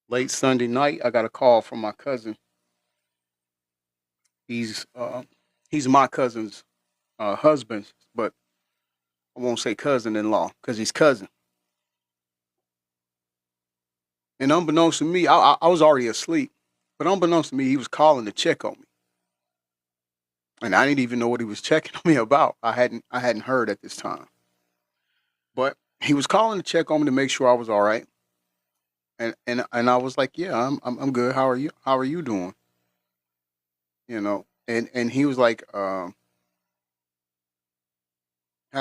Late Sunday night, I got a call from my cousin. He's uh, he's my cousin's husband, but I won't say cousin-in-law because he's cousin. And unbeknownst to me, I was already asleep. But unbeknownst to me, he was calling to check on me, and I didn't even know what he was checking on me about. I hadn't heard at this time, but he was calling to check on me to make sure I was all right. And I was like, yeah, I'm good. How are you? How are you doing? And he was like, have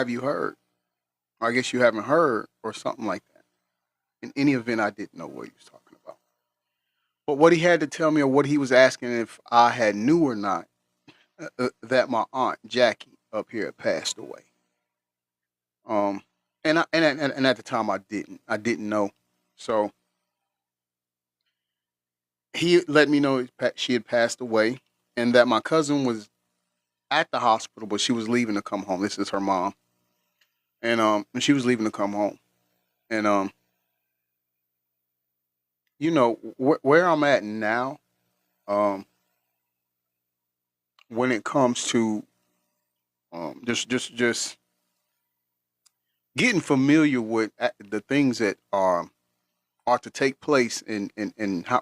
you heard? I guess you haven't heard, or something like that. In any event, I didn't know what he was talking about. But what he had to tell me, or what he was asking if I had knew or not, that my aunt Jackie up here had passed away. Um, and at the time I didn't know. So he let me know she had passed away, and that my cousin was at the hospital, but she was leaving to come home. This is her mom, and she was leaving to come home, and where I'm at now, um, when it comes to just getting familiar with the things that are to take place in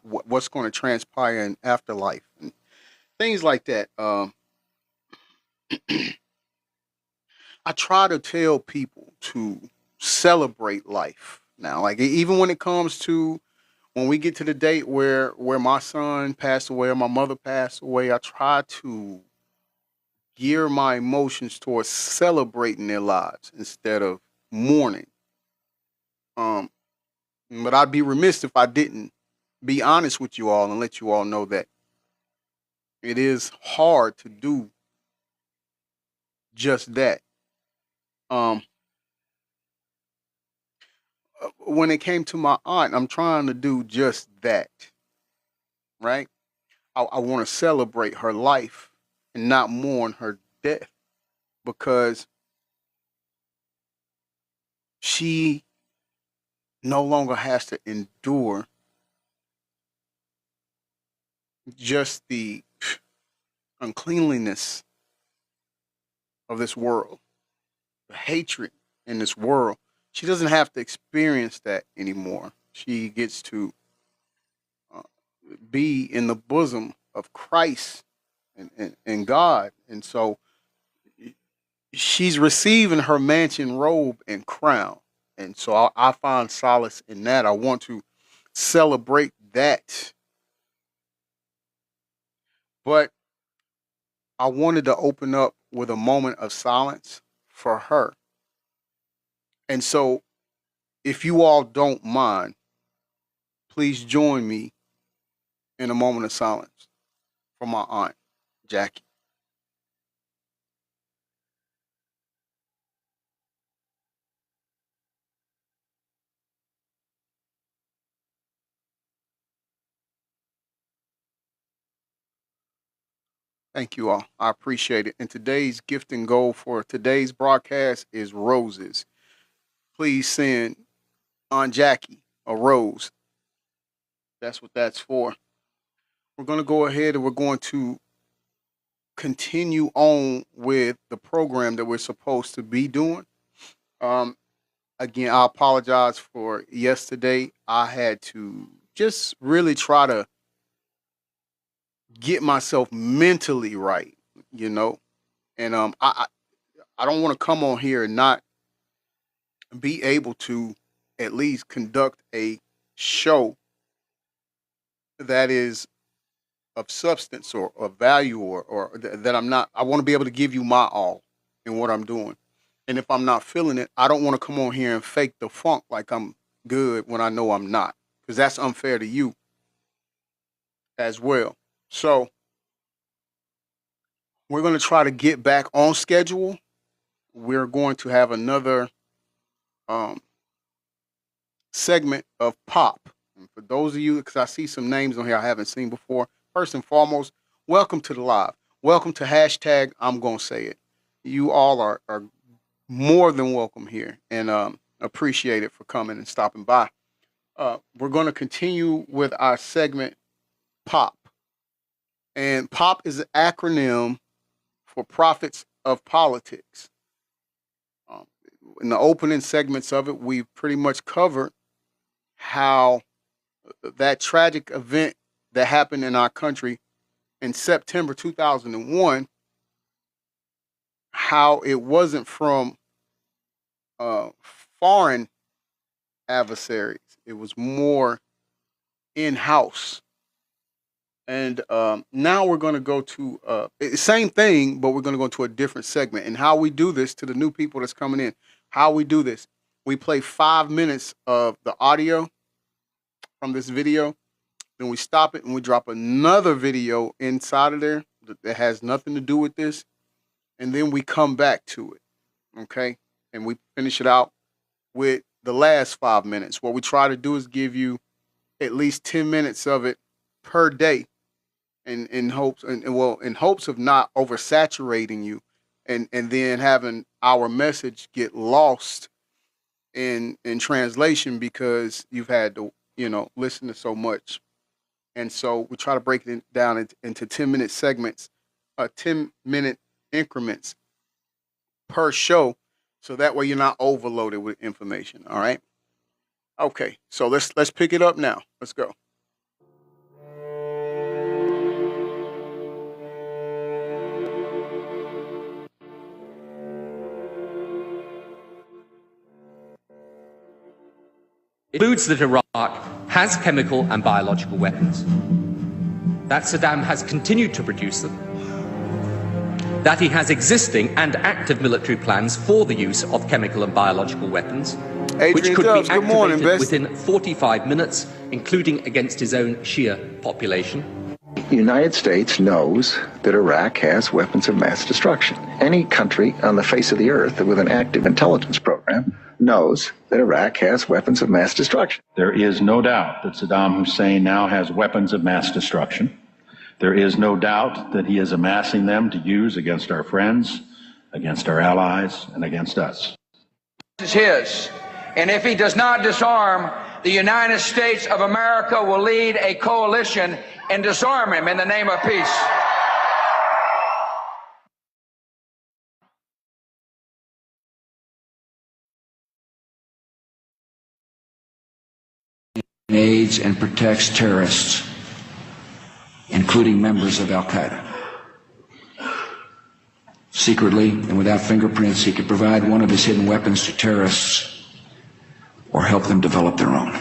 what's going to transpire in afterlife and things like that. I try to tell people to celebrate life now. Like even when it comes to when we get to the date where my son passed away or my mother passed away, I try to gear my emotions towards celebrating their lives instead of mourning. Um, but I'd be remiss if I didn't be honest with you all and let you all know that it is hard to do just that. Um, when it came to my aunt, I'm trying to do just that, right? I want to celebrate her life and not mourn her death because she no longer has to endure just the uncleanliness of this world, the hatred in this world. She doesn't have to experience that anymore. She gets to uh, be in the bosom of Christ and God. And so she's receiving her mansion robe and crown. And so I find solace in that. I want to celebrate that. But I wanted to open up with a moment of silence for her. And so if you all don't mind, please join me in a moment of silence for my aunt, Jackie. Thank you all. I appreciate it. And today's gift and goal for today's broadcast is roses. Please send Aunt Jackie a rose. That's what that's for. We're going to go ahead and we're going to continue on with the program that we're supposed to be doing. Um, Again, I apologize for yesterday. I had to just really try to get myself mentally right, you know. And I don't want to come on here and not be able to at least conduct a show that is of substance or value that I'm not. I want to be able to give you my all in what I'm doing. And if I'm not feeling it, I don't want to come on here and fake the funk like I'm good when I know I'm not, because that's unfair to you as well. So we're going to try to get back on schedule. We're going to have another um, segment of pop. And for those of you, because I see some names on here I haven't seen before, first and foremost, welcome to the live. Welcome to hashtag I'm going to say it. You all are more than welcome here and appreciate it for coming and stopping by. We're going to continue with our segment POP. And POP is an acronym for Prophets of Politics. Um, in the opening segments of it, we pretty much covered how that tragic event that happened in our country in September 2001, how it wasn't from uh, foreign adversaries, it was more in house. And now we're going to go to same thing, but we're going to go to a different segment. And how we do this to the new people that's coming in, how we do this, we play 5 minutes of the audio from this video, then we stop it and we drop another video inside of there that has nothing to do with this, and then we come back to it, okay? And we finish it out with the last 5 minutes. What we try to do is give you at least 10 minutes of it per day, in hopes in hopes of not oversaturating you and then having our message get lost in translation because you've had to listen to so much. And so we try to break it down into 10-minute segments, 10-minute increments per show, so that way you're not overloaded with information. All right. Okay, so let's pick it up now. Let's go. It concludes that Iraq has chemical and biological weapons, that Saddam has continued to produce them, that he has existing and active military plans for the use of chemical and biological weapons, which could be activated within 45 minutes, including against his own Shia population. The United States knows that Iraq has weapons of mass destruction. Any country on the face of the earth with an active intelligence program knows that Iraq has weapons of mass destruction. There is no doubt that Saddam Hussein now has weapons of mass destruction. There is no doubt that he is amassing them to use against our friends, against our allies, and against us. This is his. And if he does not disarm, the United States of America will lead a coalition and disarm him in the name of peace. Aids and protects terrorists, including members of Al-Qaeda. Secretly and without fingerprints, he could provide one of his hidden weapons to terrorists or help them develop their own.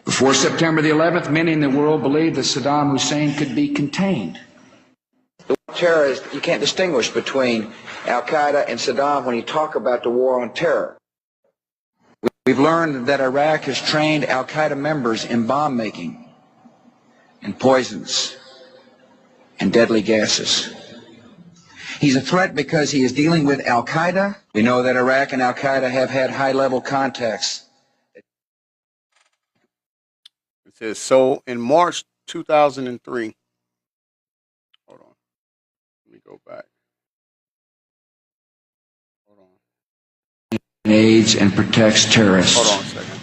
Before September the 11th, many in the world believed that Saddam Hussein could be contained. Terrorists, you can't distinguish between Al-Qaeda and Saddam when you talk about the war on terror. We've learned that Iraq has trained Al-Qaeda members in bomb making and poisons and deadly gases. He's a threat because he is dealing with Al-Qaeda. We know that Iraq and Al-Qaeda have had high-level contacts. It says, so in March 2003, hold on, let me go back. Hold on. Aids and protects terrorists, Hold on a second.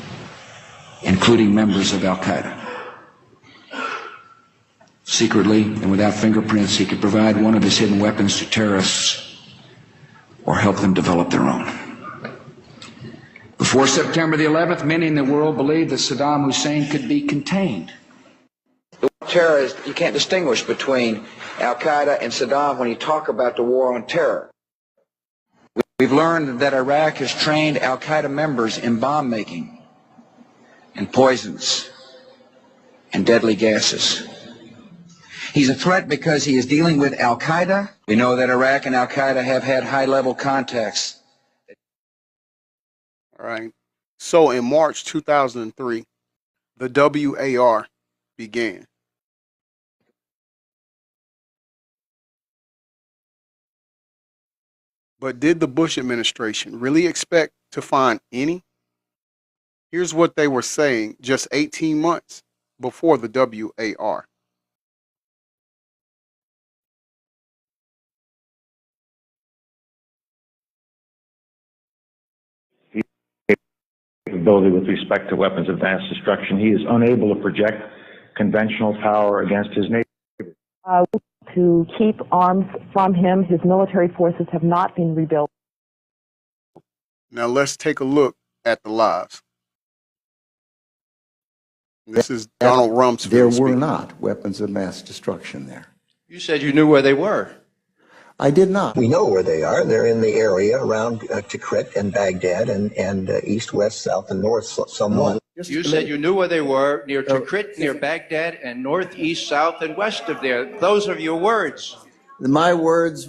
including members of Al-Qaeda. Secretly and without fingerprints, he could provide one of his hidden weapons to terrorists or help them develop their own. Before September the 11th, many in the world believed that Saddam Hussein could be contained. Terrorists, you can't distinguish between Al-Qaeda and Saddam when you talk about the war on terror. We've learned that Iraq has trained Al-Qaeda members in bomb making and poisons and deadly gases. He's a threat because he is dealing with Al-Qaeda. We know that Iraq and Al-Qaeda have had high-level contacts. All right. So in March 2003, the WAR began. But did the Bush administration really expect to find any? Here's what they were saying just 18 months before the WAR. capability with respect to weapons of mass destruction. He is unable to project conventional power against his neighbors. To keep arms from him, his military forces have not been rebuilt. Now let's take a look at the lies. This is Donald Rumsfeld There were speaking. not weapons of mass destruction there. You said you knew where they were. I did not. We know where they are. They're in the area around Tikrit and Baghdad and east, west, south, and north somewhat. You said you knew where they were, near Tikrit, near Baghdad, and north, east, south, and west of there. Those are your words. My words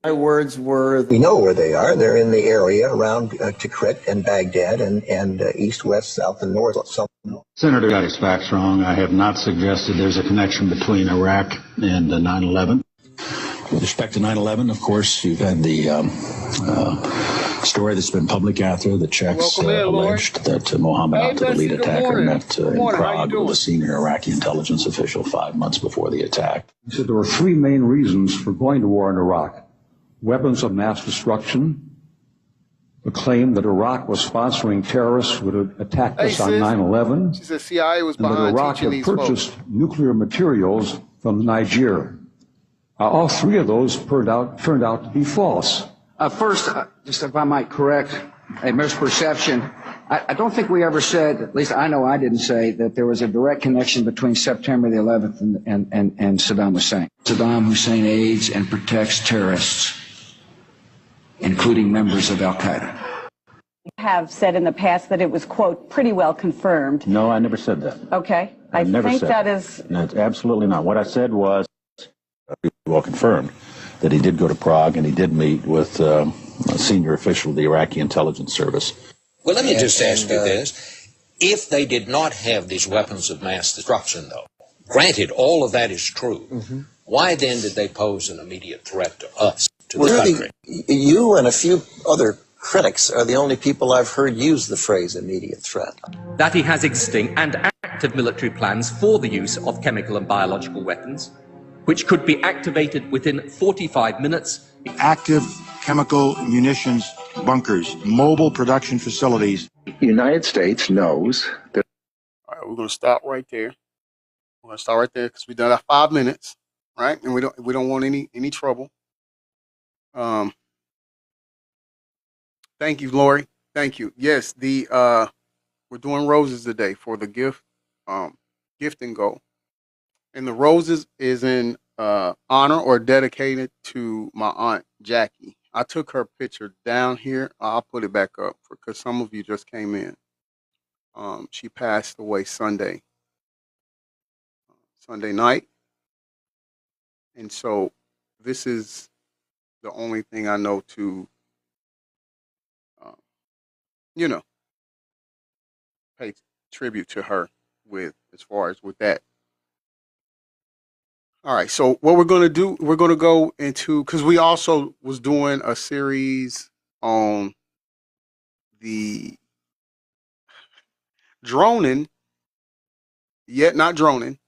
were... We know where they are. They're in the area around Tikrit and Baghdad and east, west, south, and north somewhat. Senator got his facts wrong. I have not suggested there's a connection between Iraq and 9/11. With respect to 9/11, of course, you've had the story that's been public out there. The Czechs alleged that Mohammed Atta, the lead attacker, met in Prague with a senior Iraqi intelligence official 5 months before the attack. He said there were three main reasons for going to war in Iraq: weapons of mass destruction, the claim that Iraq was sponsoring terrorists who would attack us on 9/11, She said CIA was and that behind Iraq teaching had these purchased folks. nuclear materials from Nigeria. All three of those turned out to be false. First, just if I might correct a misperception, I don't think we ever said, at least I know I didn't say, that there was a direct connection between September the 11th and Saddam Hussein. Saddam Hussein aids and protects terrorists, including members of Al-Qaeda. Have said in the past that it was, quote, pretty well confirmed. No, I never said that. Okay. I never think said that is... No, it's absolutely not. What I said was, well confirmed, that he did go to Prague and he did meet with a senior official of the Iraqi intelligence service. Well, let me just ask you this. If they did not have these weapons of mass destruction, though, granted, all of that is true, why then did they pose an immediate threat to us, to the country? You and a few other critics are the only people I've heard use the phrase immediate threat. That he has existing and active military plans for the use of chemical and biological weapons, which could be activated within 45 minutes. Active chemical munitions bunkers, mobile production facilities. The United States knows that... All right, we're going to stop right there. We're going to stop right there because we done our 5 minutes, right? And we don't want any trouble. Thank you, Lori. Thank you. Yes, we're doing roses today for the gift and go. And the roses is in honor or dedicated to my aunt Jackie. I took her picture down here. I'll put it back up because some of you just came in. She passed away Sunday night. And so this is the only thing I know to, pay tribute to her with, as far as with that. All right, so what we're going to do, we're going to go into, because we also was doing a series on the droning, yet not droning,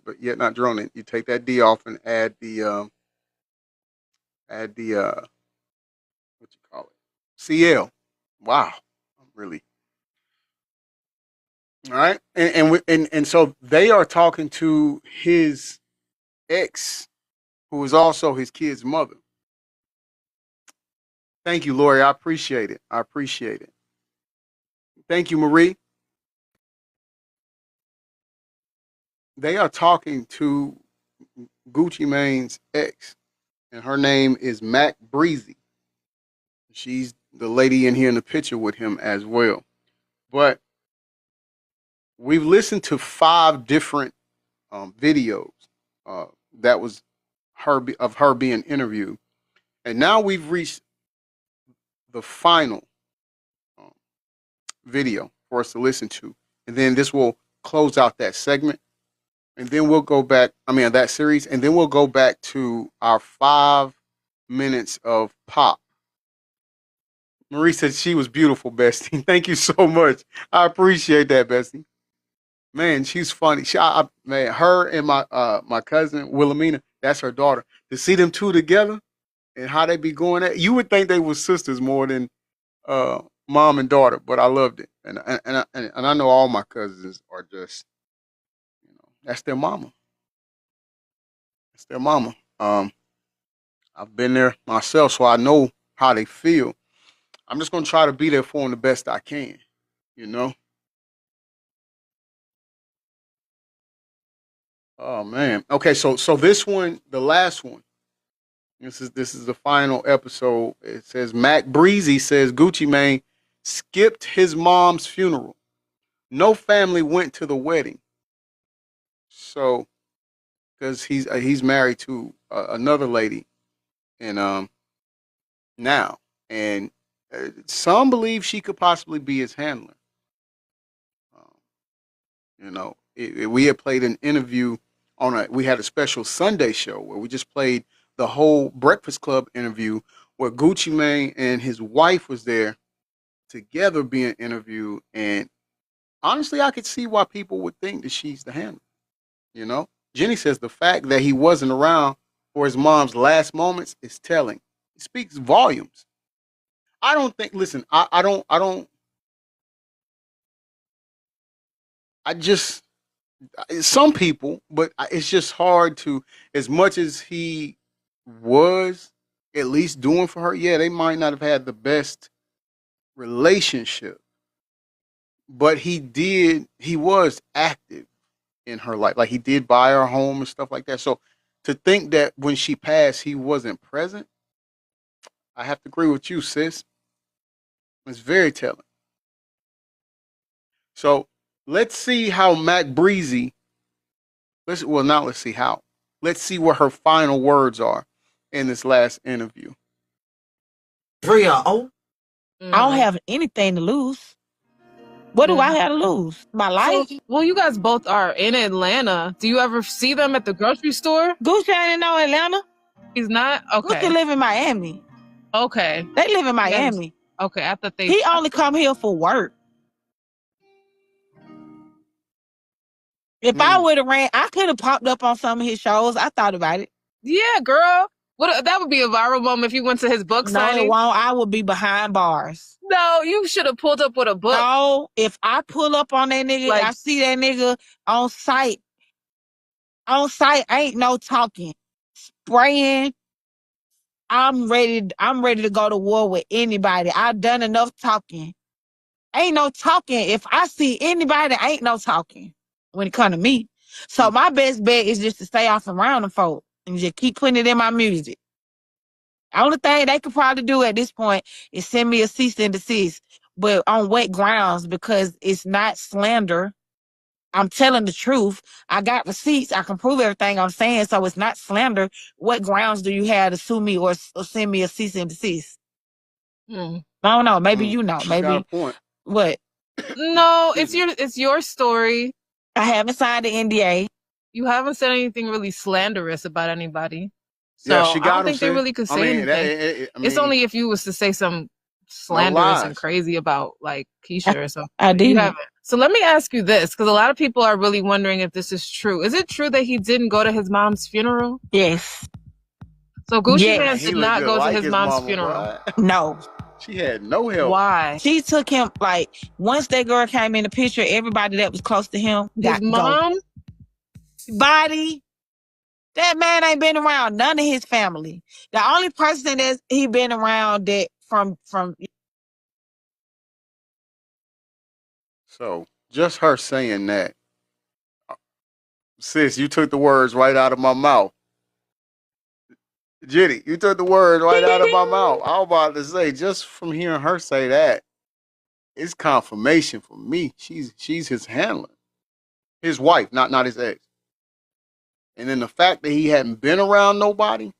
but yet not droning. You take that D off and add the what you call it, CL. Wow, I'm really. All right, and so they are talking to his ex, who is also his kid's mother. Thank you, Lori. I appreciate it. Thank you, Marie. They are talking to Gucci Mane's ex, and her name is Mac Breezy. She's the lady in here in the picture with him as well. But we've listened to 5 different videos that was her being interviewed, and now we've reached the final video for us to listen to, and then this will close out that segment, and then we'll go back. That series, and then we'll go back to our 5 minutes of pop. Marie said she was beautiful, Bestie. Thank you so much. I appreciate that, Bestie. Man, she's funny. Her and my cousin Wilhelmina, that's her daughter. To see them two together and how they be going at, you would think they were sisters more than mom and daughter, but I loved it, and I know all my cousins are just, that's their mama. That's their mama. I've been there myself, so I know how they feel. I'm just gonna try to be there for them the best I can. You know. Oh man. Okay, so this one, the last one. This is the final episode. It says Mac Breezy says Gucci Mane skipped his mom's funeral. No family went to the wedding. So, because he's married to another lady, and now, and some believe she could possibly be his handler. Um, we had played an interview we had a special Sunday show where we just played the whole Breakfast Club interview where Gucci Mane and his wife was there together being interviewed. And honestly, I could see why people would think that she's the handler. Jenny says the fact that he wasn't around for his mom's last moments is telling. It speaks volumes. I don't think, listen, I just, some people, but it's just hard to, as much as he was at least doing for her, yeah, they might not have had the best relationship, but he was active in her life. Like he did buy her home and stuff like that. So to think that when she passed, he wasn't present, I have to agree with you, sis. It's very telling. So let's see how Mac Breezy, let's see how. Let's see what her final words are in this last interview. I don't have anything to lose. What do I have to lose? My life? Well, you guys both are in Atlanta. Do you ever see them at the grocery store? Gucci ain't in no Atlanta. He's not? Okay. Gucci live in Miami. Okay. They live in Miami. Okay, I thought He only come here for work. If I would have ran, I could have popped up on some of his shows. I thought about it. Yeah, girl. That would be a viral moment if you went to his book signing. No, it won't. I would be behind bars. No, you should have pulled up with a book. No, if I pull up on that nigga, I see that nigga on site. On site, ain't no talking. Spraying. I'm ready to go to war with anybody. I've done enough talking. Ain't no talking. If I see anybody, ain't no talking when it come to me. So my best bet is just to stay off around them folk and just keep putting it in my music. The only thing they could probably do at this point is send me a cease and desist, but on wet grounds because it's not slander. I'm telling the truth. I got receipts. I can prove everything I'm saying, so it's not slander. What grounds do you have to sue me or send me a cease and desist? I don't know. Maybe you know. Maybe got a point. What? No, it's your story. I haven't signed the NDA. You haven't said anything really slanderous about anybody. So yeah, she got I don't think they really could say anything. It's only if you was to say some slanderous and crazy about like Keisha or something. I did. You haven't. So let me ask you this, because a lot of people are really wondering if this is true. Is it true that he didn't go to his mom's funeral? Yes. So Gucci Mane did not go to his mom's funeral. No. She had no help. Why? She took him, like, once that girl came in the picture, everybody that was close to him his mom? Body. That man ain't been around none of his family. The only person that he been around that from. So just her saying that, sis, you took the words right out of my mouth. Jenny, you took the words right out of my mouth. I was about to say, just from hearing her say that, it's confirmation for me. She's his handler, his wife, not his ex. And then the fact that he hadn't been around nobody.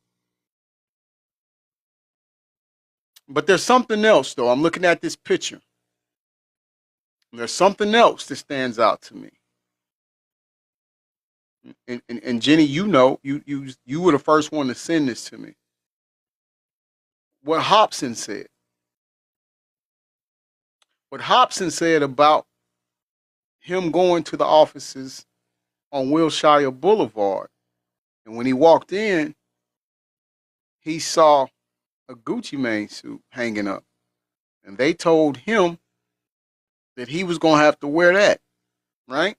But there's something else, though. I'm looking at this picture. There's something else that stands out to me. And Jenny, you know, you were the first one to send this to me. What Hobson said. What Hobson said about him going to the offices on Wilshire Boulevard. And when he walked in, he saw a Gucci Mane suit hanging up. And they told him that he was going to have to wear that, right?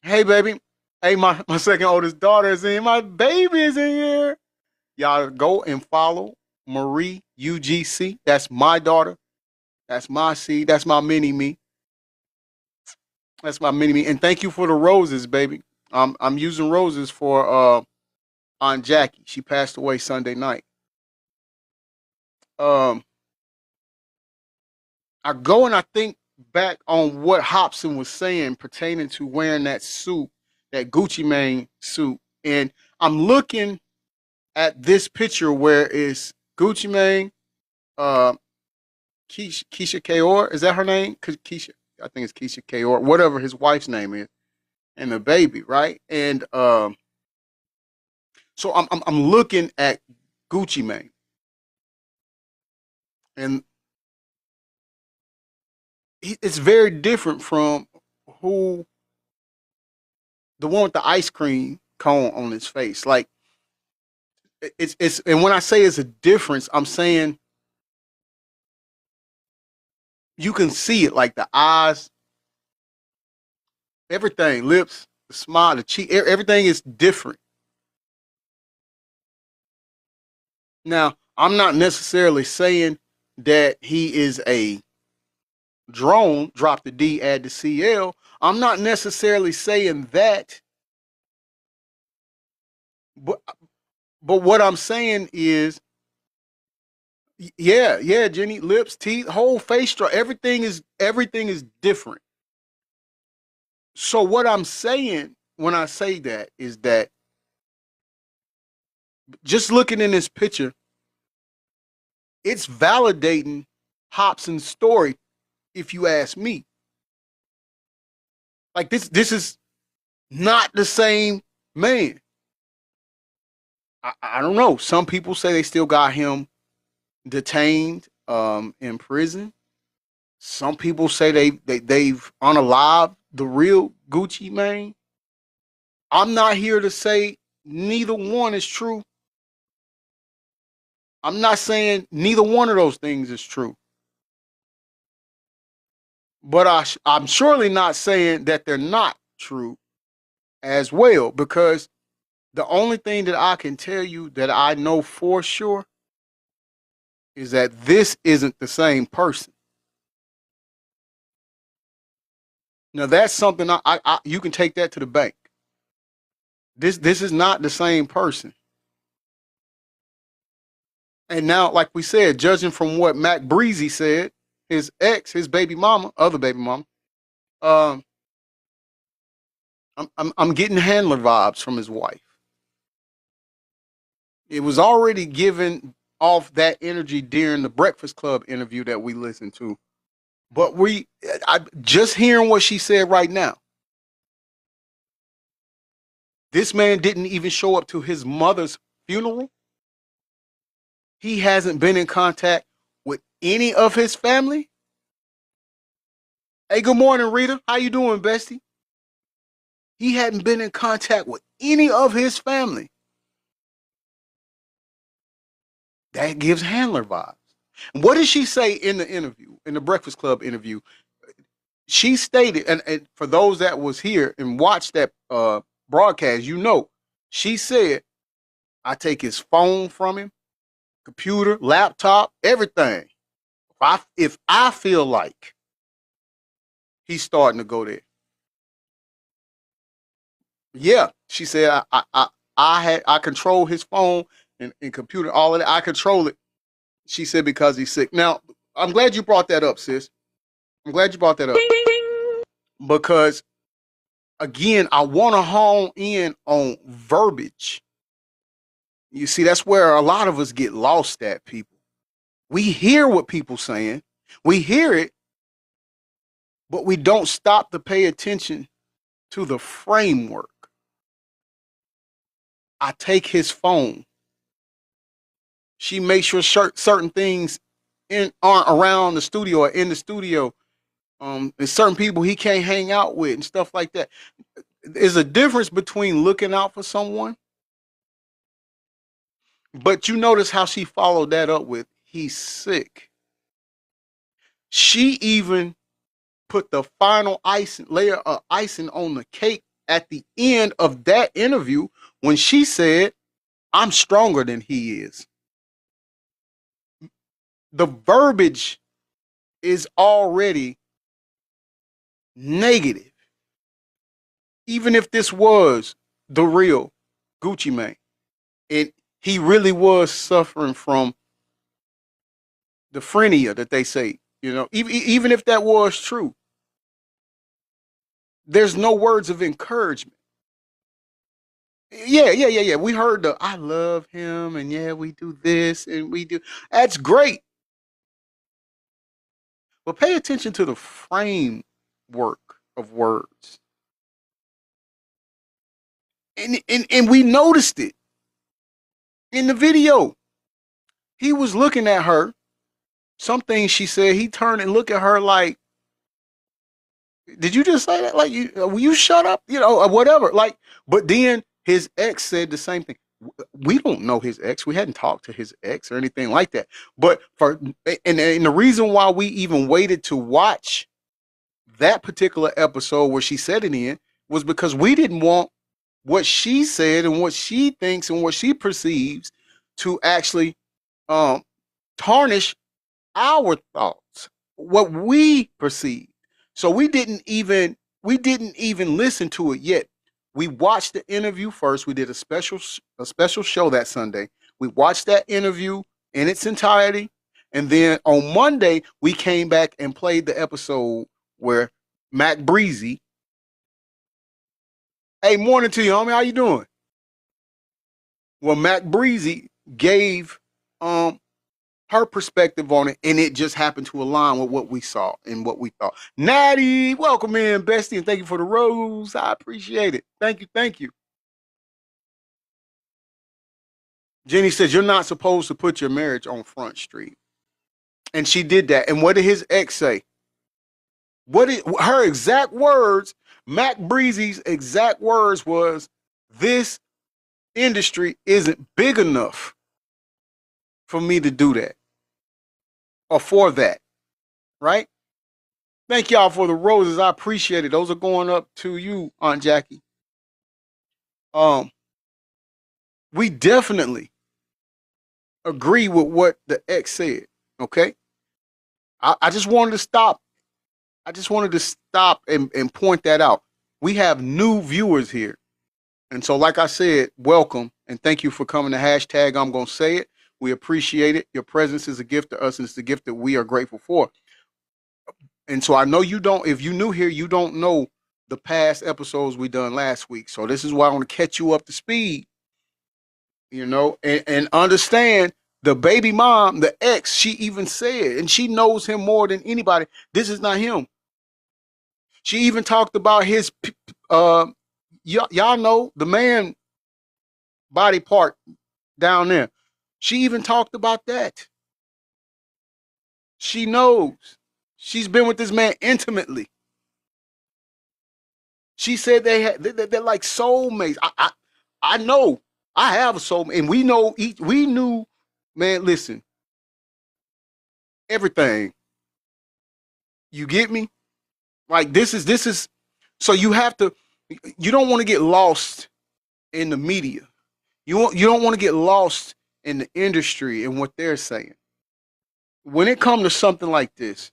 Hey, baby. Hey, my second oldest daughter is in. My baby is in here. Y'all go and follow Marie UGC. That's my daughter. That's my seed. That's my mini me. That's my mini me. And thank you for the roses, baby. I'm using roses for Aunt Jackie. She passed away Sunday night. I go and I think back on what Hobson was saying pertaining to wearing that suit, that Gucci Mane suit, and I'm looking at this picture where it's Gucci Mane, Keisha Kaor, is that her name? Keisha, I think it's Keisha Kaor, whatever his wife's name is, and the baby, right? And so I'm looking at Gucci Mane, and it's very different from who the one with the ice cream cone on his face. Like it's and when I say it's a difference, I'm saying you can see it, like the eyes, everything, lips, the smile, the cheek, everything is different. Now, I'm not necessarily saying that he is a drone, drop the D, add the CL. I'm not necessarily saying that, but what I'm saying is, yeah, Jenny, lips, teeth, whole face structure, everything is different. So what I'm saying when I say that is that just looking in this picture, it's validating Hobson's story, if you ask me. Like this is not the same man. I don't know. Some people say they still got him detained in prison. Some people say they've unalived the real Gucci Mane. I'm not here to say neither one is true. I'm not saying neither one of those things is true. But I'm surely not saying that they're not true as well, because the only thing that I can tell you that I know for sure is that this isn't the same person. Now that's something I you can take that to the bank. This is not the same person. And now, like we said, judging from what Mac Breezy said, his ex, his baby mama, other baby mama, um, I'm getting handler vibes from his wife. It was already given off that energy during the Breakfast Club interview that we listened to. But I just hearing what she said right now. This man didn't even show up to his mother's funeral. He hasn't been in contact with any of his family. Hey, good morning, Rita. How you doing, bestie? He hadn't been in contact with any of his family. That gives handler vibes. And what did she say in the interview, in the Breakfast Club interview? She stated, and for those that was here and watched that broadcast, you know, she said, I take his phone from him, computer, laptop, everything. If I feel like he's starting to go there. Yeah, she said, I control his phone and computer, all of that. I control it. She said, because he's sick. Now, I'm glad you brought that up, sis. I'm glad you brought that up. Because, again, I want to hone in on verbiage. You see, that's where a lot of us get lost at, people. We hear what people saying. We hear it, but we don't stop to pay attention to the framework. I take his phone. She makes sure certain things aren't around the studio or in the studio. And certain people he can't hang out with and stuff like that. There's a difference between looking out for someone, but you notice how she followed that up with, he's sick. She even put the final layer of icing on the cake at the end of that interview when she said, I'm stronger than he is. The verbiage is already negative. Even if this was the real Gucci Mane, and he really was suffering from the phrenia that they say, even if that was true, there's no words of encouragement. Yeah. We heard the I love him, and yeah, we do this and we do. That's great. But pay attention to the framework of words. And we noticed it in the video. He was looking at her. Some things she said, he turned and looked at her like, did you just say that? Like, will you shut up? Or whatever. Like, but then his ex said the same thing. We don't know his ex. We hadn't talked to his ex or anything like that. But and the reason why we even waited to watch that particular episode where she said it in was because we didn't want what she said and what she thinks and what she perceives to actually tarnish our thoughts, what we perceive. So we didn't even listen to it yet. We watched the interview first. We did a special show that Sunday. We watched that interview in its entirety, and then on Monday we came back and played the episode where Mac Breezy. Hey, morning to you, homie. How you doing? Well, Mac Breezy gave her perspective on it, and it just happened to align with what we saw and what we thought. Natty, welcome in, bestie, and thank you for the rose. I appreciate it. Thank you. Jenny says, you're not supposed to put your marriage on Front Street. And she did that. And what did his ex say? Her exact words, Mac Breezy's exact words was, this industry isn't big enough for me to do that. Or for that. Right? Thank y'all for the roses. I appreciate it. Those are going up to you, Aunt Jackie. We definitely agree with what the ex said. Okay. I just wanted to stop. And point that out. We have new viewers here. And so, like I said, welcome and thank you for coming to hashtag I'm gonna say it. We appreciate it. Your presence is a gift to us, and it's a gift that we are grateful for. And so I know you don't, if you're new here, you don't know the past episodes we done last week. So this is why I want to catch you up to speed, and understand the baby mom, the ex, she even said, and she knows him more than anybody, this is not him. She even talked about his, y'all know the man body part down there. She even talked about that. She knows. She's been with this man intimately. She said they're like soulmates. I know I have a soulmate, and we knew, man, listen, everything. You get me? Like this is so you don't want to get lost in the media. You don't want to get lost in the industry and what they're saying. When it comes to something like this,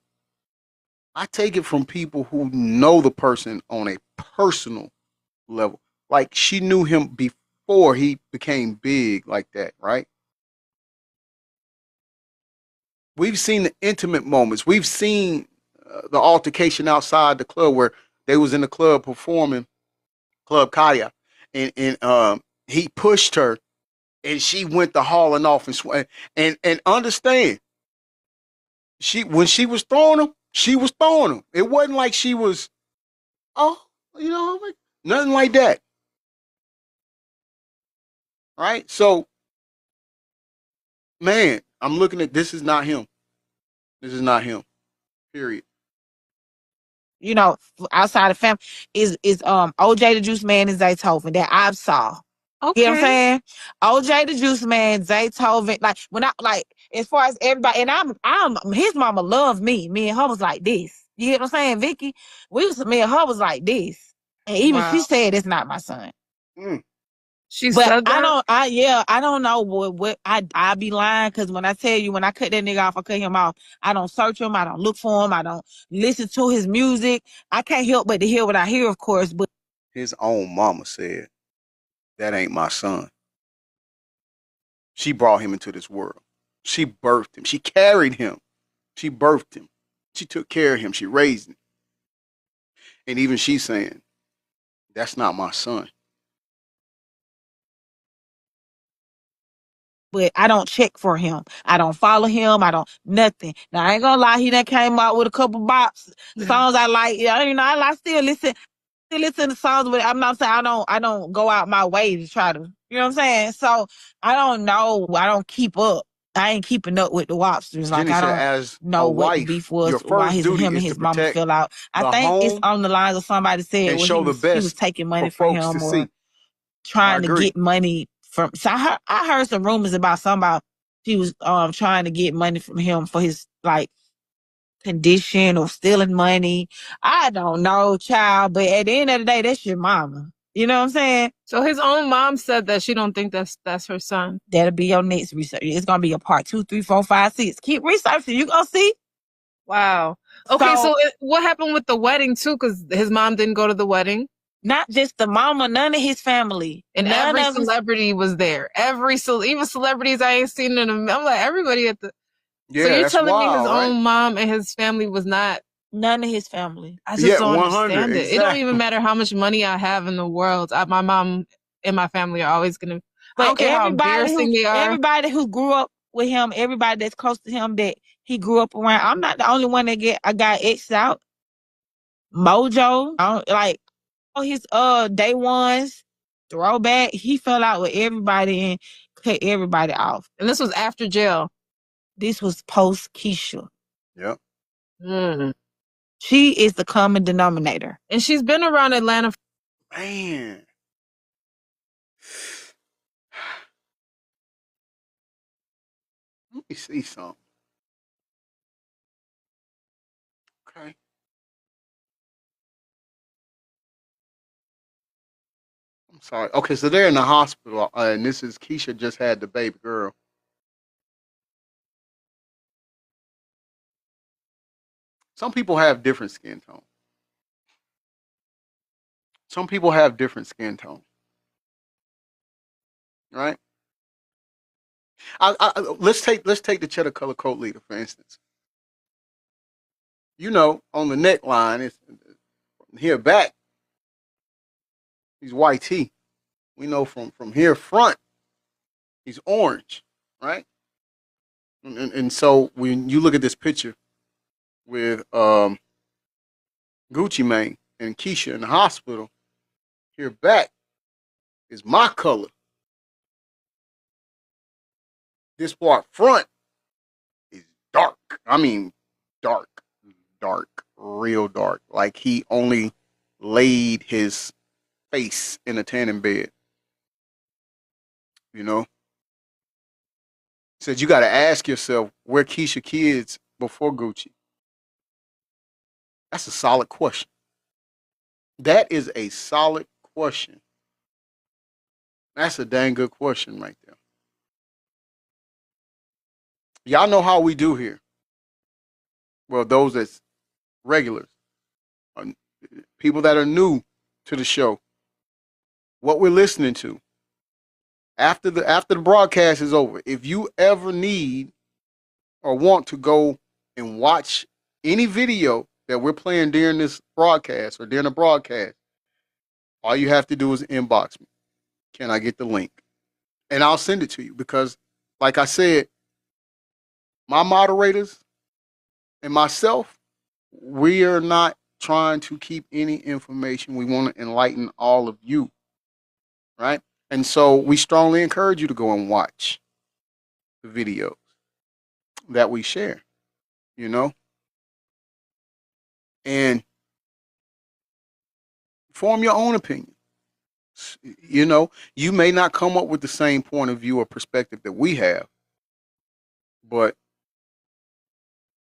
I take it from people who know the person on a personal level. Like she knew him before he became big like that, right? We've seen the intimate moments. We've seen the altercation outside the club where they was in the club performing, Club Kaya, and he pushed her, and she went to hauling off and understand. When she was throwing him, she was throwing him. It wasn't like she was, nothing like that. Right? So, man, I'm looking at this is not him. This is not him. Period. Outside of family is OJ the Juice Man and Zaytoven that I've saw. Okay. You know what I'm saying? OJ the Juice Man, Zaytoven. Like when I as far as everybody, and I'm his mama loved me. Me and her was like this. You get what I'm saying, Vicky? Me and her was like this. And even she said it's not my son. She but said that? I don't know what I be lying, because when I tell you, when I cut that nigga off, I cut him off. I don't search him, I don't look for him, I don't listen to his music. I can't help but to hear what I hear, of course, but his own mama said, that ain't my son. She brought him into this world. She birthed him. She carried him. She birthed him. She took care of him. She raised him. And even she's saying, that's not my son. But I don't check for him. I don't follow him. I don't nothing. Now I ain't gonna lie, he done came out with a couple bops songs I like. Yeah, I still listen to songs, but I'm not saying I don't go out my way to try to, you know what I'm saying? So I don't know. I don't keep up. I ain't keeping up with the Wobsters. Like, Jenny I said, don't as a know what the wife, beef was, your why first duty him and is to his mama protect fell out. I the think it's home on the lines of somebody said and well, show the he was best taking money for from folks to him, see. or trying to agree. get money from. So I heard some rumors about somebody she was trying to get money from him for his like condition or stealing money. I don't know, child, but at the end of the day, that's your mama. You know what I'm saying? So his own mom said that she don't think that's her son. That'll be your next research. It's gonna be a part 2, 3, 4, 5, 6. Keep researching. You gonna see. Wow. Okay, so what happened with the wedding too? Because his mom didn't go to the wedding. Not just the mama, none of his family. And every celebrity was there. Even celebrities I ain't seen in them. I'm like, everybody at the. Yeah, so you're that's telling me his wild, right? own mom and his family was not. None of his family. I just don't 100, understand it. exactly. It don't even matter how much money I have in the world. My mom and my family are always gonna. But I don't care how embarrassing they are. Everybody who grew up with him, everybody that's close to him that he grew up around. I'm not the only one that I got X'd out. Mojo, like all his day ones, throwback. He fell out with everybody and cut everybody off. And this was after jail. This was post Keisha. Yep. She is the common denominator. And she's been around Atlanta. Man. Let me see something. Okay. I'm sorry. Okay, so they're in the hospital, and this is Keisha just had the baby girl. Some people have different skin tone. Some people have different skin tone. Right? Let's take the cheddar color coat leader, for instance. You know, on the neckline, it's here back, he's white tee. We know from here front, he's orange, right? And so when you look at this picture with Gucci Mane and Keisha in the hospital, here back is my color. This part front is dark. I mean, dark, real dark. Like he only laid his face in a tanning bed. You know? Said you got to ask yourself, where Keisha kids before Gucci? That's a solid question. That is a solid question. That's a dang good question right there. Y'all know how we do here. Well, those that's regulars, people that are new to the show, what we're listening to. After the broadcast is over, if you ever need or want to go and watch any video that we're playing during this broadcast or during the broadcast, all you have to do is inbox me. Can I get the link? And I'll send it to you because, like I said, my moderators and myself, we are not trying to keep any information. We want to enlighten all of you, right? And so we strongly encourage you to go and watch the videos that we share, you know, and form your own opinion. You know, you may not come up with the same point of view or perspective that we have, but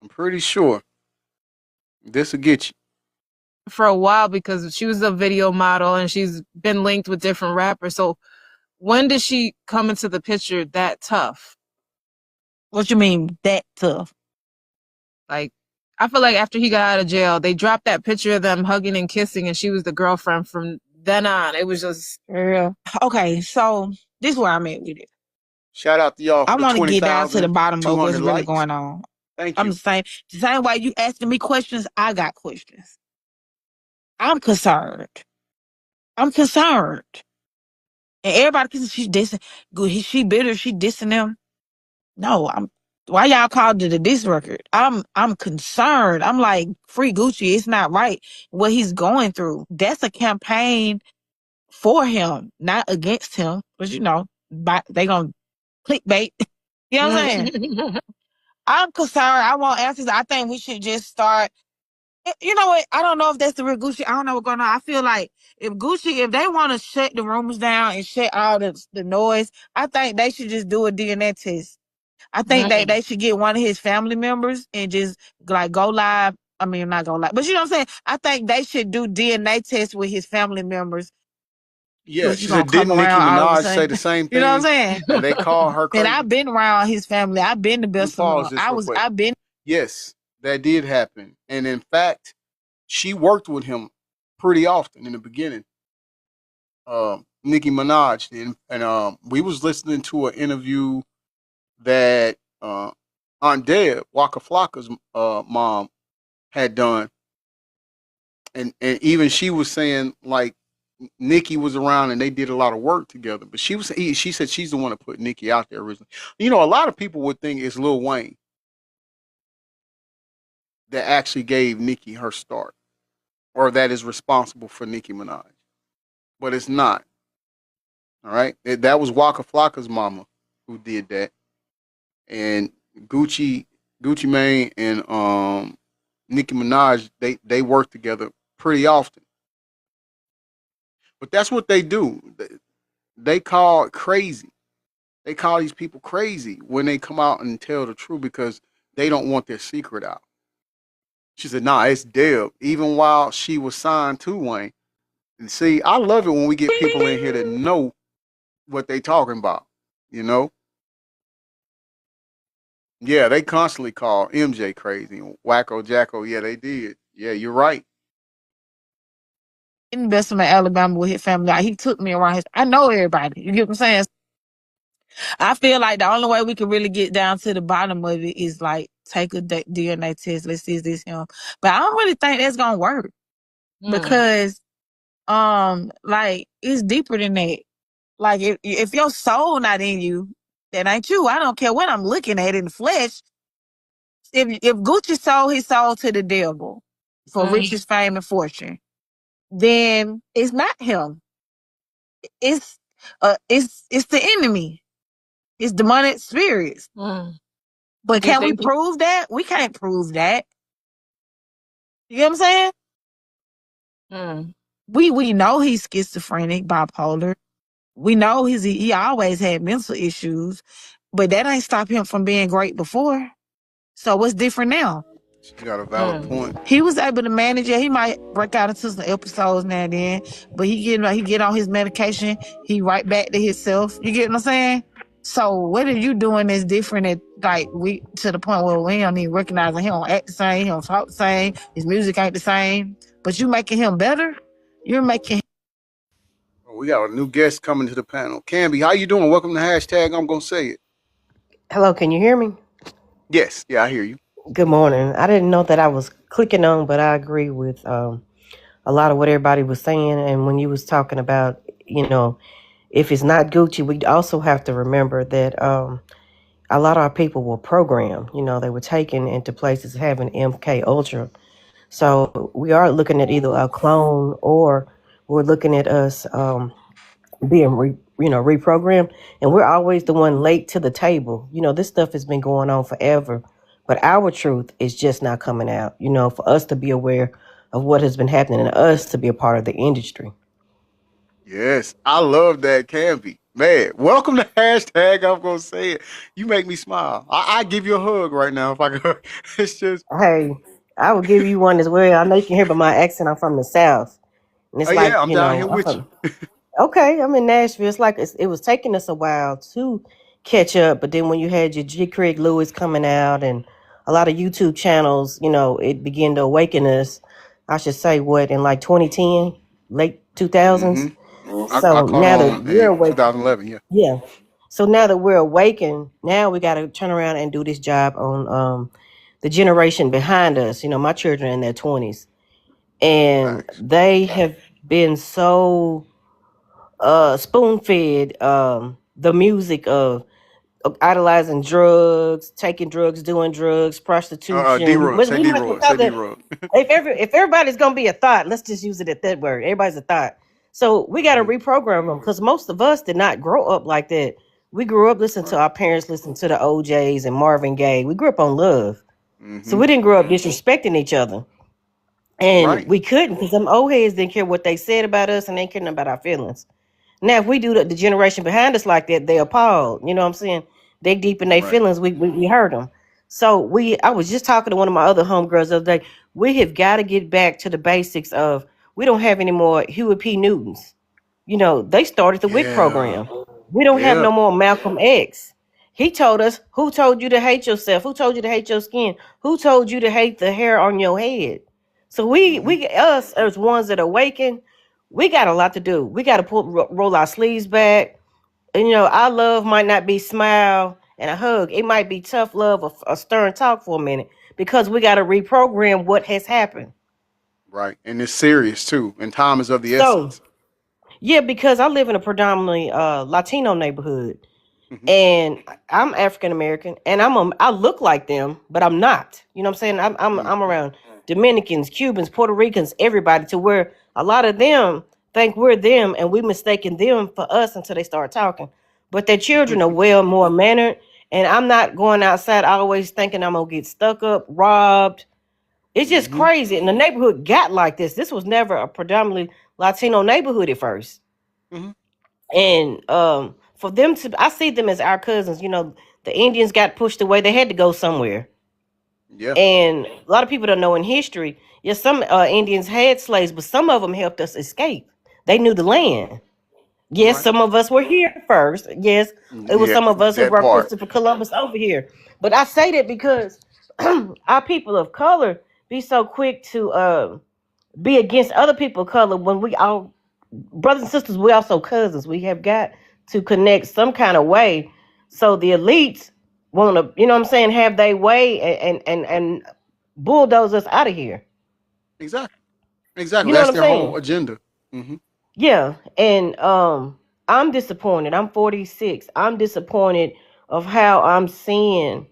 I'm pretty sure this will get you. For a while, because she was a video model and she's been linked with different rappers. So when did she come into the picture that tough? What you mean that tough? Like, I feel like after he got out of jail, they dropped that picture of them hugging and kissing, and she was the girlfriend from then on. It was just real. Okay, so this is where I'm at with it. Shout out to y'all for I want to get down to the 20,200 bottom of what's really likes. going on. Thank you. I'm the same way you asking me questions, I got questions. I'm concerned. I'm concerned. And everybody thinks she's dissing. She bitter. She dissing them. No, why y'all called it a diss record? I'm concerned. I'm like, free Gucci. It's not right what he's going through. That's a campaign for him, not against him. But they gonna clickbait. You know what I'm saying? I'm concerned. I want answers. I think we should just start. You know what? I don't know if that's the real Gucci. I don't know what's going on. I feel like if they want to shut the rumors down and shut all the noise, I think they should just do a DNA test. I think they should get one of his family members and just like go live. I mean, not go live, but you know what I'm saying? I think they should do DNA tests with his family members. Yeah, she said, didn't Nicki Minaj say the same thing? You know what I'm saying? And they call her crazy. And I've been around his family. I've been to Bessemer. I've been. Yes, that did happen. And in fact, she worked with him pretty often in the beginning. Nicki Minaj did. And we was listening to an interview that Aunt Deb, Waka Flocka's mom, had done. And even she was saying, like, Nicki was around and they did a lot of work together. But she said she's the one that put Nicki out there originally. You know, a lot of people would think it's Lil Wayne that actually gave Nicki her start, or that is responsible for Nicki Minaj. But it's not. All right? That was Waka Flocka's mama who did that. And Gucci Mane and Nicki Minaj, they work together pretty often. But that's what they do. They call it crazy. They call these people crazy when they come out and tell the truth because they don't want their secret out. She said, nah, it's Deb. Even while she was signed to Wayne. And see, I love it when we get people in here that know what they talking about, you know? Yeah, they constantly call MJ crazy. Wacko Jacko, yeah, they did. Yeah, you're right. In Bessemer, Alabama with his family. He took me around I know everybody. You get what I'm saying? I feel like the only way we can really get down to the bottom of it is like take a DNA test. Let's see if this him. But I don't really think that's gonna work because like it's deeper than that. Like if your soul not in you, that ain't you. I don't care what I'm looking at in the flesh. If Gucci sold his soul to the devil for riches, fame, and fortune, then it's not him. It's the enemy. It's demonic spirits. But can we prove that? We can't prove that. You know what I'm saying? We know he's schizophrenic, bipolar. We know he always had mental issues, but that ain't stopped him from being great before. So what's different now? You got a valid point. He was able to manage it. He might break out into some episodes now and then, but he get on his medication. He right back to himself. You get what I'm saying? So what are you doing that's different at like we to the point where we don't even recognize him. He don't act the same. He don't talk the same. His music ain't the same. But you making him better. You're making. We got a new guest coming to the panel. Camby, how you doing? Welcome to hashtag. I'm gonna say it. Hello, can you hear me? Yes, yeah, I hear you. Good morning. I didn't know that I was clicking on, but I agree with a lot of what everybody was saying. And when you was talking about, if it's not Gucci, we also have to remember that a lot of our people were programmed. They were taken into places having MK Ultra. So we are looking at either a clone or we're looking at us being reprogrammed, and we're always the one late to the table. This stuff has been going on forever, but our truth is just not coming out. For us to be aware of what has been happening and us to be a part of the industry. Yes, I love that, Camby. Man, welcome to hashtag. I'm gonna say it. You make me smile. I give you a hug right now if I could. It's just, Hey, I will give you one as well. I know you can hear by my accent. I'm from the South, and oh it's yeah, like I'm down here I'm with you. from. Okay, I'm in Nashville. It's like it was taking us a while to catch up, but then when you had your G. Craig Lewis coming out and a lot of YouTube channels, it began to awaken us. I should say, what in like 2010, late 2000s. I So caught now that on we're in awake, 2011. Yeah, yeah. So now that we're awakened, now we got to turn around and do this job on the generation behind us. My children are in their 20s, and facts. they have been so spoon fed the music of idolizing drugs, taking drugs, doing drugs, D prostitution. Rug, say We D might Rug, call say D that Rug. if everybody's gonna be a thought, let's just use it at that word. Everybody's a thought. So we got to reprogram them because most of us did not grow up like that. We grew up listening to Right. our parents listen to the OJs and Marvin Gaye. We grew up on love. So Mm-hmm. we didn't grow up disrespecting each other. And Right. we couldn't because them old heads didn't care what they said about us and they cared about our feelings. Now, if we do the generation behind us like that, they appalled. You know what I'm saying? They deep in their Right. feelings. We hurt them. So I was just talking to one of my other homegirls the other day. We have got to get back to the basics of we don't have any more Huey P. Newtons. They started the WIC Yeah. program. We don't have Yeah. no more Malcolm X. He told us, who told you to hate yourself? Who told you to hate your skin? Who told you to hate the hair on your head? So Mm-hmm. us as ones that awaken, we got a lot to do. We got to roll our sleeves back. And our love might not be smile and a hug. It might be tough love or a stern talk for a minute because we got to reprogram what has happened. Right. And it's serious too. And time is of the So essence. yeah, because I live in a predominantly Latino neighborhood, Mm-hmm. and I'm African American, and I look like them, but I'm not. You know what I'm saying? I'm Mm-hmm. around Dominicans, Cubans, Puerto Ricans, everybody, to where a lot of them think we're them, and we mistaken them for us until they start talking. But their children are well more mannered, and I'm not going outside always thinking I'm gonna get stuck up, robbed. It's just Mm-hmm. crazy, and the neighborhood got like this. This was never a predominantly Latino neighborhood at first. Mm-hmm. And for them to, I see them as our cousins. The Indians got pushed away. They had to go somewhere. Yeah. And a lot of people don't know in history, yes, some Indians had slaves, but some of them helped us escape. They knew the land. Yes, Right. some of us were here first. Yes, it was Yeah. some of us who That brought part. Christopher Columbus over here. But I say that because our people of color be so quick to be against other people of color when we all brothers and sisters, we also cousins. We have got to connect some kind of way. So the elites want to, what I'm saying, have their way and bulldoze us out of here. Exactly. Exactly. You know That's what I'm their whole saying? agenda. Mm-hmm. Yeah. And I'm disappointed. I'm 46. I'm disappointed of how I'm seeing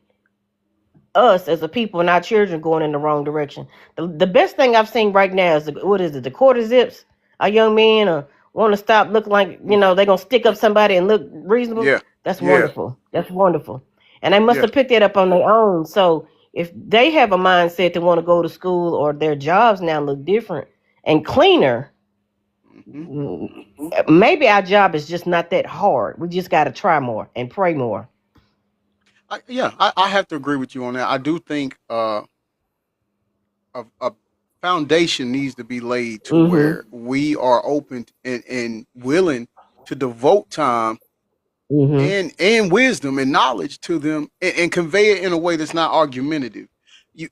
us as a people and our children going in the wrong direction. The best thing I've seen right now is what is it? The quarter zips. Our young men want to stop looking like they're gonna stick up somebody and look reasonable. Yeah. That's Yeah. wonderful. That's wonderful. And they must Yeah. have picked that up on their own. So if they have a mindset to want to go to school or their jobs now look different and cleaner, Mm-hmm. maybe our job is just not that hard. We just got to try more and pray more. I have to agree with you on that. I do think a foundation needs to be laid to Mm-hmm. where we are open and willing to devote time Mm-hmm. and wisdom and knowledge to them and convey it in a way that's not argumentative.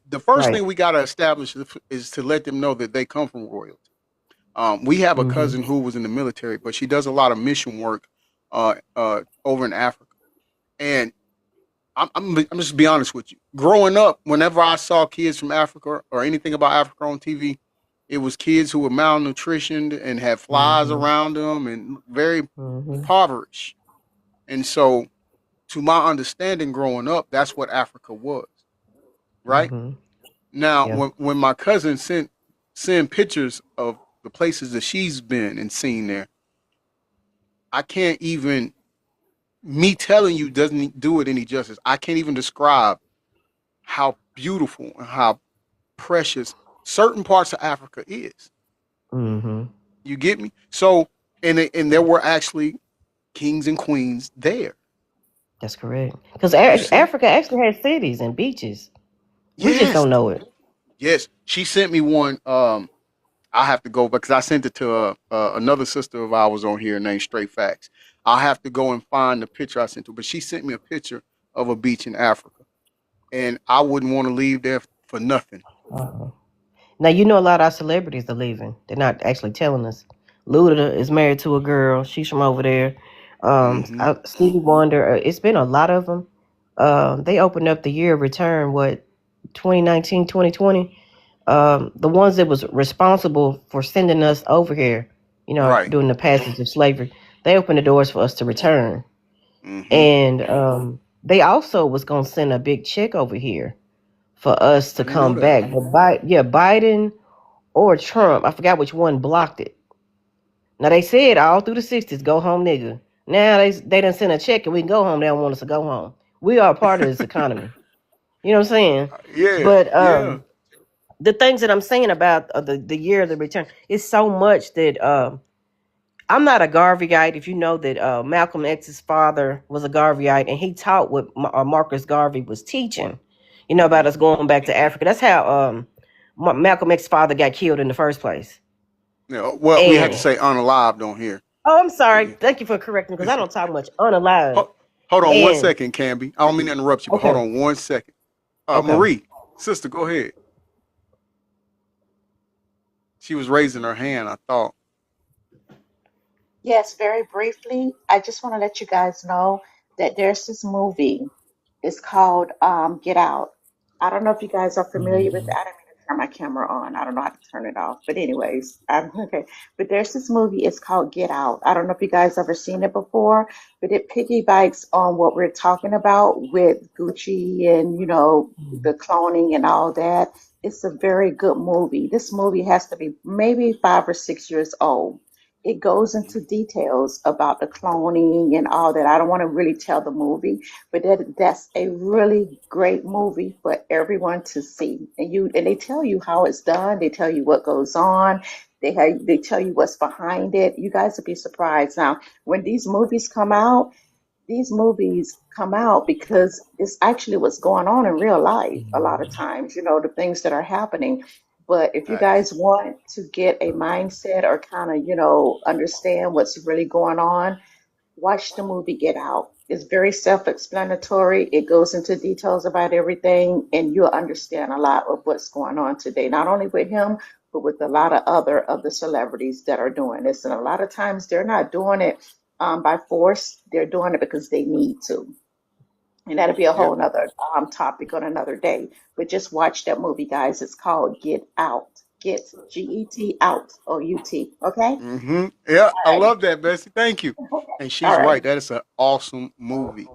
The first Right. thing we got to establish is to let them know that they come from royalty. We have a Mm-hmm. cousin who was in the military, but she does a lot of mission work over in Africa. And I'm just be honest with you. Growing up, whenever I saw kids from Africa or anything about Africa on TV, it was kids who were malnutritioned and had flies Mm-hmm. around them and very Mm-hmm. impoverished. And so, to my understanding, growing up, that's what Africa was. Right Mm-hmm. now, Yeah. when my cousin send pictures of the places that she's been and seen there, I can't even me telling you doesn't do it any justice. I can't even describe how beautiful and how precious certain parts of Africa is. Mm-hmm. You get me? So, and there were actually kings and queens there. That's correct. Because You see? Africa actually has cities and beaches. We just Yes. don't know it. Yes. She sent me one. I have to go because I sent it to another sister of ours on here named Straight Facts. I have to go and find the picture I sent to her. But she sent me a picture of a beach in Africa. And I wouldn't want to leave there for nothing. Uh-uh. Now you know a lot of our celebrities are leaving. They're not actually telling us. Luda is married to a girl. She's from over there. Mm-hmm. Stevie Wonder. It's been a lot of them. They opened up the year of return. What 2019, 2020. The ones that was responsible for sending us over here. Right. During the passage of slavery, they opened the doors for us to return. Mm-hmm. And they also was gonna send a big check over here for us I to didn't know come that. back. But Biden or Trump, I forgot which one blocked it. Now they said all through the '60s, go home, nigga. Now they done send a check and we can go home. They don't want us to go home. We are a part of this economy. You know what I'm saying? Yeah. But Yeah. the things that I'm saying about the year of the return is so much that I'm not a Garveyite. If you know that Malcolm X's father was a Garveyite and he taught what Marcus Garvey was teaching, about us Mm-hmm. going back to Africa. That's how Malcolm X's father got killed in the first place. Yeah. Well, we had to And say unalived on here. I'm sorry. Yeah. Thank you for correcting because I don't talk much unalive. Hold on one And second, Camby. I don't mean to interrupt you, but hold okay, on one second. okay. Marie, sister, go ahead. She was raising her hand, I thought. Yes, very briefly, I just want to let you guys know that there's this movie. It's called Get Out. I don't know if you guys are familiar with it. I didn't mean to turn my camera on. I don't know how to turn it off. But anyways, I'm okay. But there's this movie. It's called Get Out. I don't know if you guys ever seen it before, but it piggybacks on what we're talking about with Gucci and the cloning and all that. It's a very good movie. This movie has to be maybe 5 or 6 years old. It goes into details about the cloning and all that. I don't want to really tell the movie, but that's a really great movie for everyone to see. And they tell you how it's done. They tell you what goes on. They tell you what's behind it. You guys will be surprised. Now, when these movies come out because it's actually what's going on in real life a lot of times, the things that are happening. But if you Facts. guys want to get a mindset or kind of, understand what's really going on, watch the movie Get Out. It's very self-explanatory. It goes into details about everything, and you'll understand a lot of what's going on today, not only with him, but with a lot of other of the celebrities that are doing this. And a lot of times they're not doing it by force. They're doing it because they need to. And that'll be a Yeah. whole nother topic on another day. But just watch that movie, guys. It's called Get Out. Get Get out OUT. Okay? Mm-hmm. Yeah, All I right. love that, Bessie. Thank you. And All she's right. right. That is an awesome movie.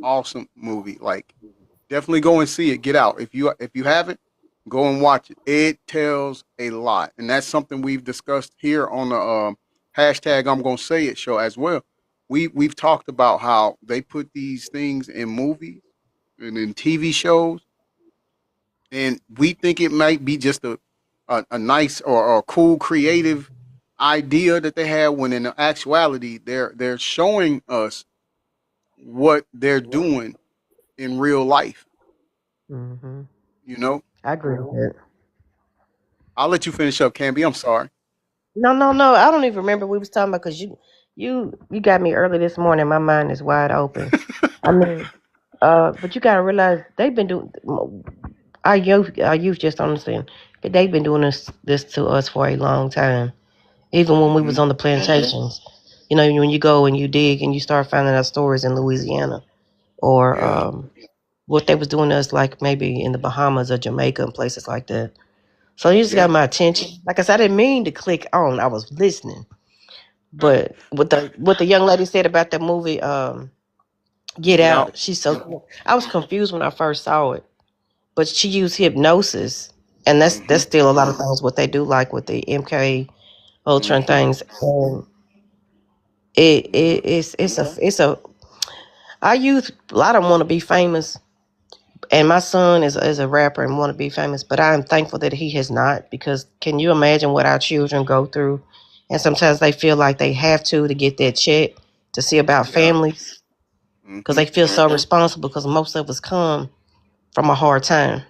Awesome movie. Like, definitely go and see it. Get Out. If you haven't, go and watch it. It tells a lot, and that's something we've discussed here on the hashtag I'm gonna say it show as well. We've talked about how they put these things in movies and in TV shows, and we think it might be just a nice or a cool creative idea that they have when in actuality they're showing us what they're doing in real life. Hmm. You know, I agree with that. I'll let you finish up, Camby. I'm sorry. No, no, no. I don't even remember we was talking about because you got me early this morning. My mind is wide open. I mean, but you gotta realize they've been doing our youth just don't understand. But they've been doing this to us for a long time. Even when we Mm-hmm. was on the plantations. When you go and you dig and you start finding out stories in Louisiana or Yeah. what they was doing to us, like maybe in the Bahamas or Jamaica and places like that. So you just got Yeah. my attention. Like I said, I didn't mean to click on. I was listening. But what the young lady said about that movie, Get Get Out. Out, I was confused when I first saw it. But she used hypnosis, and that's Mm-hmm. still a lot of things what they do, like with the MK Ultra and Mm-hmm. things. And it's a our youth. A lot of them want to be famous, and my son is a rapper and want to be famous. But I'm thankful that he has not, because can you imagine what our children go through? And sometimes they feel like they have to get that check to see about Yeah. families because they feel so responsible because most of us come from a hard time.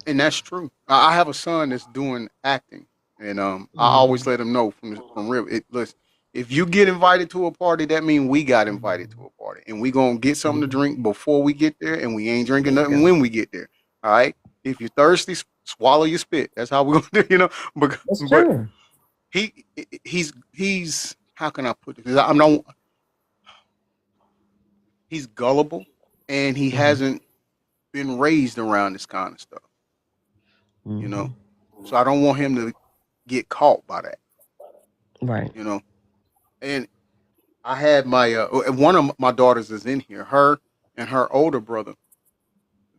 And that's true. I have a son that's doing acting, and I always Mhm. let him know from real. Listen, if you get invited to a party, that means we got invited to a party, and we gonna get something to drink before we get there, and we ain't drinking There you nothing go. when we get there. All right. If you're thirsty, swallow your spit. That's how we're gonna do. That's But true. he's how can I put it? 'Cause I'm not. He's gullible, and he Hmm. hasn't been raised around this kind of stuff. You know, Hmm. so I don't want him to get caught by that. Right. You know, and I had my one of my daughters is in here. Her and her older brother,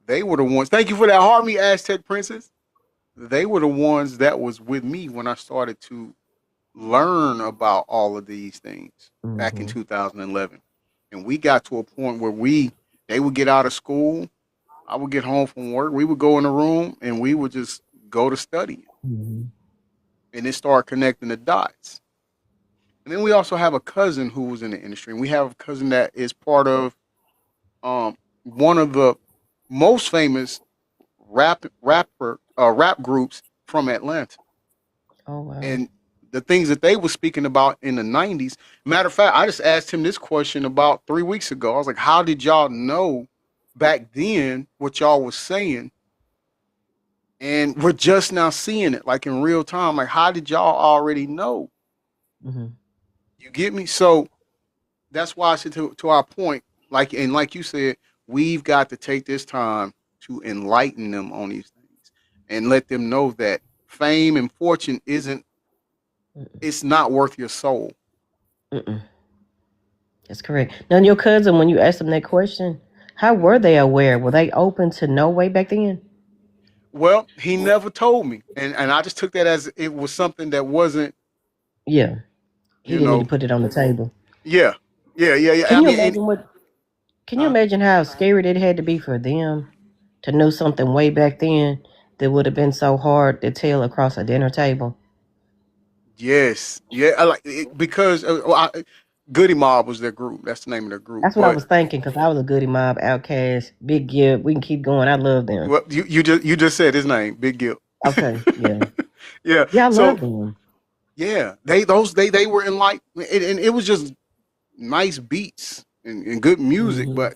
they were the ones. Thank you for that, Harmony Aztec Princess. They were the ones that was with me when I started to learn about all of these things back in Hmm. 2011. And we got to a point where they would get out of school. I would get home from work. We would go in the room and we would just go to studying Hmm. and then start connecting the dots. And then we also have a cousin who was in the industry. And we have a cousin that is part of one of the most famous rap groups from Atlanta. Oh wow. And the things that they were speaking about in the 90s. Matter of fact, I just asked him this question about 3 weeks ago. I was like, how did y'all know back then what y'all was saying? And we're just now seeing it like in real time. Like, how did y'all already know? Hmm. You get me? So that's why I said to our point, like you said, we've got to take this time to enlighten them on these things and let them know that fame and fortune isn't it's not worth your soul. Mm-mm. That's correct. Now, your cousin, when you asked them that question, how were they aware? Were they open to know way back then? Well, he never told me, and I just took that as it was something that wasn't, Yeah, he you didn't need to know, put it on the table. yeah, yeah. Can I you mean, imagine what? Can you huh? imagine how scary it had to be for them to know something way back then that would have been so hard to tell across a dinner table? Yes, yeah. I like it because Goody Mob was their group. That's the name of their group. That's what I But was thinking because I was a Goody Mob, Outcast, Big Gibb. We can keep going. I love them. well, you just said his name, Big Gil. Okay, yeah, Yeah. yeah, I love So them. yeah, they were in like, and it was just nice beats and good music. Hmm. But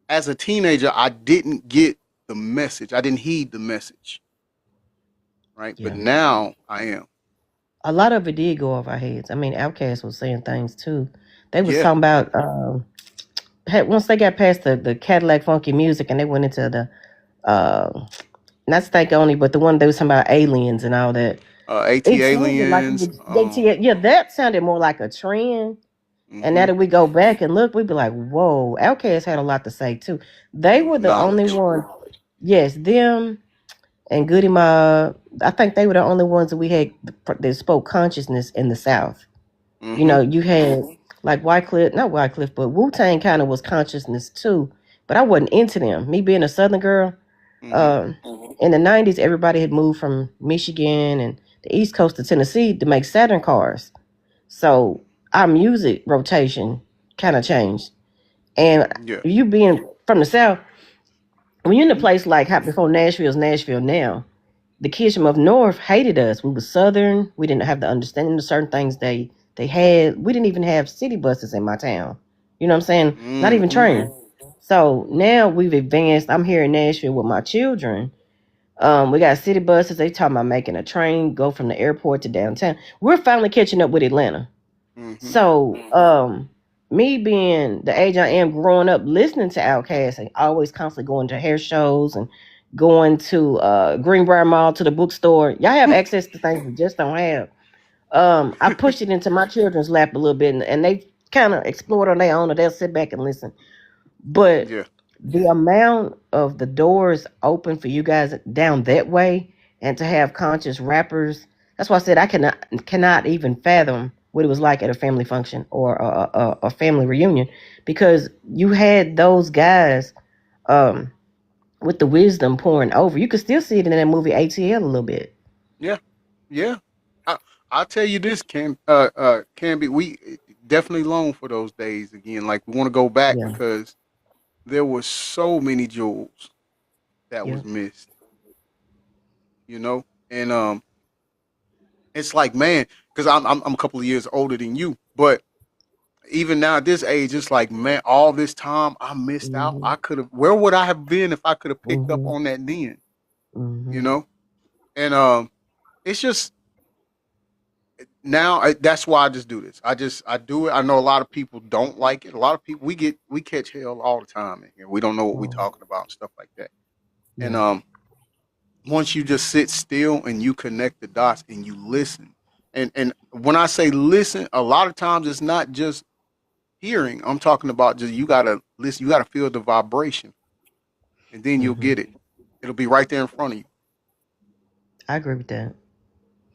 as a teenager, I didn't get the message. I didn't heed the message, right? But Yeah, now I am. a lot of it did go over our heads. I mean, Outcast was saying things too. They was Yeah. talking about once they got past the Cadillac funky music and they went into the not stank only, but the one they was talking about aliens and all that. AT It sounded like aliens. yeah, that sounded more like a trend. And now Mhm. that we go back and look, we'd be like, whoa, Outkast had a lot to say too. They were the only Knowledge. one, yes, them and Goody Mob. I think they were the only ones that we had that spoke consciousness in the South. You Mhm. know, you had like Wycliffe, not Wycliffe, but Wu Tang kind of was consciousness too. But I wasn't into them. Me being a Southern girl, Mhm. um, in the '90s, everybody had moved from Michigan and the East Coast to Tennessee to make Saturn cars. So our music rotation kind of changed. And Yeah. you being from the South, when you're in a place like how before Nashville's Nashville now, the kids from up north hated us. We were Southern. We didn't have the understanding of certain things they had. We didn't even have city buses in my town. You know what I'm saying? Not even Mhm. trains. So now we've advanced. I'm here in Nashville with my children. We got city buses. They talking about making a train go from the airport to downtown. We're finally catching up with Atlanta. Mhm. So, me being the age I am, growing up listening to Outkast and always constantly going to hair shows and going to Greenbrier Mall to the bookstore. Y'all have access to things we just don't have. I pushed it into my children's lap a little bit, and they kind of explored on their own, or they'll sit back and listen. But Yeah. the amount of the doors open for you guys down that way and to have conscious rappers, that's why I said I cannot even fathom what it was like at a family function or a family reunion because you had those guys um, with the wisdom pouring over. You could still see it in that movie ATL a little bit. Yeah. Yeah. I I'll tell you this, Can Canby, definitely long for those days again. Like we want to go back Yeah. because there were so many jewels that Yeah. was missed, and it's like, man, because I'm a couple of years older than you, but even now at this age, it's like, man, all this time I missed out. Mm-hmm. I could have. Where would I have been if I could have picked up Mm-hmm. on that then? You Mm-hmm. know, and it's just now that's why I just do this. I do it. I know a lot of people don't like it. A lot of people we catch hell all the time in here. We don't know what we're Oh, talking about and stuff like that. And yeah. once you just sit still and you connect the dots and you listen, and when I say listen, a lot of times it's not just hearing. I'm talking about just you gotta listen. You gotta feel the vibration, and then you'll Mm-hmm. get it. It'll be right there in front of you. I agree with that.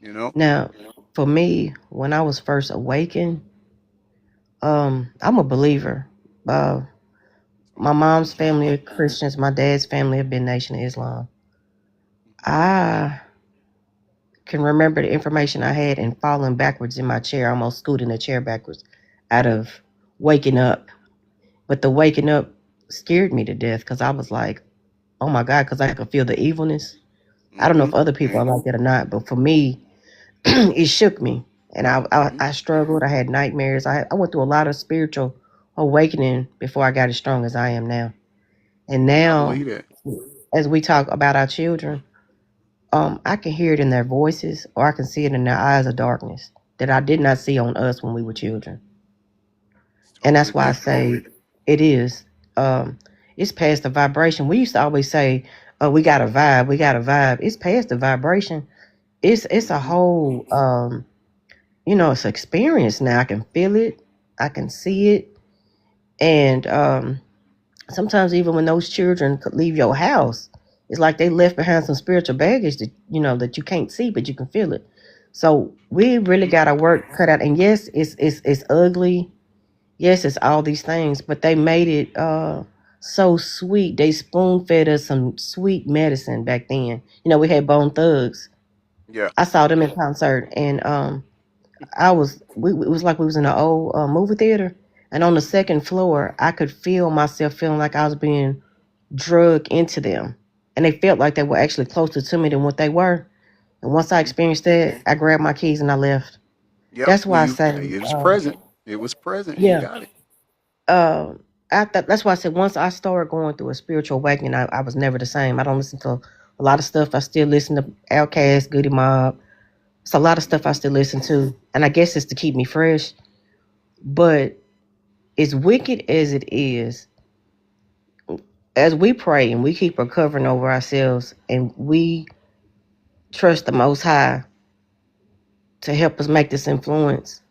You know. Now, for me, when I was first awakened, I'm a believer. Uh, my mom's family are Christians. My dad's family have been Nation of Islam. I can remember the information I had and falling backwards in my chair, almost scooting the chair backwards out of waking up. But the waking up scared me to death because I was like, oh my God, because I could feel the evilness. I don't know Mm-hmm. if other people are like that or not, but for me, it shook me. And Mm-hmm. I struggled. I had nightmares. I went through a lot of spiritual awakening before I got as strong as I am now. And I now, believe that. as we talk about our children, I can hear it in their voices or I can see it in their eyes of darkness that I did not see on us when we were children. It's And totally that's why I different. say it is. Um, it's past the vibration. We used to always say, "Oh, we got a vibe. We got a vibe." It's past the vibration. It's a Mm-hmm. whole it's an experience now. I can feel it. I can see it. And sometimes even when those children could leave your house, it's like they left behind some spiritual baggage that that you can't see, but you can feel it. So we really Mm-hmm. got our work cut out. And yes, it's ugly. Yes, it's all these things, but they made it so sweet. They spoon fed us some sweet medicine back then. We had Bone Thugs. Yeah. I saw them in concert, and it was like we was in an old movie theater, and on the second floor, I could feel myself feeling like I was being drugged into them, and they felt like they were actually closer to me than what they were. And once I Mm-hmm. experienced that, I grabbed my keys and I left. Yep. That's Well, why I say, it was present. It was present. You yeah. got it. That's why I said once I started going through a spiritual awakening, I was never the same. I don't listen to a lot of stuff. I still listen to Outkast, Goody Mob. It's a lot of stuff I still listen to, and I guess it's to keep me fresh. But as wicked as it is, as we pray and we keep recovering over ourselves, and we trust the Most High to help us make this influence,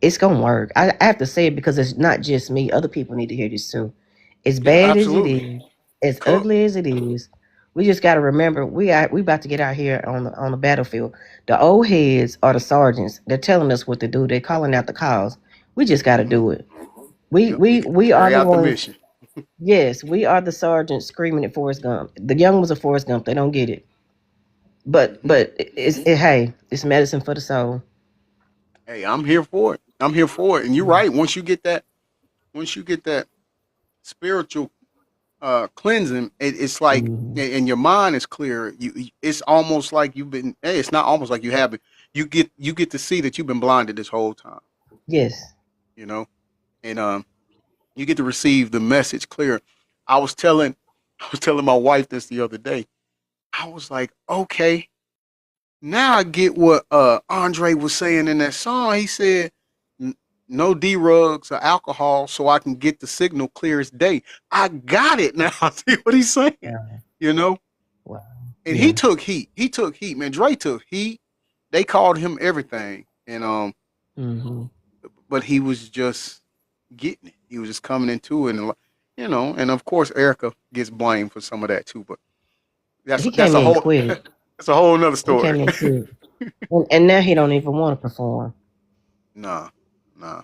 it's gonna work. I have to say it because it's not just me. Other people need to hear this too. As Yeah. bad as it Absolutely. is, as Cook. ugly as it is, we just got to remember we about to get out here on the battlefield. The old heads are the sergeants. They're telling us what to do. They're calling out the calls. We just got to Mm-hmm. do it. We Yep. You we got to we are carry the out the ones. mission. Yes, we are the sergeants screaming at Forrest Gump. The young ones are Forrest Gump. They don't get it. But Mm-hmm. hey, it's medicine for the soul. Hey, I'm here for it. I'm here for it. And you're right. Once you get that spiritual cleansing, it's like, Hmm. and your mind is clear. It's almost like you've been. Hey, it's not almost like you have been. You get to see that you've been blinded this whole time. Yes. You know, and you get to receive the message clear. I was telling, I was telling my wife this the other day. I was like, okay, now I get what Andre was saying in that song. He said, No D-rugs or alcohol, so I can get the signal clear as day." I got it now. See what he's saying, Wow. you know. Wow. And he Yeah. took heat. He took heat, man. Dre took heat. They called him everything, and Hmm. but he was just getting it. He was just coming into it, and and of course Erica gets blamed for some of that too. But that's He that's came a in whole quick. that's a whole another He story. came in quick. And now he don't even want to perform. Nah, nah.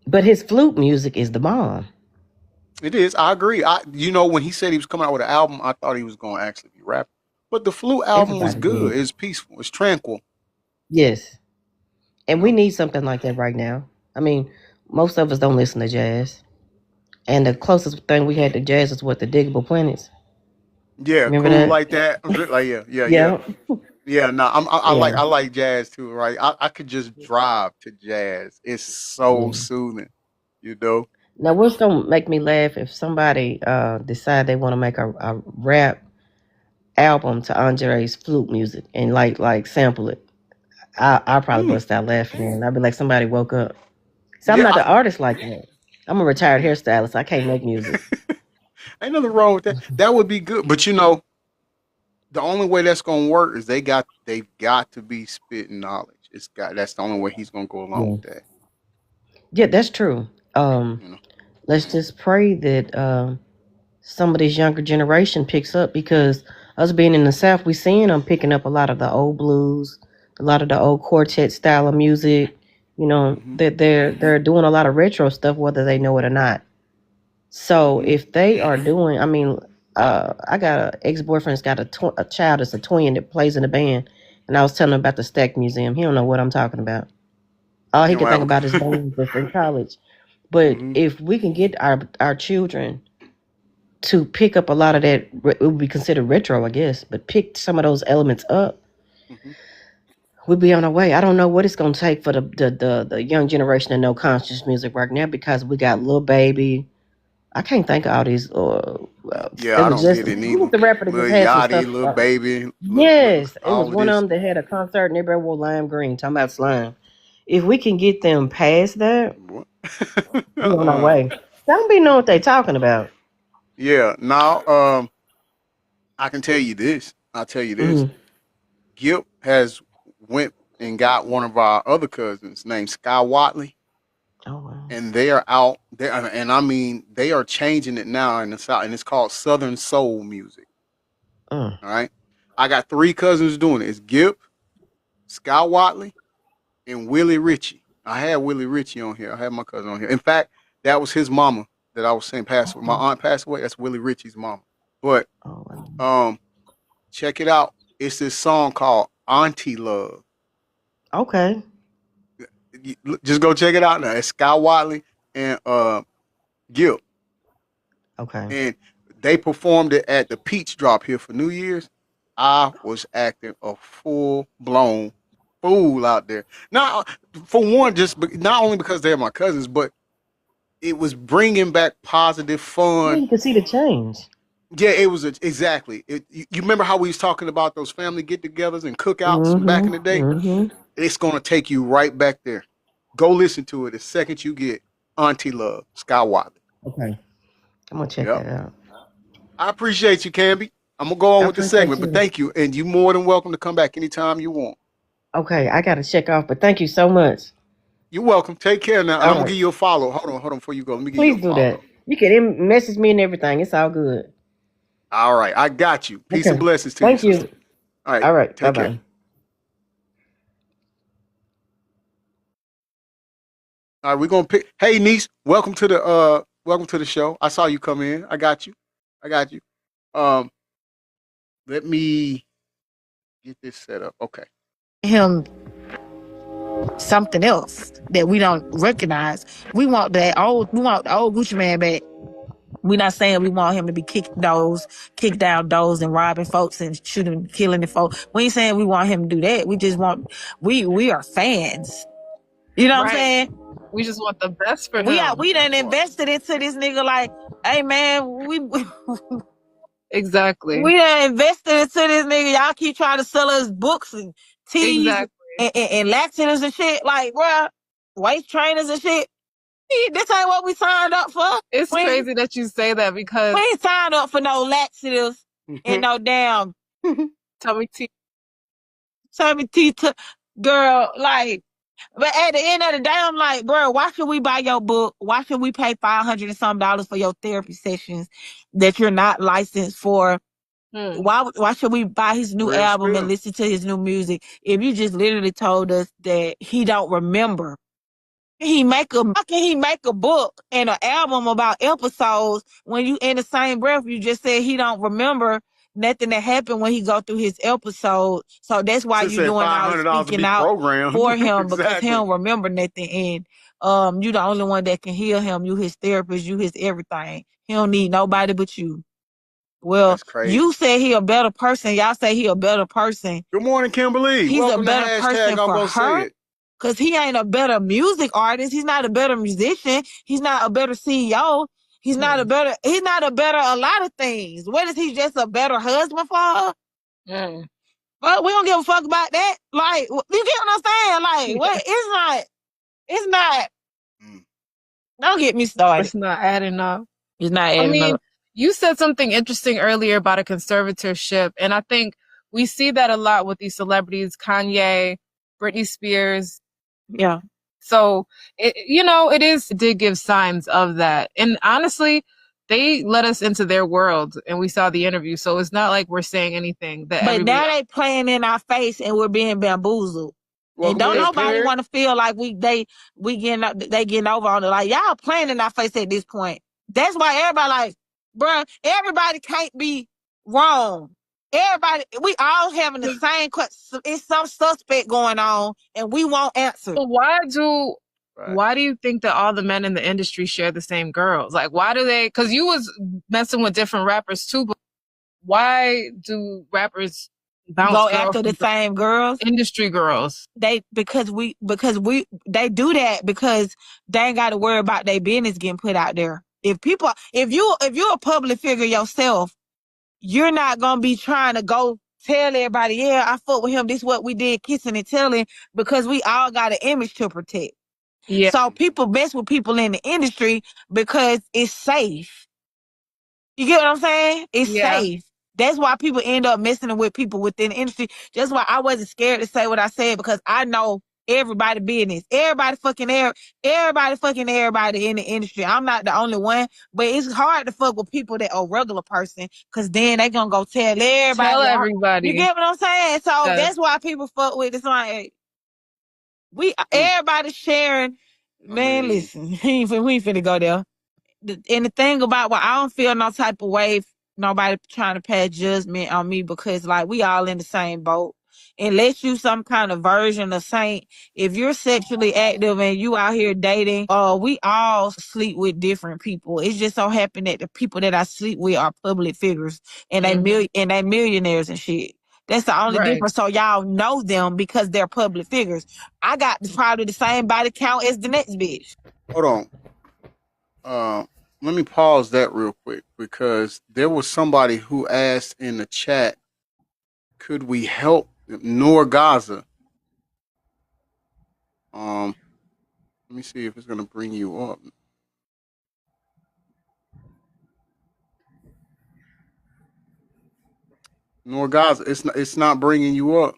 But his flute music is the bomb. It is. I agree. When he said he was coming out with an album, I thought he was going to actually be rapping. But the Flu album was Everybody good. did. It's peaceful. It's tranquil. Yes. You And we know. need something like that right now. I mean, Most of us don't listen to jazz. And the closest thing we had to jazz is what, the Diggable Planets. Yeah, Remember cool that? like that. Like Yeah. yeah. No, Yeah. I like jazz too, right? I could just drive to jazz. It's so Yeah. soothing, you know. Now, what's gonna make me laugh if somebody decide they want to make a rap album to Andre's flute music and like sample it. I'll probably Mm, bust out laughing and I'll be like, somebody woke up. So I'm yeah, not the artist like that. I'm a retired hairstylist. I can't make music. ain't nothing wrong with that. That would be good, but you know, the only way that's gonna work is they've got to be spitting knowledge. That's the only way he's gonna go along Yeah. with that. Yeah, that's true. You know. Let's just pray that some of this younger generation picks up, because us being in the South, we seeing them picking up a lot of the old blues, a lot of the old quartet style of music. You know, Hmm. that they're doing a lot of retro stuff, whether they know it or not. So Hmm. if they are doing, I mean, I got a ex boyfriend's got a child that's a twin that plays in the band, and I was telling him about the Stack Museum. He don't know what I'm talking about. All You he don't can think have about is a. bands that's in college. But Hmm. if we can get our children to pick up a lot of that, it would be considered retro, I guess, but pick some of those elements up, Hmm. we'd be on our way. I don't know what it's going to take for the young generation to know conscious music right now, because we got Lil Baby. I can't think of all these. Yeah, There I was don't just, get it who was neither. the rapper that just Lil had some Yachty, stuff? Lil Baby, Yes, it was all of one of this. them that had a concert and everybody wore lime green, talking about slime. If we can get them past that, What? we on our way. Don't be know what they talking about. Yeah. Now, I can tell you this. I'll tell you this. Mm. Gip has went and got one of our other cousins named Sky Watley, Oh wow. and they are out there, and I mean they are changing it now in the South, and it's called Southern Soul music. Mm. All right, I got three cousins doing it. It's Gip, Sky Watley, and Willie Ritchie. I had Willie Ritchie on here. I had my cousin on here. In fact, that was his mama that I was saying passed away. My Okay. aunt passed away. That's Willie Ritchie's mama. But Oh wow. check it out. It's this song called Auntie Love. Okay. Just go check it out now. It's Sky Watley and Gil, Okay. and they performed it at the Peach Drop here for New Year's. I was acting a full blown fool out there. Not for one, not only because they're my cousins, but it was bringing back positive Yeah, fun. you can see the change. Yeah, it was exactly. You remember how we was talking about those family get-togethers and cookouts from back in the Mm-hmm. day? Mm-hmm. It's gonna take you right back there. Go listen to it the second you get Auntie Love, Sky Watley. Okay. I'm gonna check Yep. that out. I appreciate you, Camby. I'm gonna go on I with the appreciate segment, but you. thank you, and you're more than welcome to come back anytime you want. Okay, I gotta check off, but thank you so much. You're welcome. Take care now, and All I'm gonna right. give you a follow. Hold on, before you go, let me give you a Please do that. follow. You can message me and everything. It's all good. All right, I got you. Peace and Okay. blessings to you, Thank sister. you. All right, All right. Bye take care. bye. All right, we're gonna pick. Hey, niece, welcome to the show. I saw you come in. I got you. I got you. Um, let me get this set up. Okay. Him something else that we don't recognize. We want the old Gucci man back. We're not saying we want him to be kick down doors and robbing folks and shooting, killing the folks. We ain't saying we want him to do that. We just want, we are fans. You know what I'm Right. saying? We just want the best for We him. done invested into this nigga like, hey man, Exactly. we done invested into this nigga. Y'all keep trying to sell us books and teas and laxatives and shit. Like, bruh, waist trainers and shit. This ain't what we signed up for. It's crazy that you say that because we ain't signed up for no laxatives and no damn tummy tea. Girl, like, but at the end of the day, I'm like, bro, why should we buy your book? Why should we pay $500 and some for your therapy sessions that you're not licensed for? Why should we buy his new Real album and spill. listen to his new music if you just literally told us that he don't remember? How can he make a book and an album about episodes when you in the same breath you just said he don't remember nothing that happened when he go through his episode. So that's why Sis you said doing all the $500 to speaking be out programmed. for him because he Exactly. don't remember nothing. And you the only one that can heal him. You his therapist. You his everything. He don't need nobody but you. Well, That's crazy. you say he a better person. Y'all say he a better person. Good morning, Kimberly. He's Welcome a better to person hashtag I'm for gonna say her. it. Cause he ain't a better music artist. He's not a better musician. He's not a better CEO. He's not a better a lot of things. What is he just a better husband for her? But we don't give a fuck about that. Like, you get what I'm saying? Like, what? It's not. Don't get me started. It's not adding up. It's not I adding mean, up. you said something interesting earlier about a conservatorship, and I think we see that a lot with these celebrities, Kanye, Britney Spears. Yeah. So, it did give signs of that. And honestly, they let us into their world and we saw the interview. So it's not like we're saying anything that But now they playing in our face and we're being bamboozled. Welcome and don't in, nobody Perry. want to feel like they getting over on it. Like, y'all playing in our face at this point. That's why everybody like, bruh, everybody can't be wrong. Everybody, we all having the same question. It's some suspect going on and we won't answer. But why do you think that all the men in the industry share the same girls? Like, why do they? Because you was messing with different rappers too, but why do rappers go after the same girls? Industry girls. They do that because they ain't got to worry about their business getting put out there. If you're a public figure yourself, you're not gonna be trying to go tell everybody, yeah, I fuck with him. This is what we did, kissing and telling, because we all got an image to protect. Yeah. So people mess with people in the industry because it's safe. You get what I'm saying? It's safe. That's why people end up messing with people within the industry. That's why I wasn't scared to say what I said, because I know everybody business. Everybody fucking everybody in the industry. I'm not the only one, but it's hard to fuck with people that are regular person, because then they gonna go tell everybody. Tell everybody. You get what I'm saying? So Yes. that's why people fuck with it. It's like everybody sharing. Man, listen, we ain't finna go there. And the thing about I don't feel no type of way, nobody trying to pass judgment on me, because like we all in the same boat. Unless you some kind of version of saint, if you're sexually active and you out here dating, we all sleep with different people. It just so happened that the people that I sleep with are public figures and they millionaires and shit. That's the only difference. So y'all know them because they're public figures. I got probably the same body count as the next bitch. Hold on. Let me pause that real quick, because there was somebody who asked in the chat, could we help Noor Gaza? Let me see if it's gonna bring you up. Noor Gaza, it's not bringing you up.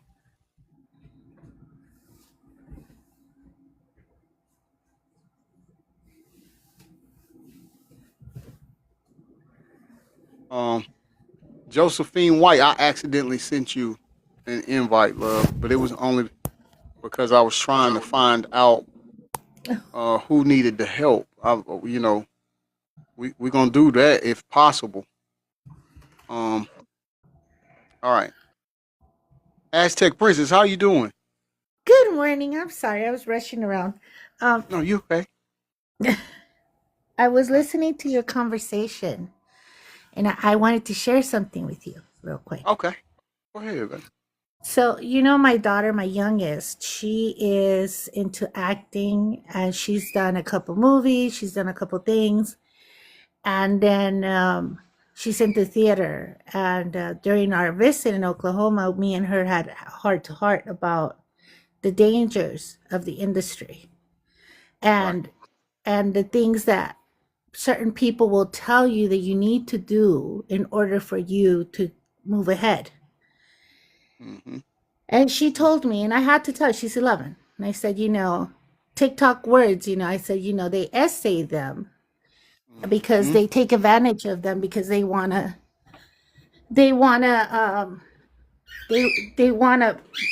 Josephine White, I accidentally sent you an invite, love, but it was only because I was trying to find out who needed the help. We're gonna do that if possible. All right. Aztec Princess, how you doing? Good morning. I'm sorry, I was rushing around. No, you okay? I was listening to your conversation, and I wanted to share something with you real quick. Okay. Go ahead, man. So, my daughter, my youngest, she is into acting, and she's done a couple movies, she's done a couple things, and then she's into theater. And during our visit in Oklahoma, me and her had heart to heart about the dangers of the industry and the things that certain people will tell you that you need to do in order for you to move ahead. And she told me, and I had to tell her, she's 11. And I said, TikTok words, I said, they essay them because they take advantage of them, because they want to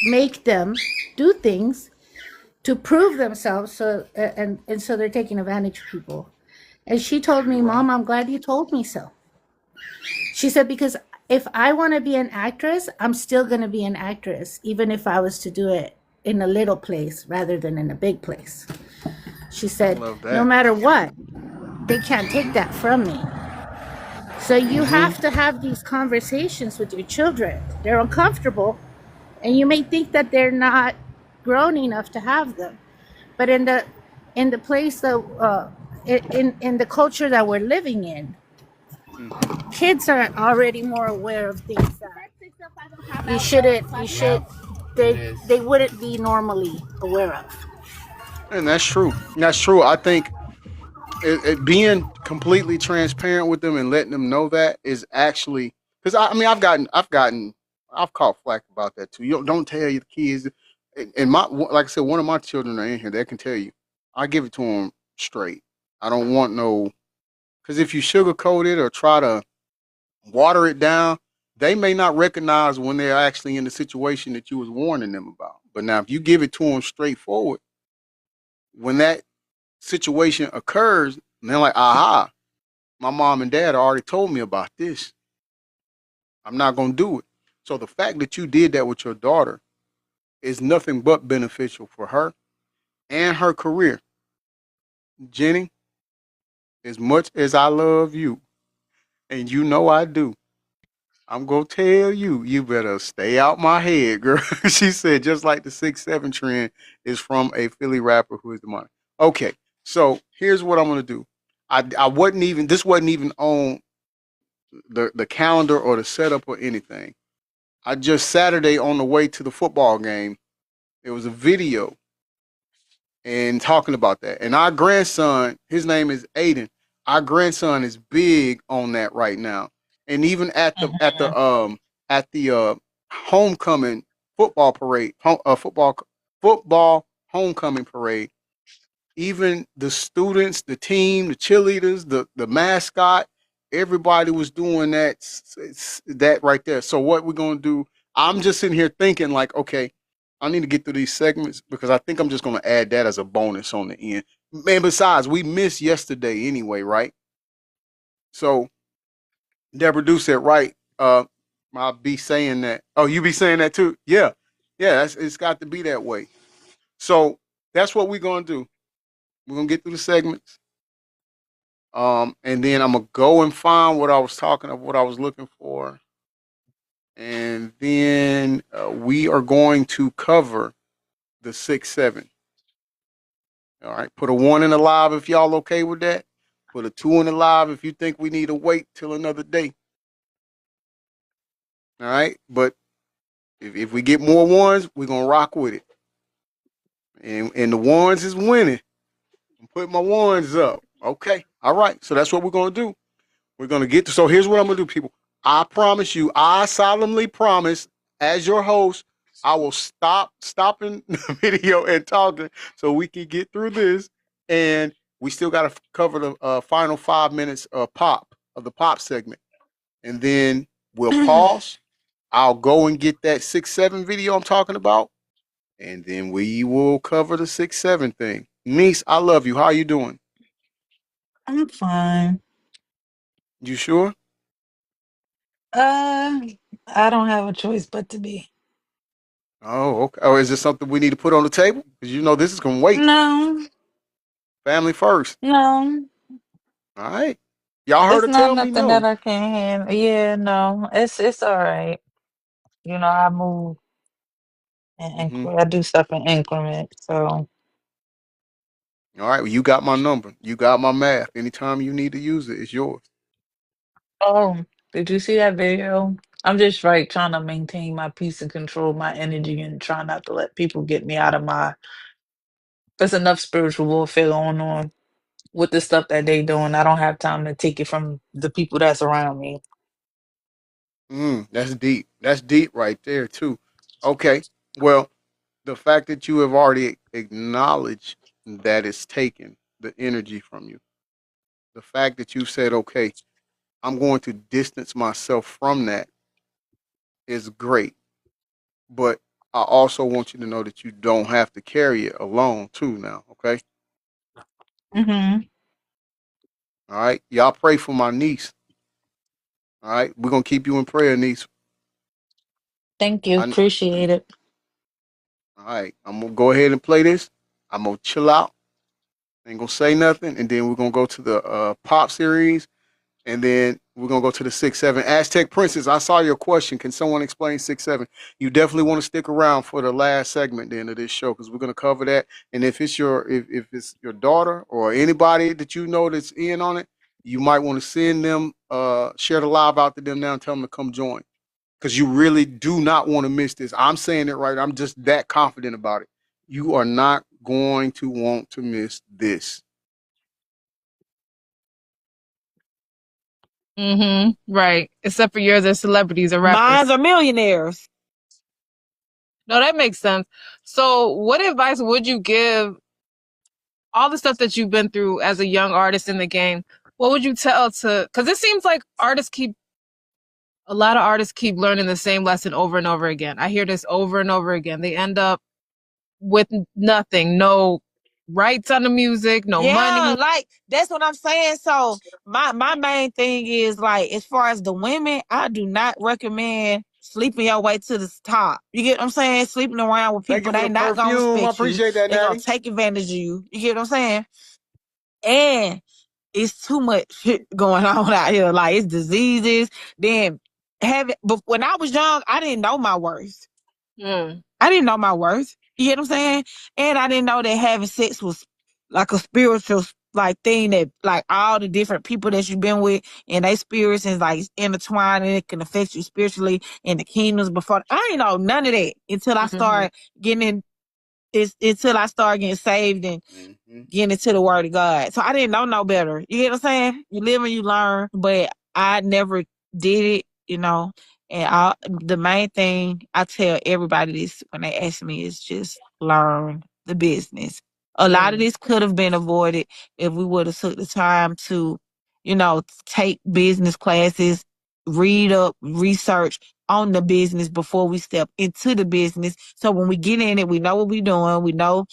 make them do things to prove themselves. So and so they're taking advantage of people. And she told me, Mom, I'm glad you told me so. She said, because if I want to be an actress, I'm still going to be an actress, even if I was to do it in a little place rather than in a big place. She said, Love no that. matter what, they can't take that from me. So you Mm-hmm. have to have these conversations with your children. They're uncomfortable, and you may think that they're not grown enough to have them. But in the place that in the culture that we're living in, Mm-hmm. kids are already more aware of things that you should they wouldn't be normally aware of. And that's true. That's true. I think being completely transparent with them and letting them know that is actually because I mean I've caught flack about that too. You don't tell your kids. And my like I said, one of my children are in here. They can tell you. I give it to them straight. I don't want no because if you sugarcoat it or try to water it down, they may not recognize when they're actually in the situation that you was warning them about. But now if you give it to them straightforward, when that situation occurs, and they're like, aha, my mom and dad already told me about this. I'm not going to do it. So the fact that you did that with your daughter is nothing but beneficial for her and her career. Jenny, as much as I love you, and you know I do, I'm going to tell you, you better stay out my head, girl. She said, just like the 6'7" trend is from a Philly rapper who is demonic. Okay, so here's what I'm going to do. I wasn't even, this wasn't even on the calendar or the setup or anything. I just Saturday on the way to the football game, it was a video and talking about that. And our grandson, his name is Aiden. Our grandson is big on that right now. And even at the homecoming football parade, football homecoming parade, even the students, the team, the cheerleaders, the mascot, everybody was doing that right there. So what we're gonna do? I'm just sitting here thinking like, okay, I need to get through these segments because I think I'm just gonna add that as a bonus on the end. Man, besides, we missed yesterday anyway, right? So Deborah Do said, right. I'll be saying that. Oh, you be saying that too? Yeah, yeah. It's got to be that way. So that's what we're gonna do. We're gonna get through the segments. And then I'm gonna go and find what I was talking of, what I was looking for, and then we are going to cover the 6-7. All right, put a one in the live if y'all okay with that. Put a two in the live if you think we need to wait till another day. All right, but if we get more ones, we're gonna rock with it. And the ones is winning. I'm putting my ones up. Okay, all right. So that's what we're gonna do. We're gonna get to. So here's what I'm gonna do, people. I promise you. I solemnly promise, as your host, I will stop stopping the video and talking so we can get through this. And we still got to cover the final 5 minutes of the pop segment, and then we'll pause. I'll go and get that 6-7 video I'm talking about, and then we will cover the 6-7 thing. Niece, I love you. How are you doing? I'm fine. You sure? Uh, I don't have a choice but to be. Oh, okay. Oh, is this something we need to put on the table? Because you know this is gonna wait. No, Family first. no, All right. Y'all heard it's her not tell me nothing that no. I can't handle. Yeah, no, it's all right. You know, I move and Hmm. I do stuff in increments. So, All right. Well, you got my number. You got my math. Anytime you need to use it, it's yours. oh, did you see that video? I'm just like trying to maintain my peace and control my energy and try not to let people get me out of my. There's enough spiritual warfare going on with the stuff that they doing. I don't have time to take it from the people that's around me. That's deep. That's deep right there too. Okay. Well, the fact that you have already acknowledged that it's taken the energy from you, the fact that you said, okay, I'm going to distance myself from that is great. But I also want you to know that you don't have to carry it alone too now, okay? Mm-hmm. All right. Y'all pray for my niece. All right, we're gonna keep you in prayer, niece. Thank you. Appreciate it. All right, I'm gonna go ahead and play this. I'm gonna chill out. Ain't gonna say nothing, and then we're gonna go to the pop series, and then we're gonna go to the 6-7 Aztec Princess. I saw your question. Can someone explain 6-7? You definitely want to stick around for the last segment then of this show because we're gonna cover that. And if it's if it's your daughter or anybody that you know that's in on it, you might want to send them share the live out to them now and tell them to come join because you really do not want to miss this. I'm saying it right. I'm just that confident about it. You are not going to want to miss this. Right. Except for yours are celebrities or rappers. Mines are millionaires. No, that makes sense. So what advice would you give all the stuff that you've been through as a young artist in the game? What would you tell to, because it seems like a lot of artists keep learning the same lesson over and over again. I hear this over and over again. They end up with nothing, no rights on the music, no money. Like that's what I'm saying. So my main thing is like as far as the women, I do not recommend sleeping your way to the top. You get what I'm saying? Sleeping around with people they not gonna respect I appreciate that, They gonna Natty. take advantage of you. You get what I'm saying? And it's too much shit going on out here. Like it's diseases. Then but when I was young, I didn't know my worth. I didn't know my worth. You get what I'm saying? And I didn't know that having sex was like a spiritual like thing that like all the different people that you've been with and they spirits is like intertwined and it can affect you spiritually in the kingdoms before. I didn't know none of that until I started getting in. Until I started getting saved and getting into the word of God. So I didn't know no better. You get what I'm saying? You live and you learn, but I never did it, you know. And the main thing I tell everybody this when they ask me is just learn the business. A lot of this could have been avoided if we would have took the time to, you know, take business classes, read up, research on the business before we step into the business. So when we get in it, we know what we're doing. We know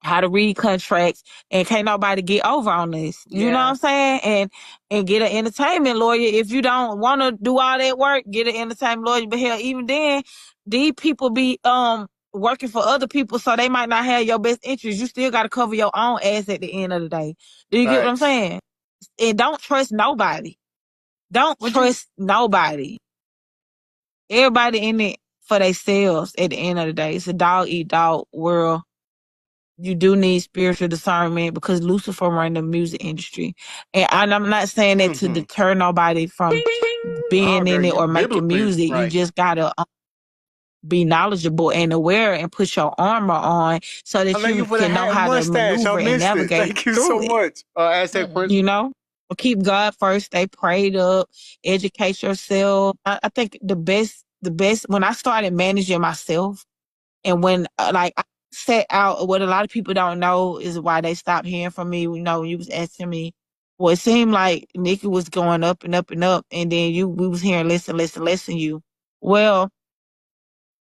how to read contracts and can't nobody get over on this. You know what I'm saying? And get an entertainment lawyer. If you don't want to do all that work, get an entertainment lawyer. But hell, even then, these people be working for other people, so they might not have your best interest. You still got to cover your own ass at the end of the day. Do you get what I'm saying? And don't trust nobody. Don't trust nobody. Everybody in it for themselves at the end of the day. It's a dog eat dog world. You do need spiritual discernment because Lucifer run the music industry. And I'm not saying that to deter nobody from being in it or making music. You just gotta be knowledgeable and aware and put your armor on so that you can know how to maneuver and navigate. Thank you so much. Aztec Prince. You know? Keep God first. Stay prayed up. Educate yourself. I think the best when I started managing myself and when like I set out, what a lot of people don't know is why they stopped hearing from me. You know, you was asking me, well, it seemed like Nikki was going up and up and up, and then we was hearing less and less and less than you. Well,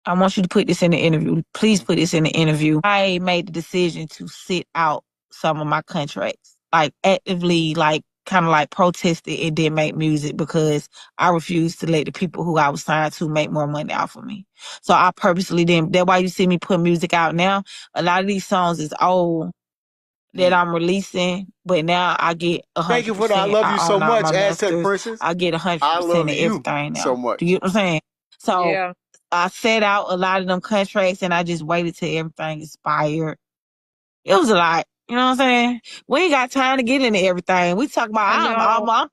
I want you to put this in the interview. Please put this in the interview. I made the decision to sit out some of my contracts, like actively, like kind of like protested and didn't make music because I refused to let the people who I was signed to make more money off of me. So I purposely didn't. That's why you see me put music out now. A lot of these songs is old that I'm releasing, but now I get 100%. Thank you for that. I love you so much, Aztec Princess. I get 100% I of love you everything now. so much. Do you get what I'm saying? So Yeah. I set out a lot of them contracts and I just waited till everything expired. It was a lot. You know what I'm saying? We ain't got time to get into everything. We talk about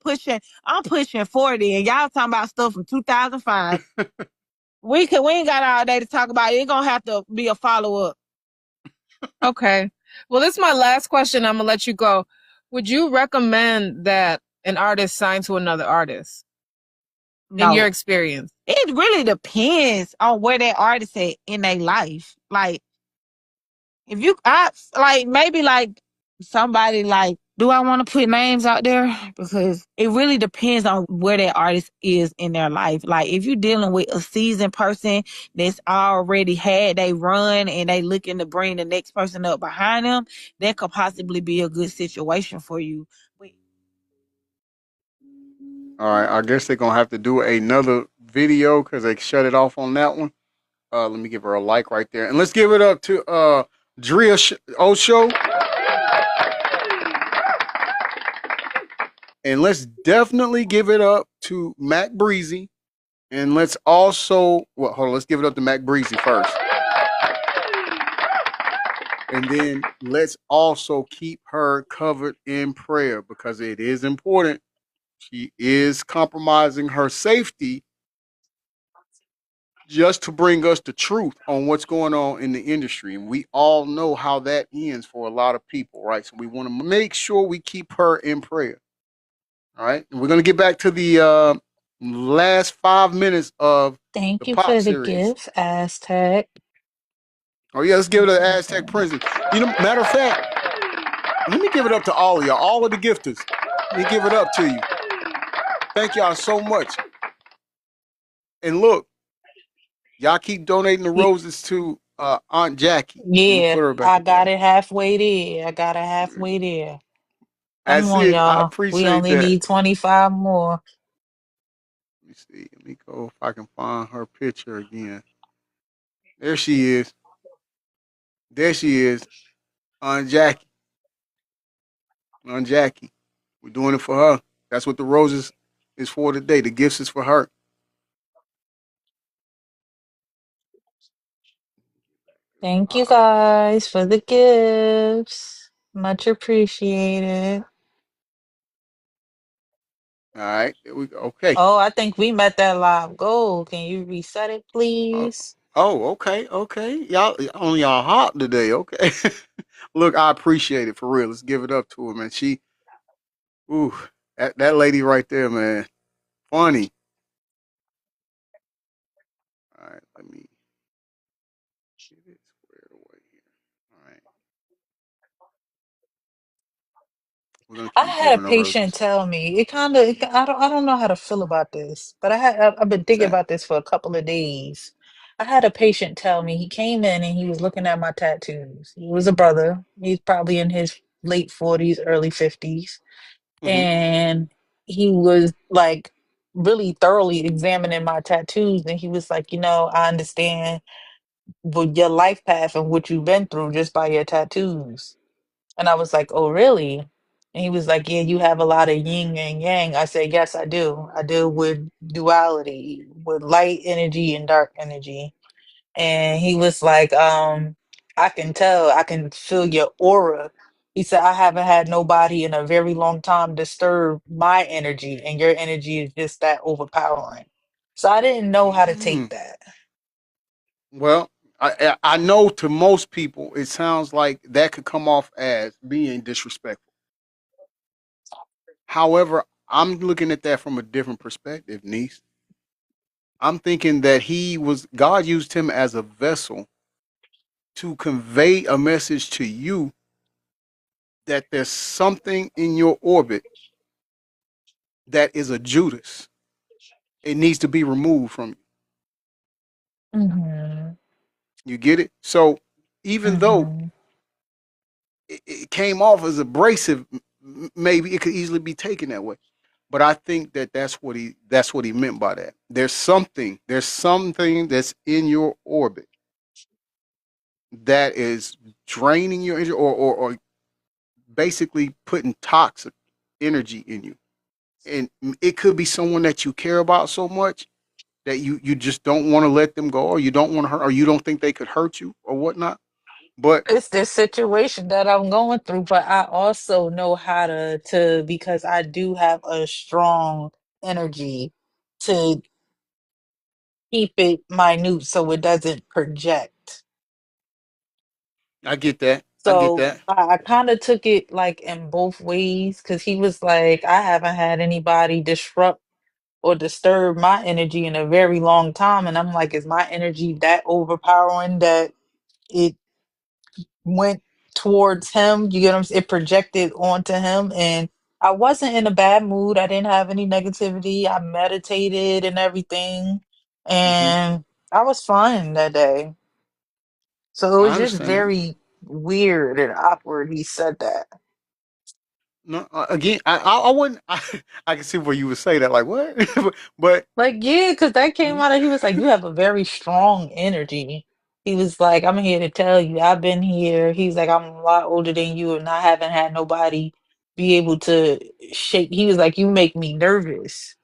I'm pushing 40 and y'all talking about stuff from 2005. we ain't got all day to talk about it. It's gonna have to be a follow-up. Okay. Well, this is my last question. I'm gonna let you go. Would you recommend that an artist sign to another artist? No. In your experience? It really depends on where that artist at in their life. Like, if you, maybe like somebody like, do I want to put names out there? Because it really depends on where that artist is in their life. Like, if you're dealing with a seasoned person that's already had they run and they looking to bring the next person up behind them, that could possibly be a good situation for you. All right, I guess they're gonna have to do another video because they shut it off on that one. Let me give her a like right there, and let's give it up to Drea Osho, and let's definitely give it up to Mac Breezy, and let's also hold on, let's give it up to Mac Breezy first, and then let's also keep her covered in prayer because it is important. She is compromising her safety just to bring us the truth on what's going on in the industry. And we all know how that ends for a lot of people, right? So we want to make sure we keep her in prayer. All right. And we're going to get back to the last 5 minutes of the Thank you pop for the series. gift, Aztec. Oh, yeah. Let's give it to the Aztec Princess. Matter of fact, let me give it up to all of y'all, all of the gifters. Let me give it up to you. Thank y'all so much. And look, y'all keep donating the roses to Aunt Jackie. I'm going to Yeah, put her back I up there. got it halfway there. I got it halfway there. Come That's on, it. I y'all. We appreciate only that. need 25 more. Let me see. Let me go if I can find her picture again. There she is. There she is. Aunt Jackie. Aunt Jackie. We're doing it for her. That's what the roses is for today. The gifts is for her. Thank you guys for the gifts. Much appreciated. All right. There we go. Okay. Oh, I think we met that live goal. Can you reset it, Oh, please? okay. Okay. Y'all on y'all hot today. Okay. Look, I appreciate it for real. Let's give it up to her, man. Ooh, that lady right there, man. Funny. All right. Let me get it squared away here. All right. We're gonna I keep had a giving her patient roses. tell me it kind of. I don't know how to feel about this, but I've been What's thinking that? about this for a couple of days. I had a patient tell me he came in and he was looking at my tattoos. He was a brother. He's probably in his late 40s, early 50s, Mm-hmm. and he was like really thoroughly examining my tattoos. And he was like, I understand with your life path and what you've been through just by your tattoos. And I was like, oh, really? And he was like, yeah, you have a lot of yin and yang. I said, yes, I do. I deal with duality, with light energy and dark energy. And he was like, I can tell, I can feel your aura. He said, I haven't had nobody in a very long time disturb my energy, and your energy is just that overpowering. So I didn't know how to take Mm. that. Well, I know to most people it sounds like that could come off as being disrespectful. However, I'm looking at that from a different perspective, niece. I'm thinking that God used him as a vessel to convey a message to you that there's something in your orbit that is a Judas. It needs to be removed from you. Hmm. You get it? So even though Hmm. it came off as abrasive, maybe it could easily be taken that way. But I think that that's what he meant by that. There's something that's in your orbit that is draining your energy or basically putting toxic energy in you. And it could be someone that you care about so much that you just don't want to let them go, or you don't want to hurt, or you don't think they could hurt you or whatnot. But It's this situation that I'm going through, but I also know how to because I do have a strong energy to keep it minute so it doesn't project. I get that. I get So that. I kind of took it like in both ways because he was like, I haven't had anybody disrupt or disturb my energy in a very long time. And I'm like, is my energy that overpowering that it went towards him? You get what I'm saying? It projected onto him. And I wasn't in a bad mood. I didn't have any negativity. I meditated and everything. Hmm. And I was fine that day. So it I was just understand. very weird and awkward he said that. No, again, I wouldn't. I can see where you would say that, like what, but Like, yeah, because that came out of, he was like, you have a very strong energy. He was like, I'm here to tell you, I've been here. He's like, I'm a lot older than you, and I haven't had nobody be able to shake. He was like, you make me nervous.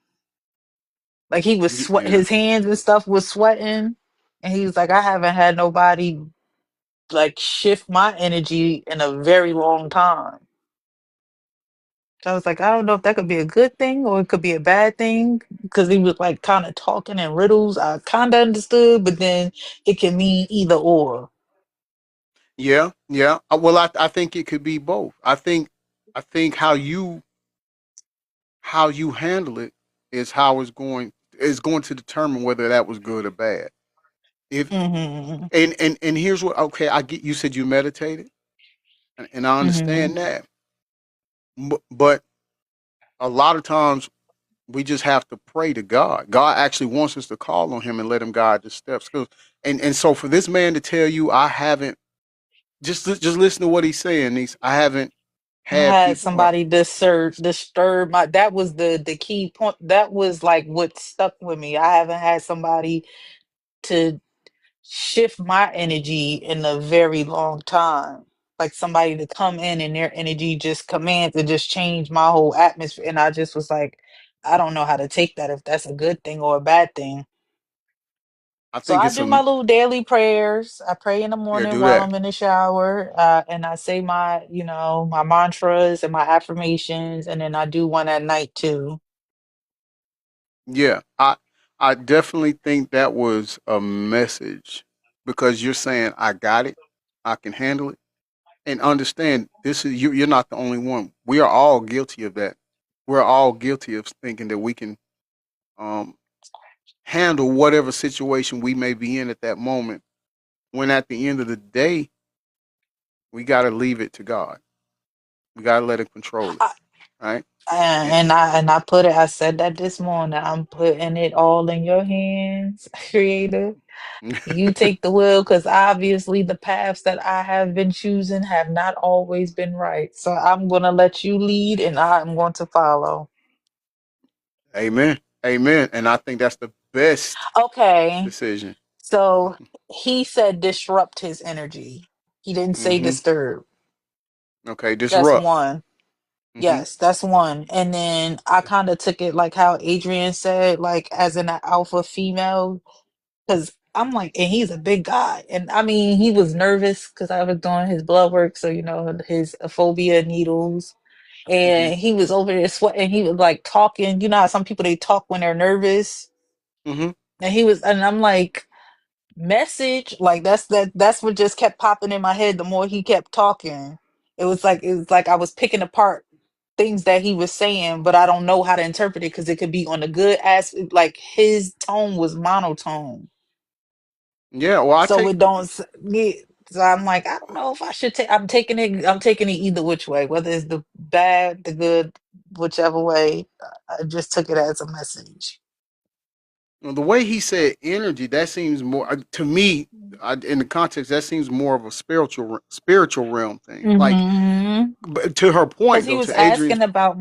Like he was sweat, yeah, his hands and stuff was sweating, and he was like, I haven't had nobody like shift my energy in a very long time. So I was like, I don't know if that could be a good thing or it could be a bad thing because he was like kind of talking in riddles. I kind of understood, but then it can mean either or. yeah, yeah. Well, I think it could be both. I think how you handle it is how it's going to determine whether that was good or bad. If Hmm. and here's what. Okay, I get. You said you meditated, and I Hmm. understand that, but a lot of times we just have to pray to God. God actually wants us to call on Him and let Him guide the steps. And so for this man to tell you, I haven't just listen to what he's saying. I haven't I had had people. somebody disturb my, that was the key point. That was like what stuck with me. I haven't had somebody to shift my energy in a very long time. Like somebody to come in and their energy just commands to just change my whole atmosphere. And I just was like, I don't know how to take that, if that's a good thing or a bad thing. I So think I it's do my little daily prayers. I pray in the yeah, morning do while that. I'm in the shower, and I say my, my mantras and my affirmations, and then I do one at night too. Yeah, I definitely think that was a message because you're saying I got it, I can handle it, and understand this is you're not the only one. We are all guilty of that. We're all guilty of thinking that we can um, handle whatever situation we may be in at that moment. When at the end of the day, we got to leave it to God. We got to let Him control it, right? And, And I put it. I said that this morning. I'm putting it all in your hands, Creator. You take the wheel, because obviously the paths that I have been choosing have not always been right. So I'm gonna let you lead, and I'm going to follow. amen, amen. And I think that's the best Okay. decision. So he said disrupt his energy. He didn't say Hmm. disturb. Okay, That's disrupt. one. Hmm. Yes, that's one. And then I kind of took it like how Adrian said, like as an alpha female, because I'm like, and he's a big guy. And I mean, he was nervous because I was doing his blood work. So, his phobia needles. Hmm. And he was over there sweating. He was like talking. You know how some people they talk when they're nervous? Hmm. And I'm like, message, like that's what just kept popping in my head the more he kept talking. It was like I was picking apart things that he was saying, but I don't know how to interpret it because it could be on the good aspect. Like his tone was monotone, Yeah. Well, I so take. it don't yeah. So I'm like, I don't know if I should take. I'm taking it either which way, whether it's the bad, the good, whichever way. I just took it as a message. The way he said energy, that seems more to me. In the context, that seems more of a spiritual realm thing. Like, Hmm. but to her Because point he though, was to Adrian's. asking about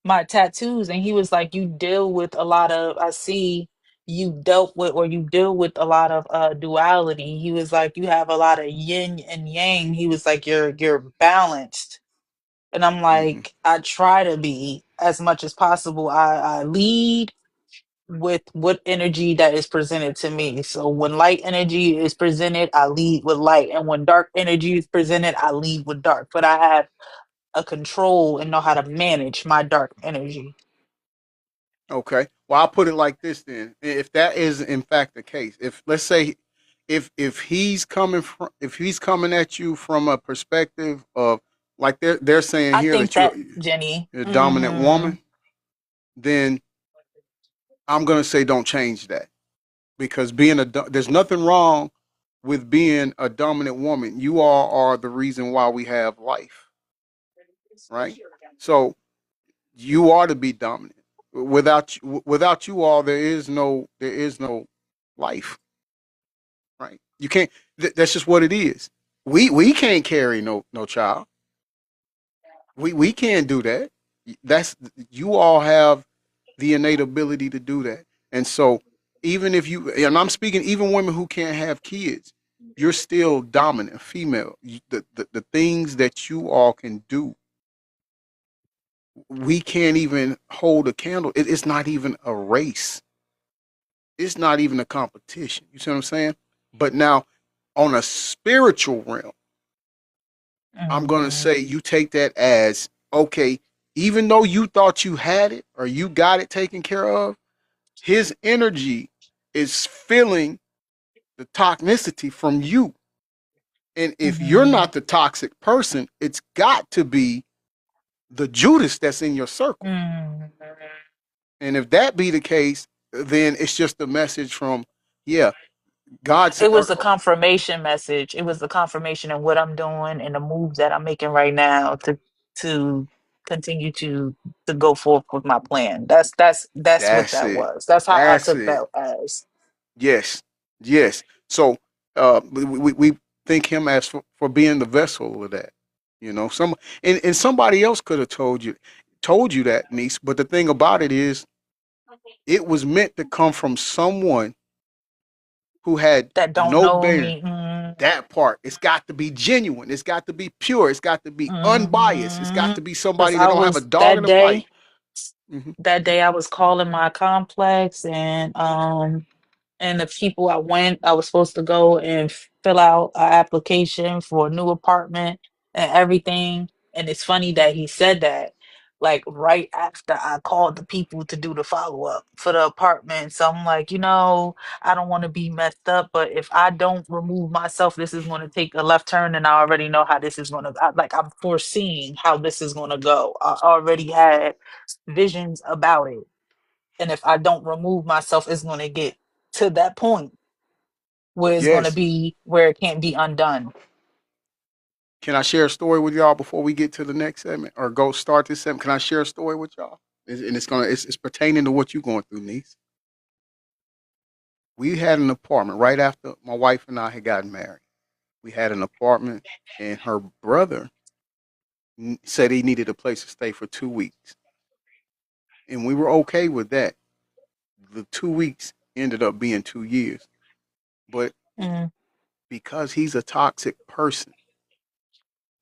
my tattoos, and he was like, you deal with a lot of, I see you dealt with, or you deal with a lot of duality. He was like, you have a lot of yin and yang. He was like, you're balanced. And I'm Hmm. like, I try to be as much as possible. I lead with what energy that is presented to me. So when light energy is presented, I lead with light. And when dark energy is presented, I lead with dark. But I have a control and know how to manage my dark energy. Okay. Well, I'll put it like this then. If that is in fact the case, if let's say, if he's coming at you from a perspective of like they're saying I here think that you're that, Jenny. a dominant Hmm. woman, then I'm gonna say don't change that because there's nothing wrong with being a dominant woman. You all are the reason why we have life, right? So you are to be dominant. Without you all, there is no life, right? You can't. That's just what it is. We can't carry no child. We can't do that. That's you all have the innate ability to do that. And so even if you and I'm speaking even women who can't have kids, you're still dominant female. The things that you all can do, we can't even hold a candle. It's not even a race. It's not even a competition. You see what I'm saying? But now on a spiritual realm, I'm going to Mhm. say you take that as okay, even though you thought you had it or you got it taken care of, his energy is feeling the toxicity from you. And if you're Mhm. not the toxic person, it's got to be the Judas that's in your circle. Mhm. And if that be the case, then it's just a message from, yeah, God's. It was the confirmation message. It was the confirmation of what I'm doing and the moves that I'm making right now to continue to go forth with my plan. That's what That's that it. was. That's how I That's took it. that as. Yes, yes. So we thank him as for being the vessel of that. You know, and somebody else could have told you that, niece. But the thing about it is, it was meant to come from someone who had That don't no know bearing. me. Mm, That part, it's got to be genuine. It's got to be pure. It's got to be unbiased. It's got to be because somebody that I don't have a was dog in the fight. Hmm. that day I was calling my complex and the people I was supposed to go and fill out an application for a new apartment and everything. And it's funny that he said that, like right after I called the people to do the follow up for the apartment. So I'm like, I don't want to be messed up, but if I don't remove myself, this is going to take a left turn, and I already know how this is going to. I'm foreseeing how this is going to go. I already had visions about it, and if I don't remove myself, it's going to get to that point where it's going to Yes. be where it can't be undone. Can I share a story with y'all before we get to the next segment or go start this segment? Can I share a story with y'all? And it's pertaining to what you're going through, niece. We had an apartment right after my wife and I had gotten married. We had an apartment, and her brother said he needed a place to stay for 2 weeks, and we were okay with that. The 2 weeks ended up being 2 years, but Mm, because he's a toxic person,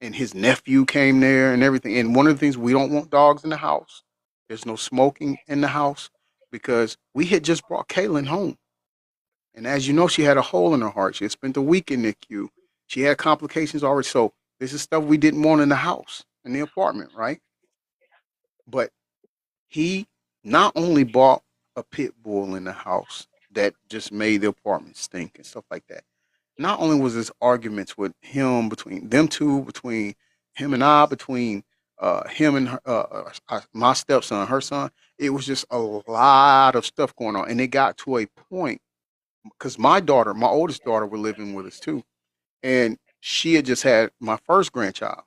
and his nephew came there and everything. And one of the things, we don't want dogs in the house. There's no smoking in the house because we had just brought Kaylin home. And as you know, she had a hole in her heart. She had spent a week in NICU. She had complications already. So this is stuff we didn't want in the house, in the apartment, right? But he not only bought a pit bull in the house that just made the apartment stink and stuff like that. Not only was this arguments with him, between them two, between him and I, between him and my stepson, her son, it was just a lot of stuff going on, and it got to a point because my daughter, my oldest daughter, were living with us too, and she had just had my first grandchild,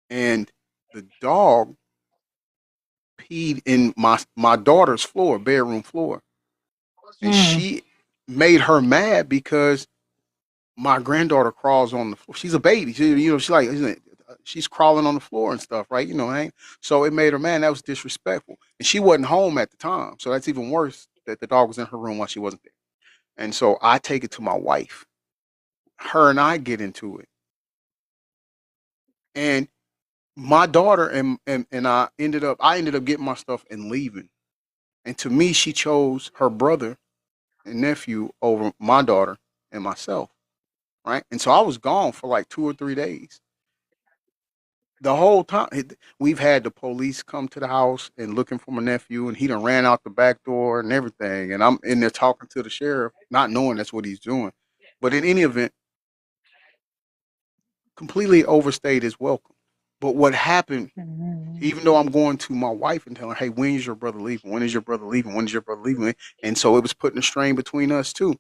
and the dog peed in my daughter's floor, bedroom floor, and mm, she made her mad because my granddaughter crawls on the floor. She's a baby. She's crawling on the floor and stuff, right? Ain't so it made her mad. That was disrespectful, and she wasn't home at the time, so that's even worse. That the dog was in her room while she wasn't there, and so I take it to my wife. Her and I get into it, and my daughter and I ended up getting my stuff and leaving. And to me, she chose her brother and nephew over my daughter and myself, right? And so I was gone for like 2 or 3 days. The whole time we've had the police come to the house and looking for my nephew, and he done ran out the back door and everything, and I'm in there talking to the sheriff not knowing that's what he's doing. But in any event, completely overstayed his welcome. But what happened, mm, even though I'm going to my wife and telling her, hey, when is your brother leaving, when is your brother leaving, when is your brother leaving, and so it was putting a strain between us too.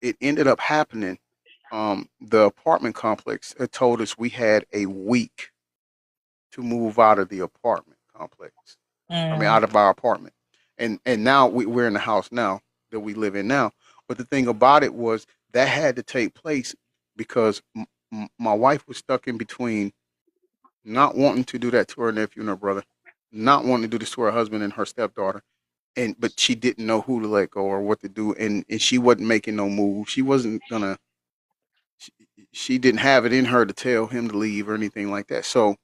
It ended up happening. The apartment complex told us we had a week to move out of the apartment complex. I mean, mm, out of our apartment, and now we're in the house now that we live in now. But the thing about it was that had to take place because my wife was stuck in between not wanting to do that to her nephew and her brother, not wanting to do this to her husband and her stepdaughter, and but she didn't know who to let go or what to do, and she wasn't making no move. She wasn't gonna. She, she didn't have it in her to tell him to leave or anything like that. So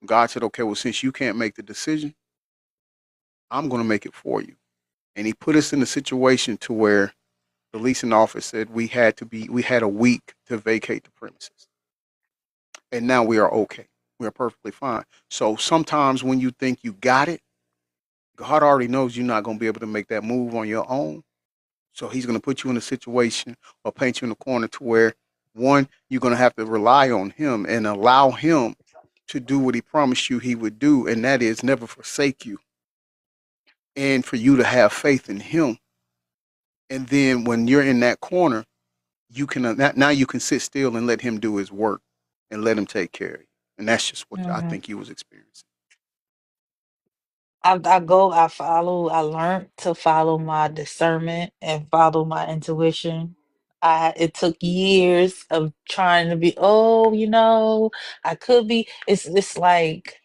God said, "Okay, well, since you can't make the decision, I'm gonna make it for you." And He put us in a situation to where the leasing office said we had a week to vacate the premises, and now we are okay. We are perfectly fine. So sometimes when you think you got it, God already knows you're not going to be able to make that move on your own. So He's going to put you in a situation or paint you in a corner to where, one, you're going to have to rely on Him and allow Him to do what He promised you He would do, and that is never forsake you, and for you to have faith in Him. And then when you're in that corner, you can now you can sit still and let Him do His work and let Him take care of you. And that's just what I Mhm. think He was experiencing. I follow, I learned to follow my discernment and follow my intuition. It took years of trying to be, oh, I could be, it's like,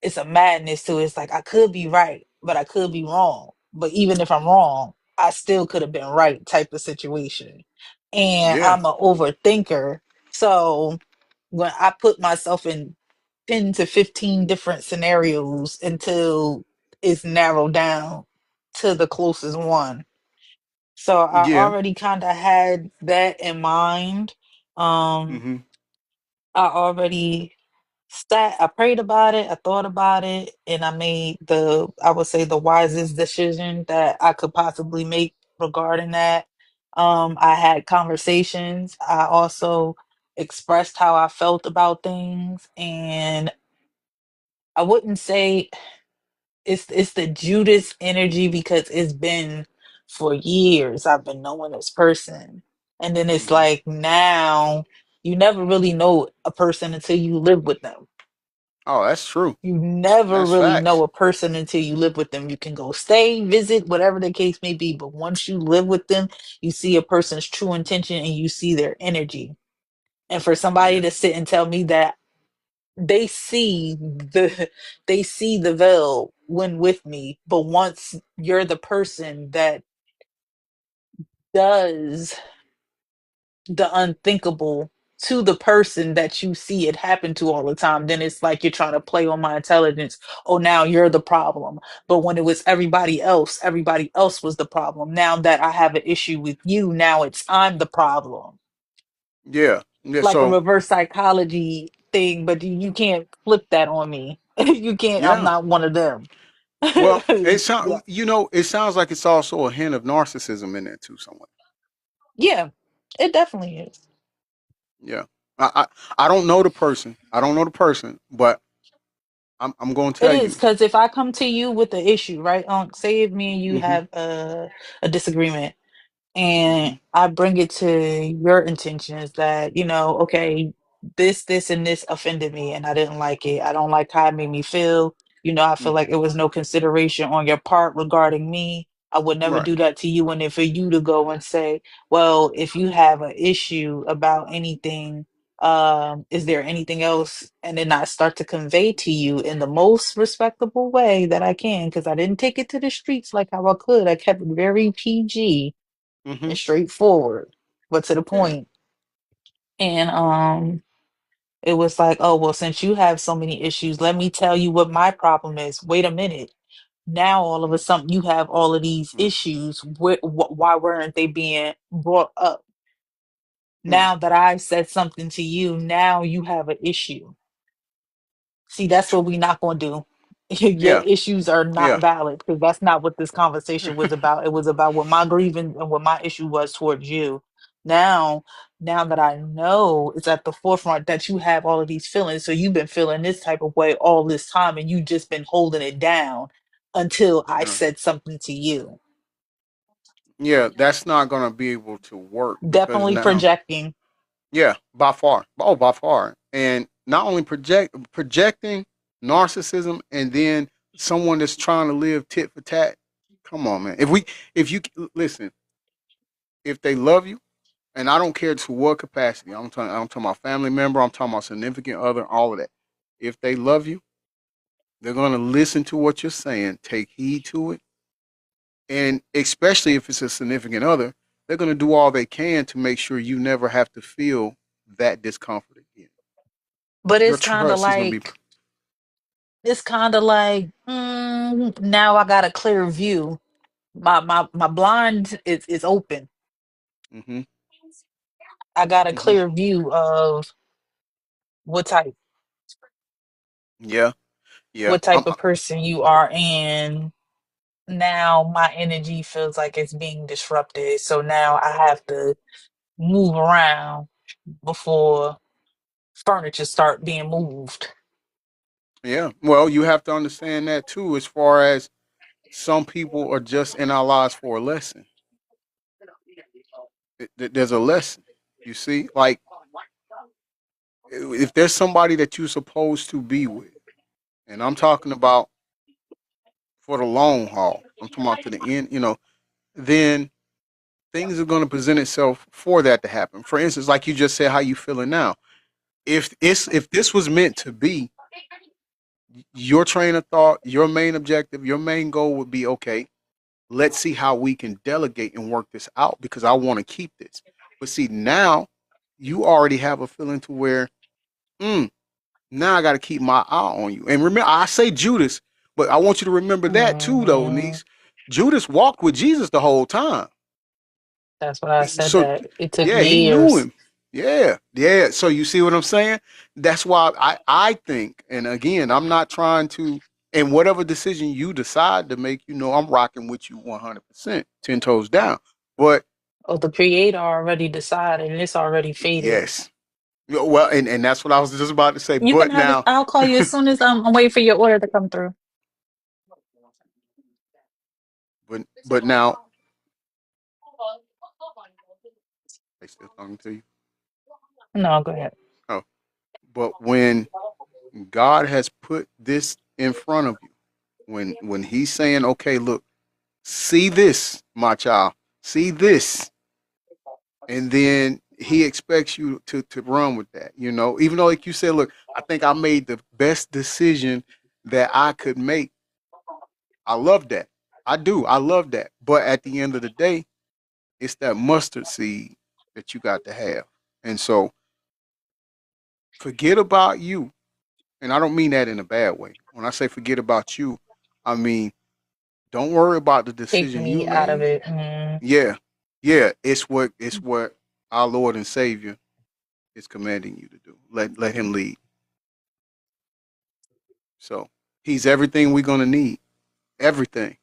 it's a madness to it. It's like I could be right, but I could be wrong. But even if I'm wrong, I still could have been right type of situation. And Yeah, I'm an overthinker. So when I put myself in 10 to 15 different scenarios until it's narrowed down to the closest one. So I yeah, already kind of had that in mind. Um, hmm I already I prayed about it, I thought about it, and I made I would say the wisest decision that I could possibly make regarding that. I had conversations. I also expressed how I felt about things, and I wouldn't say it's the Judas energy because it's been for years I've been knowing this person. And then it's hmm like now you never really know a person until you live with them. Oh, that's true. You never That's really know facts. a person until you live with them. You can go stay, visit, whatever the case may be, but once you live with them, you see a person's true intention and you see their energy. And for somebody Yeah, to sit and tell me that they see they see the veil when with me, but once you're the person that does the unthinkable to the person that you see it happen to all the time, then it's like you're trying to play on my intelligence. Oh, now you're the problem. But when it was everybody else was the problem. Now that I have an issue with you, now it's I'm the problem. yeah, yeah. Like a So reverse psychology thing, but you can't flip that on me. You can't, I'm yeah. not one of them. Well, it Yeah. sounds it sounds like it's also a hint of narcissism in there too, somewhat. Yeah, it definitely is. Yeah. I don't know the person. I don't know the person, but I'm going to It tell is you. because if I come to you with the issue, right? Say if me and you Hmm have a disagreement, and hmm I bring it to your intentions that, okay, this, and this offended me and I didn't like it. I don't like how it made me feel. I feel hmm like it was no consideration on your part regarding me. I would never Right. do that to you. And then for you to go and say, well, if you have an issue about anything, is there anything else? And then I start to convey to you in the most respectable way that I can, because I didn't take it to the streets like how I could. I kept it very PG hmm and straightforward, but to the Yeah. point. And it was like, oh, well, since you have so many issues, let me tell you what my problem is. Wait a minute. Now all of a sudden you have all of these issues. Why weren't they being brought up? Mm. Now that I said something to you, now you have an issue. See, that's what we not gonna do. Your Yeah. issues are not Yeah. valid because that's not what this conversation was about. It was about what my grievance and what my issue was towards you. Now, now that I know it's at the forefront that you have all of these feelings, so you've been feeling this type of way all this time, and you just been holding it down until I Yeah. said something to you. Yeah. That's not gonna be able to work because Definitely now, projecting. yeah, by far. Oh, by far. And not only projecting narcissism, and then someone that's trying to live tit for tat. Come on, man. If you listen, if they love you, and I don't care to what capacity. I'm talking about family member. I'm talking about significant other. All of that. if they love you, they're going to listen to what you're saying, take heed to it, and especially if it's a significant other, they're going to do all they can to make sure you never have to feel that discomfort again. But Your trust is going to be. it's kind of like now I got a clear view. My blind is open. Mm-hmm. I got a Mm-hmm. clear view of what type Yeah. Yeah. what type of person you are, and now my energy feels like it's being disrupted. So now I have to move around before furniture start being moved. Yeah. Well, you have to understand that too, as far as some people are just in our lives for a lesson. There's a lesson. You see, like if there's somebody that you're supposed to be with, and I'm talking about for the long haul, I'm talking about to the end, then things are going to present itself for that to happen. For instance, like you just said, how you feeling now. If this was meant to be, your train of thought, your main objective, your main goal would be okay. Let's see how we can delegate and work this out because I want to keep this. But see, now you already have a feeling to where, now I got to keep my eye on you. And remember, I say Judas, but I want you to remember that too, though, Mhm. niece. Judas walked with Jesus the whole time. That's why I said So that it took yeah, he knew years. him. Yeah, yeah. So you see what I'm saying? That's why I think, and again, I'm not trying to. And whatever decision you decide to make, I'm rocking with you 100%, 10 toes down. But Oh, the creator already decided, and it's already fated. yes, well, and that's what I was just about to say. You can But have it. now, I'll call you as soon as I'm waiting for your order to come through. but now, they still talking to you. No, go ahead. Oh, but when God has put this in front of you, when He's saying, "Okay, look, see this, my child, see this," and then He expects you to run with that. Even though, like you said, look, I think I made the best decision that I could make. I love that. I do. I love that. But at the end of the day, it's that mustard seed that you got to have. And so forget about you. And I don't mean that in a bad way. When I say forget about you, I mean don't worry about the Take decision you me out of made. it. Yeah. Yeah. It's what our Lord and Savior is commanding you to do. Let him lead. So he's everything we're gonna need. Everything.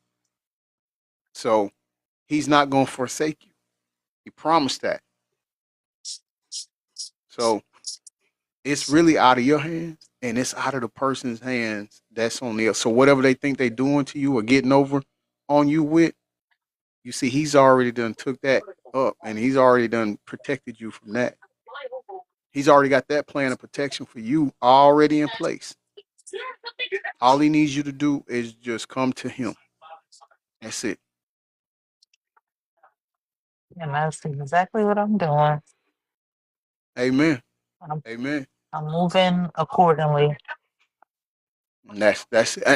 So he's not gonna forsake you. He promised that. So it's really out of your hands and it's out of the person's hands that's on the. So whatever they think they doing to you or getting over on you with, you see, he's already done took that up and he's already done protected you from that. He's already got that plan of protection for you already in place. All he needs you to do is just come to him. That's it. And that's exactly what I'm doing. Amen. I'm, Amen. I'm moving accordingly.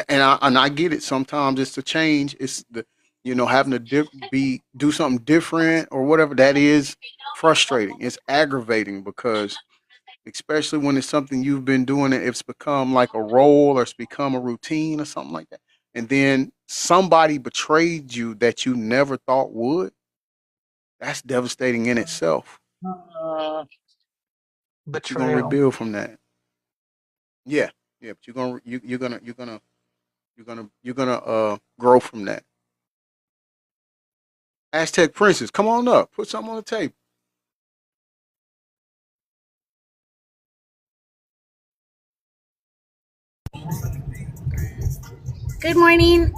And and I get it. Sometimes it's the change. It's the having to do something different or whatever. That is frustrating. It's aggravating because especially when it's something you've been doing and it's become like a role or it's become a routine or something like that. And then somebody betrayed you that you never thought would. That's devastating in itself. Uh, But you're gonna Betrayal. rebuild from that. Yeah, yeah. But you're gonna grow from that. Aztec Princess, come on up. Put something on the table. Good morning.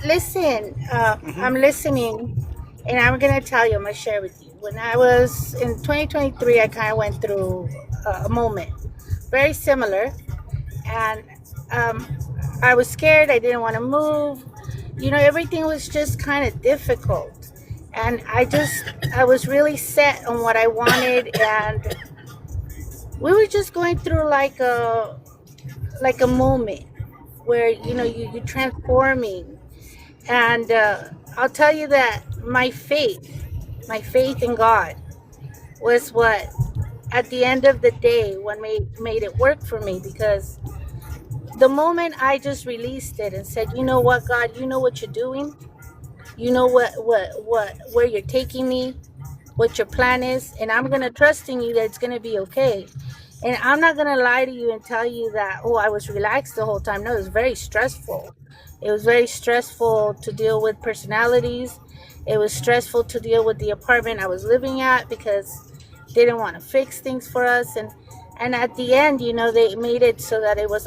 Listen, Hmm. I'm listening, and I'm gonna tell you. I'm gonna share with you. When I was in 2023, I kind of went through a moment very similar, and um, I was scared. I didn't want to move. Everything was just kind of difficult, and I was really set on what I wanted, and we were just going through like like a moment where you're transforming. And I'll tell you that my faith in God was what at the end of the day what made it work for me, because the moment I just released it and said, you know what, God, you know what you're doing, you know what where you're taking me, what your plan is, and I'm gonna trust in you that it's gonna be okay. And I'm not gonna lie to you and tell you that, oh, I was relaxed the whole time. No, it was very stressful. It was very stressful to deal with personalities. It was stressful to deal with the apartment I was living at, because they didn't want to fix things for us. And at the end, they made it so that it was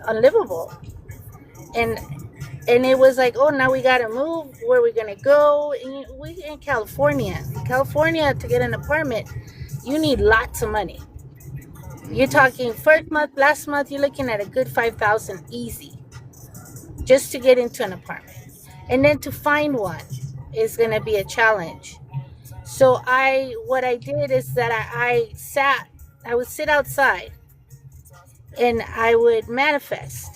unlivable. And it was like, oh, now we gotta move. Where we gonna go? And we in California. In California, to get an apartment, you need lots of money. You're talking first month, last month, you're looking at a good 5,000 easy, just to get into an apartment, and then to find one is gonna be a challenge. So what I did is that I would sit outside and I would manifest.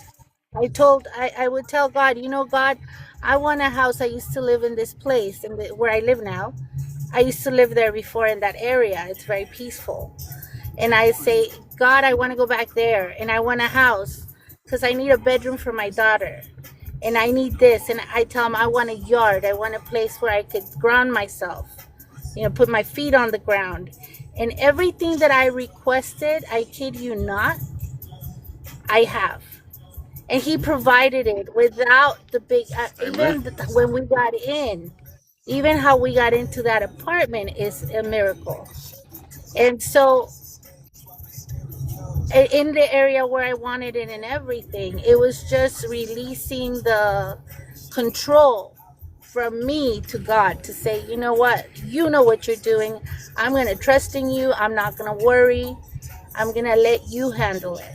I would tell God, God, I want a house. I used to live in this place, where I live now. I used to live there before in that area. It's very peaceful. And I say, God, I want to go back there, and I want a house because I need a bedroom for my daughter, and I need this. And I tell him I want a yard. I want a place where I could ground myself, put my feet on the ground. And everything that I requested, I kid you not, I have. And he provided it without the big, when we got in, even how we got into that apartment is a miracle. And so in the area where I wanted it and everything, it was just releasing the control from me to God, to say, you know what you're doing. I'm going to trust in you. I'm not going to worry. I'm going to let you handle it.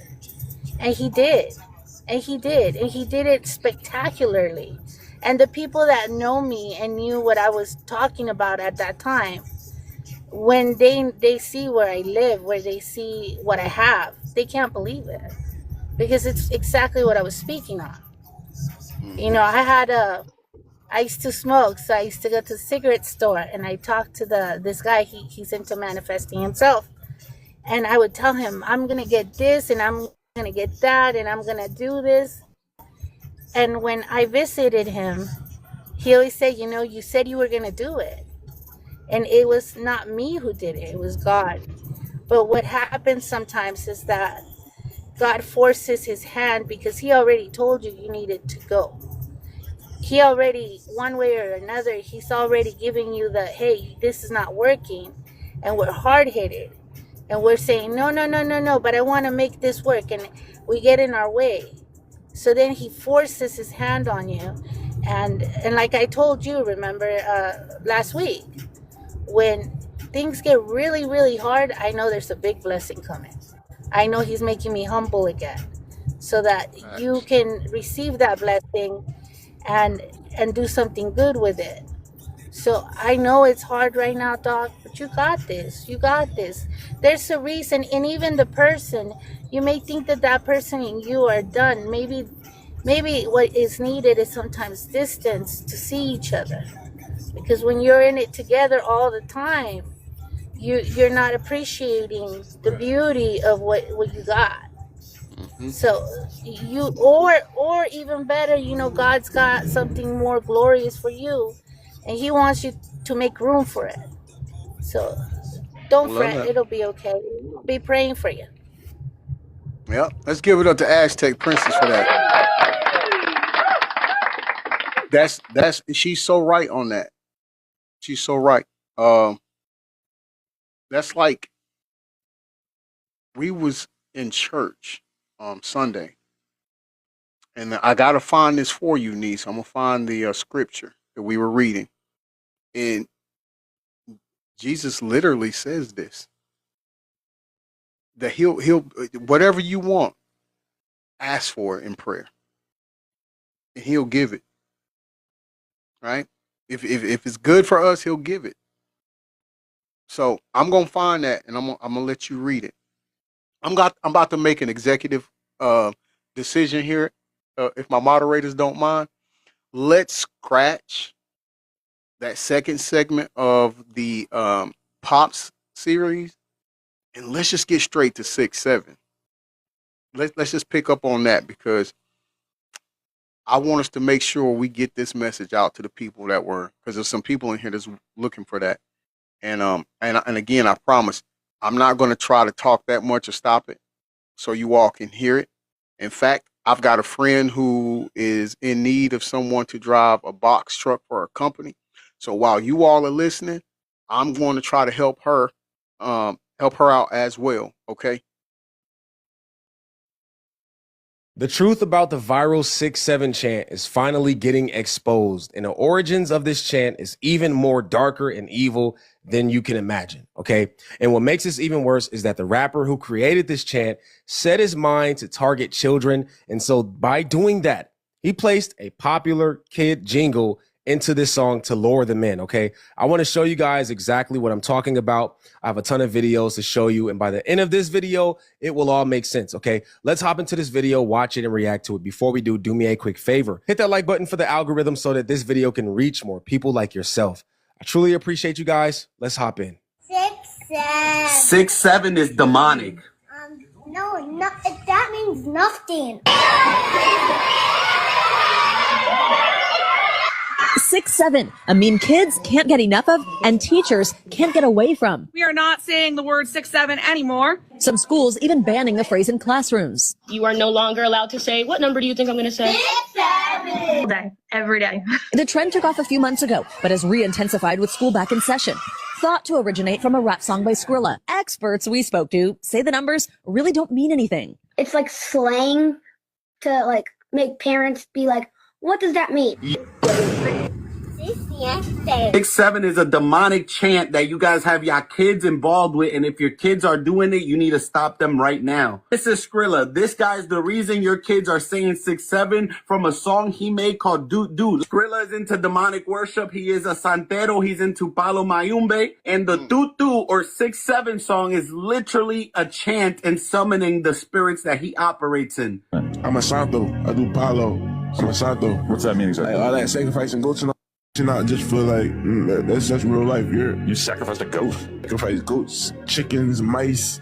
And he did. And he did. And he did it spectacularly. And the people that know me and knew what I was talking about at that time, when they see where I live, where they see what I have, they can't believe it, because it's exactly what I was speaking on. I used to smoke, so I used to go to the cigarette store and I talked to this guy. He's into manifesting himself, and I would tell him, I'm gonna get this and I'm gonna get that and I'm gonna do this. And when I visited him, he always said, you said you were gonna do it, and it was not me who did it, it was God. But what happens sometimes is that God forces his hand, because he already told you needed to go. He already, one way or another, he's already giving you the, hey, this is not working. And we're hard-headed. And we're saying, no, no, no, no, no, but I want to make this work. And we get in our way. So then he forces his hand on you. And like I told you, remember, last week, when things get really, really hard, I know there's a big blessing coming. I know he's making me humble again, so that you can receive that blessing and do something good with it. So I know it's hard right now, Doc, but you got this. You got this. There's a reason. And even the person, you may think that person and you are done. Maybe what is needed is sometimes distance to see each other. Because when you're in it together all the time, you're not appreciating the beauty of what you got. So or even better, God's got something more glorious for you, and he wants you to make room for it. So don't fret, it'll be okay. I'll be praying for you. Yep. Let's give it up to Aztec Princess for that. She's so right on that. She's so right. That's like we was in church Sunday, and I gotta find this for you, niece. I'm gonna find the scripture that we were reading, and Jesus literally says this, that he'll whatever you want, ask for it in prayer, and he'll give it. Right? If it's good for us, he'll give it. So I'm gonna find that, and I'm gonna let you read it. I'm about to make an executive decision here, if my moderators don't mind. Let's scratch that second segment of the Pops series, and let's just get straight to 6-7. Let's just pick up on that, because I want us to make sure we get this message out to the people that were, because there's some people in here that's looking for that. And again, I promise I'm not going to try to talk that much or stop it, so you all can hear it. In fact, I've got a friend who is in need of someone to drive a box truck for a company. So while you all are listening, I'm going to try to help her out as well. Okay. The truth about the viral 6-7 chant is finally getting exposed, and the origins of this chant is even more darker and evil than you can imagine, okay? And what makes this even worse is that the rapper who created this chant set his mind to target children, and so by doing that, he placed a popular kid jingle into this song to lure them in, okay? I want to show you guys exactly what I'm talking about. I have a ton of videos to show you, and by the end of this video, it will all make sense, okay? Let's hop into this video, watch it, and react to it. Before we do me a quick favor. Hit that like button for the algorithm so that this video can reach more people like yourself. I truly appreciate you guys. Let's hop in. 6-7. 6-7 is demonic. No, that means nothing. 6-7, a meme kids can't get enough of and teachers can't get away from. We are not saying the word 6-7 anymore. Some schools even banning the phrase in classrooms. You are no longer allowed to say, what number do you think I'm going to say? 6-7. All day, every day. The trend took off a few months ago, but has re-intensified with school back in session. Thought to originate from a rap song by Skrilla. Experts we spoke to say the numbers really don't mean anything. It's like slang to like make parents be like, what does that mean? 6-7 is a demonic chant that you guys have your kids involved with, and if your kids are doing it, you need to stop them right now. This is Skrilla. This guy's the reason your kids are saying 6-7 from a song he made called Doot Doot. Skrilla is into demonic worship. He is a santero. He's into palo mayumbe, and the Doot Doot or 6-7 song is literally a chant and summoning the spirits that he operates in. I'm a santo. I do palo. I'm a santo. What's that mean exactly? Like, all that sacrificing goats and all. Not just for like that's real life. You sacrifice a goat. Sacrifice goats, chickens, mice.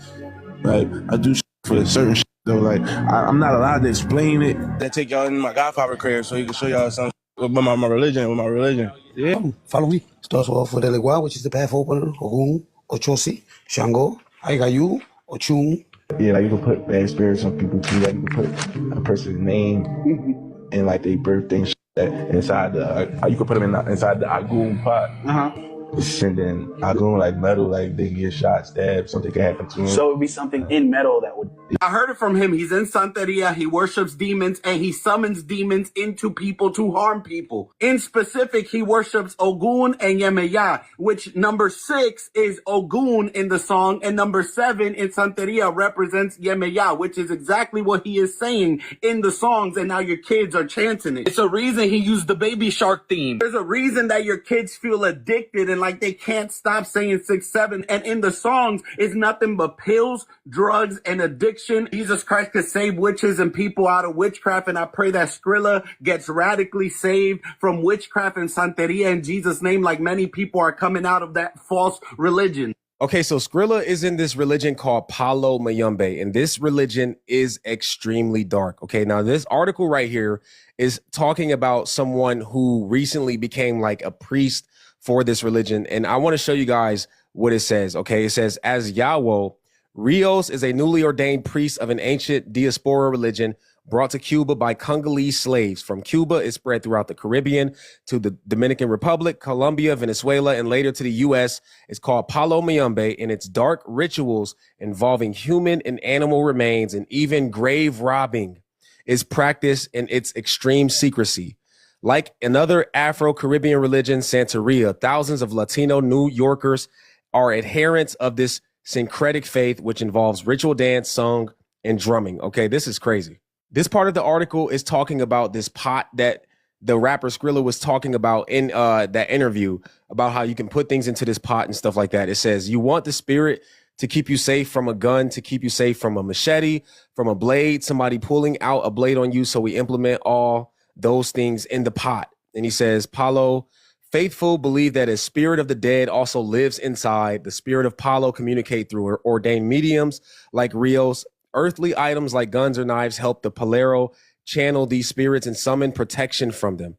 Like I do for certain shit though. Like I'm not allowed to explain it. I take y'all in my godfather crib so he can show y'all something about my religion. With my religion, yeah. Follow me. Starts off with Elegua, which is the path opener. Ogun, Ochosi, Shango, Aigayu, Ochun. Yeah, like you can put bad spirits on people too. Like you can put a person's name and like their birthday. Inside the, you can put them inside the Agun pot. And then Agun like metal, like they can get shot, stabbed, something can happen to them. So it would be something in metal that would. I heard it from him. He's in Santeria. He worships demons and he summons demons into people to harm people. In specific, he worships Ogun and Yemeya, which number 6 is Ogun in the song, and number 7 in Santeria represents Yemeya, which is exactly what he is saying in the songs. And now your kids are chanting it. It's a reason he used the baby shark theme. There's a reason that your kids feel addicted and like they can't stop saying 6-7. And in the songs, it's nothing but pills, drugs, and addiction. Jesus Christ could save witches and people out of witchcraft, and I pray that Skrilla gets radically saved from witchcraft and Santeria in Jesus' name, like many people are coming out of that false religion. Okay, so Skrilla is in this religion called Palo Mayumbe, and this religion is extremely dark. Okay, now this article right here is talking about someone who recently became like a priest for this religion, and I want to show you guys what it says. Okay, it says, as Yahweh, Rios is a newly ordained priest of an ancient diaspora religion brought to Cuba by Congolese slaves. From Cuba, it spread throughout the Caribbean to the Dominican Republic, Colombia, Venezuela, and later to the U.S. It's called Palo Mayumbe, and its dark rituals involving human and animal remains and even grave robbing is practiced in its extreme secrecy. Like another Afro-Caribbean religion, Santeria, thousands of Latino New Yorkers are adherents of this syncretic faith, which involves ritual dance, song, and drumming. Okay, this is crazy. This part of the article is talking about this pot that the rapper Skrilla was talking about in that interview about how you can put things into this pot and stuff like that. It says, you want the spirit to keep you safe from a gun, to keep you safe from a machete, from a blade, somebody pulling out a blade on you. So we implement all those things in the pot. And he says, Paulo, faithful believe that a spirit of the dead also lives inside. The spirit of Paulo communicate through ordained mediums like Rios. Earthly items like guns or knives help the Palero channel these spirits and summon protection from them.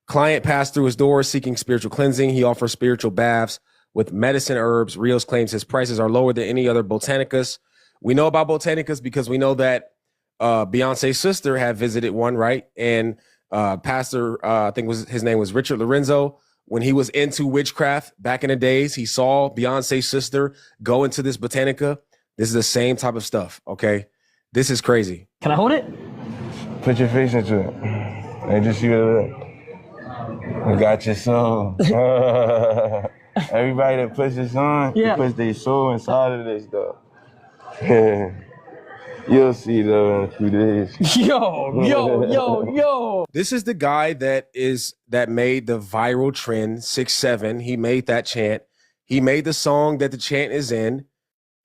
Client passed through his door seeking spiritual cleansing. He offers spiritual baths with medicine herbs. Rios claims his prices are lower than any other botanicus. We know about botanicus because we know that Beyonce's sister had visited one, right? And Pastor, I think his name was Richard Lorenzo. When he was into witchcraft back in the days, he saw Beyonce's sister go into this botanica. This is the same type of stuff, okay? This is crazy. Can I hold it? Put your face into it. And just see what it looks. I got your soul. Everybody that puts this on, they puts their soul inside of this, though. You'll see, though, in a few days. Yo. This is the guy that made the viral trend 6'7". He made that chant. He made the song that the chant is in.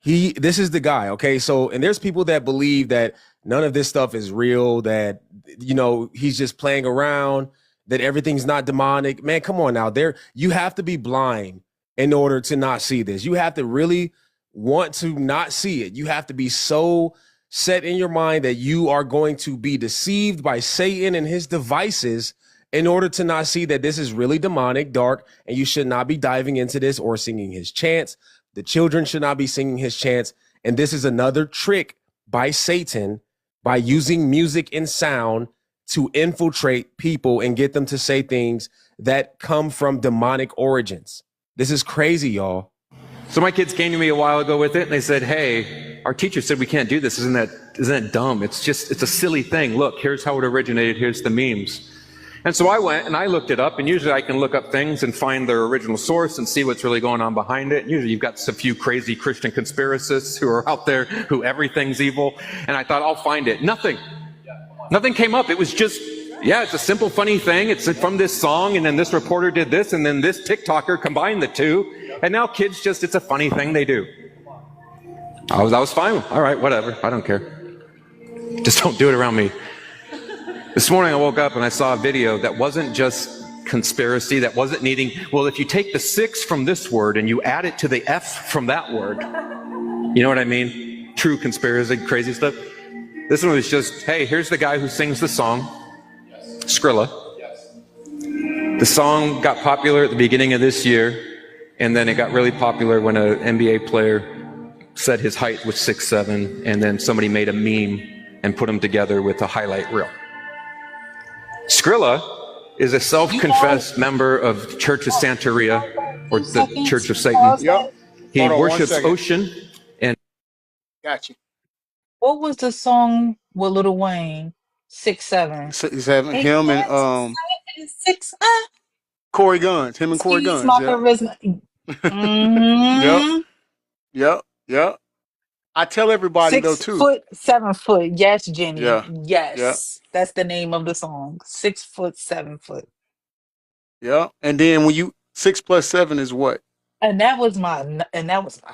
This is the guy, okay? So, and there's people that believe that none of this stuff is real, that, you know, he's just playing around, that everything's not demonic. Man, come on now. You have to be blind in order to not see this. You have to really want to not see it. You have to be so set in your mind that you are going to be deceived by Satan and his devices in order to not see that this is really demonic, dark, and you should not be diving into this or singing his chants. The children should not be singing his chants. And this is another trick by Satan by using music and sound to infiltrate people and get them to say things that come from demonic origins. This is crazy, y'all. So my kids came to me a while ago with it, and they said, hey, our teacher said we can't do this. Isn't that dumb? It's a silly thing. Look, here's how it originated. Here's the memes. And so I went and I looked it up, and usually I can look up things and find their original source and see what's really going on behind it. Usually you've got a few crazy Christian conspiracists who are out there who everything's evil. And I thought, I'll find it. Nothing came up. It was just, it's a simple, funny thing. It's from this song, and then this reporter did this, and then this TikToker combined the two. And now kids it's a funny thing they do. I was fine. All right, whatever. I don't care. Just don't do it around me. This morning I woke up and I saw a video that wasn't just conspiracy, that wasn't needing, well, if you take the 6 from this word and you add it to the F from that word, you know what I mean? True conspiracy, crazy stuff. This one was just, hey, here's the guy who sings the song, Skrilla. The song got popular at the beginning of this year, and then it got really popular when an NBA player said his height was 6'7", and then somebody made a meme and put them together with a highlight reel. Skrilla is a self-confessed member of Church of Santeria, or the Church of Satan. Yep. He worships Ocean and... Gotcha. What was the song with Lil Wayne? 6'7". 6'7". Him and 6. Corey Guns. Him and Corey Guns. Yep. I tell everybody though too. 6 foot, 7 foot. Yes, Jenny. Yeah. Yes. That's the name of the song. 6 foot, 7 foot. Yeah. And then when you 6 + 7 is what? And that was my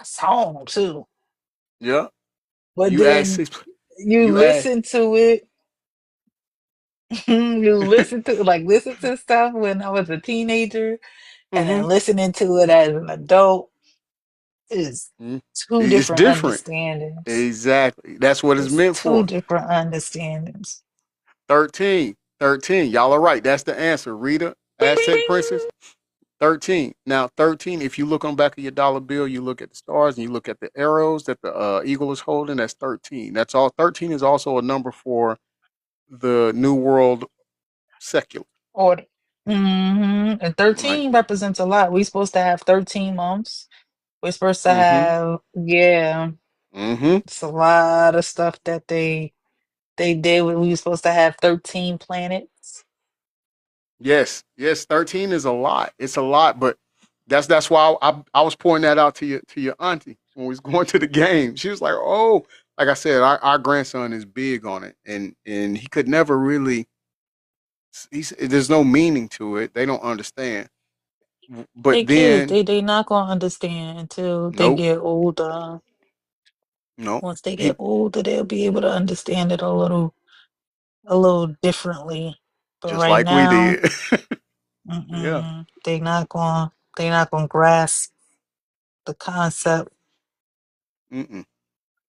song too. Yeah. But you then you listen to it. You listen to stuff when I was a teenager, and then listening to it as an adult is two different understandings. Exactly. That's what it's meant for. 2 different understandings. 13. Y'all are right. That's the answer. Rita, Aztec Princess. 13. Now, 13, if you look on the back of your dollar bill, you look at the stars and you look at the arrows that the eagle is holding, that's 13. That's all. 13 is also a number for the New World secular order. And 13 represents a lot. We're supposed to have 13 months. We're supposed to have, it's a lot of stuff that they did. We were supposed to have 13 planets. Yes, 13 is a lot. It's a lot, but that's why I was pointing that out to your auntie when we was going to the game. She was like, "Oh, like I said, our grandson is big on it, and he could never really. There's no meaning to it. They don't understand. But They then kids, they not gonna understand until they get older. No, Once they he get older, they'll be able to understand it a little differently. But just right like we now, did. Yeah. they not gonna grasp the concept. Mm-mm.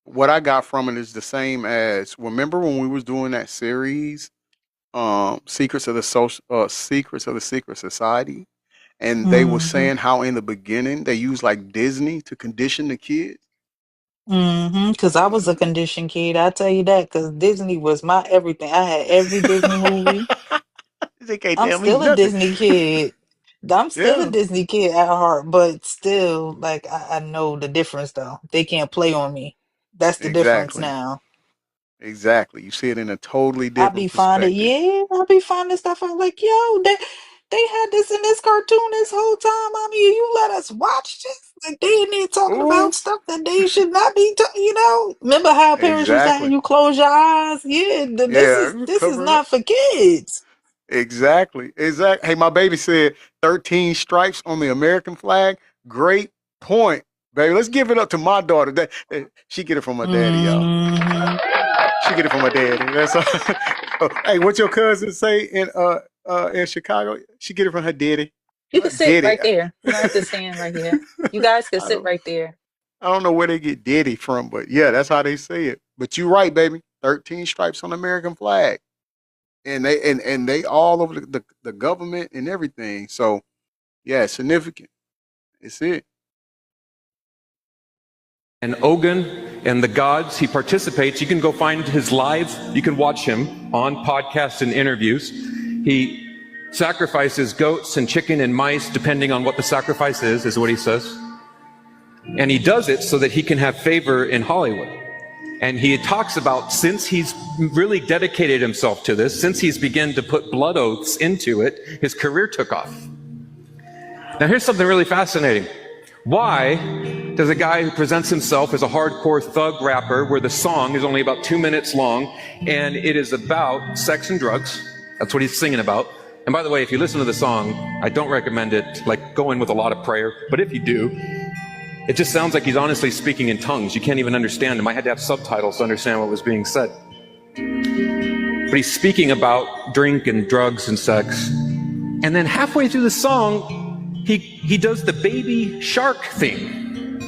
What I got from it is the same as remember when we was doing that series, Secrets of the Secret Society, and they were Mm-hmm. saying how in the beginning they used like Disney to condition the kids. Mm-hmm. Because I was a conditioned kid, I tell you that. Because Disney was my everything. I had every Disney movie. They can't I'm tell me still a nothing. Disney kid. I'm still a Yeah, Disney kid at heart, but still, like I know the difference though. They can't play on me. That's the difference exactly, now. exactly. You see it in a totally I different be finding, perspective. yeah, I be finding stuff. I'm like, yo, they had this in this cartoon this whole time. I mean, you let us watch this. Like they in there talking Ooh, about stuff that they should not be. Remember how parents used to have exactly. you close your eyes? Yeah, Yeah, this is cover it up. not for kids. Exactly. Exactly. Hey, my baby said 13 stripes on the American flag. Great point, baby. Let's give it up to my daughter. She get it from her daddy, y'all. Hmm. She get it from her daddy. That's all. Oh, hey, what your cousin say in Chicago? She get it from her daddy. You Her can sit daddy. right there. You don't have to stand right here. You guys can I sit don't right there. I don't know where they get daddy from, but yeah, that's how they say it. But you right, baby. 13 stripes on the American flag. And they all over the government and everything. So yeah, it's significant. It's it. And Ogun and the gods, he participates. You can go find his live, you can watch him on podcasts and interviews. He sacrifices goats and chicken and mice, depending on what the sacrifice is what he says. And he does it so that he can have favor in Hollywood. And he talks about since he's really dedicated himself to this, since he's begun to put blood oaths into it, his career took off. Now here's something really fascinating. Why does a guy who presents himself as a hardcore thug rapper, where the song is only about 2 minutes long, and it is about sex and drugs, that's what he's singing about. And by the way, if you listen to the song, I don't recommend it, like go in with a lot of prayer, but if you do, it just sounds like he's honestly speaking in tongues. You can't even understand him. I had to have subtitles to understand what was being said. But he's speaking about drink and drugs and sex. And then halfway through the song, he does the baby shark theme.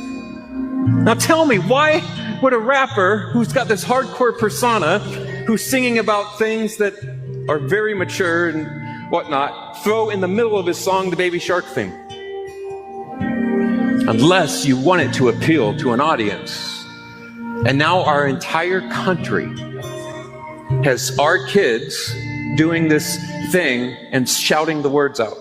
Now tell me, why would a rapper who's got this hardcore persona, who's singing about things that are very mature and whatnot, throw in the middle of his song the baby shark theme? Unless you want it to appeal to an audience. And now our entire country has our kids doing this thing and shouting the words out.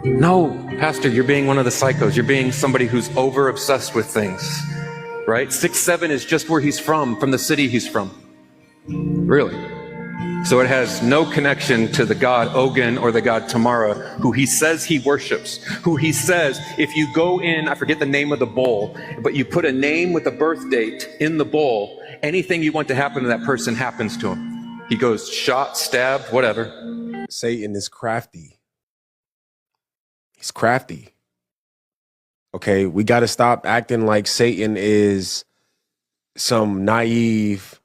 No, Pastor, you're being one of the psychos. You're being somebody who's over obsessed with things, right? 6'7" is just where he's from the city he's from. Really. So it has no connection to the god Ogun or the god Tamara, who he says he worships, who he says, if you go in, I forget the name of the bowl, but you put a name with a birth date in the bowl, anything you want to happen to that person happens to him. He goes shot, stabbed, whatever. Satan is crafty. He's crafty. Okay, we got to stop acting like Satan is some naive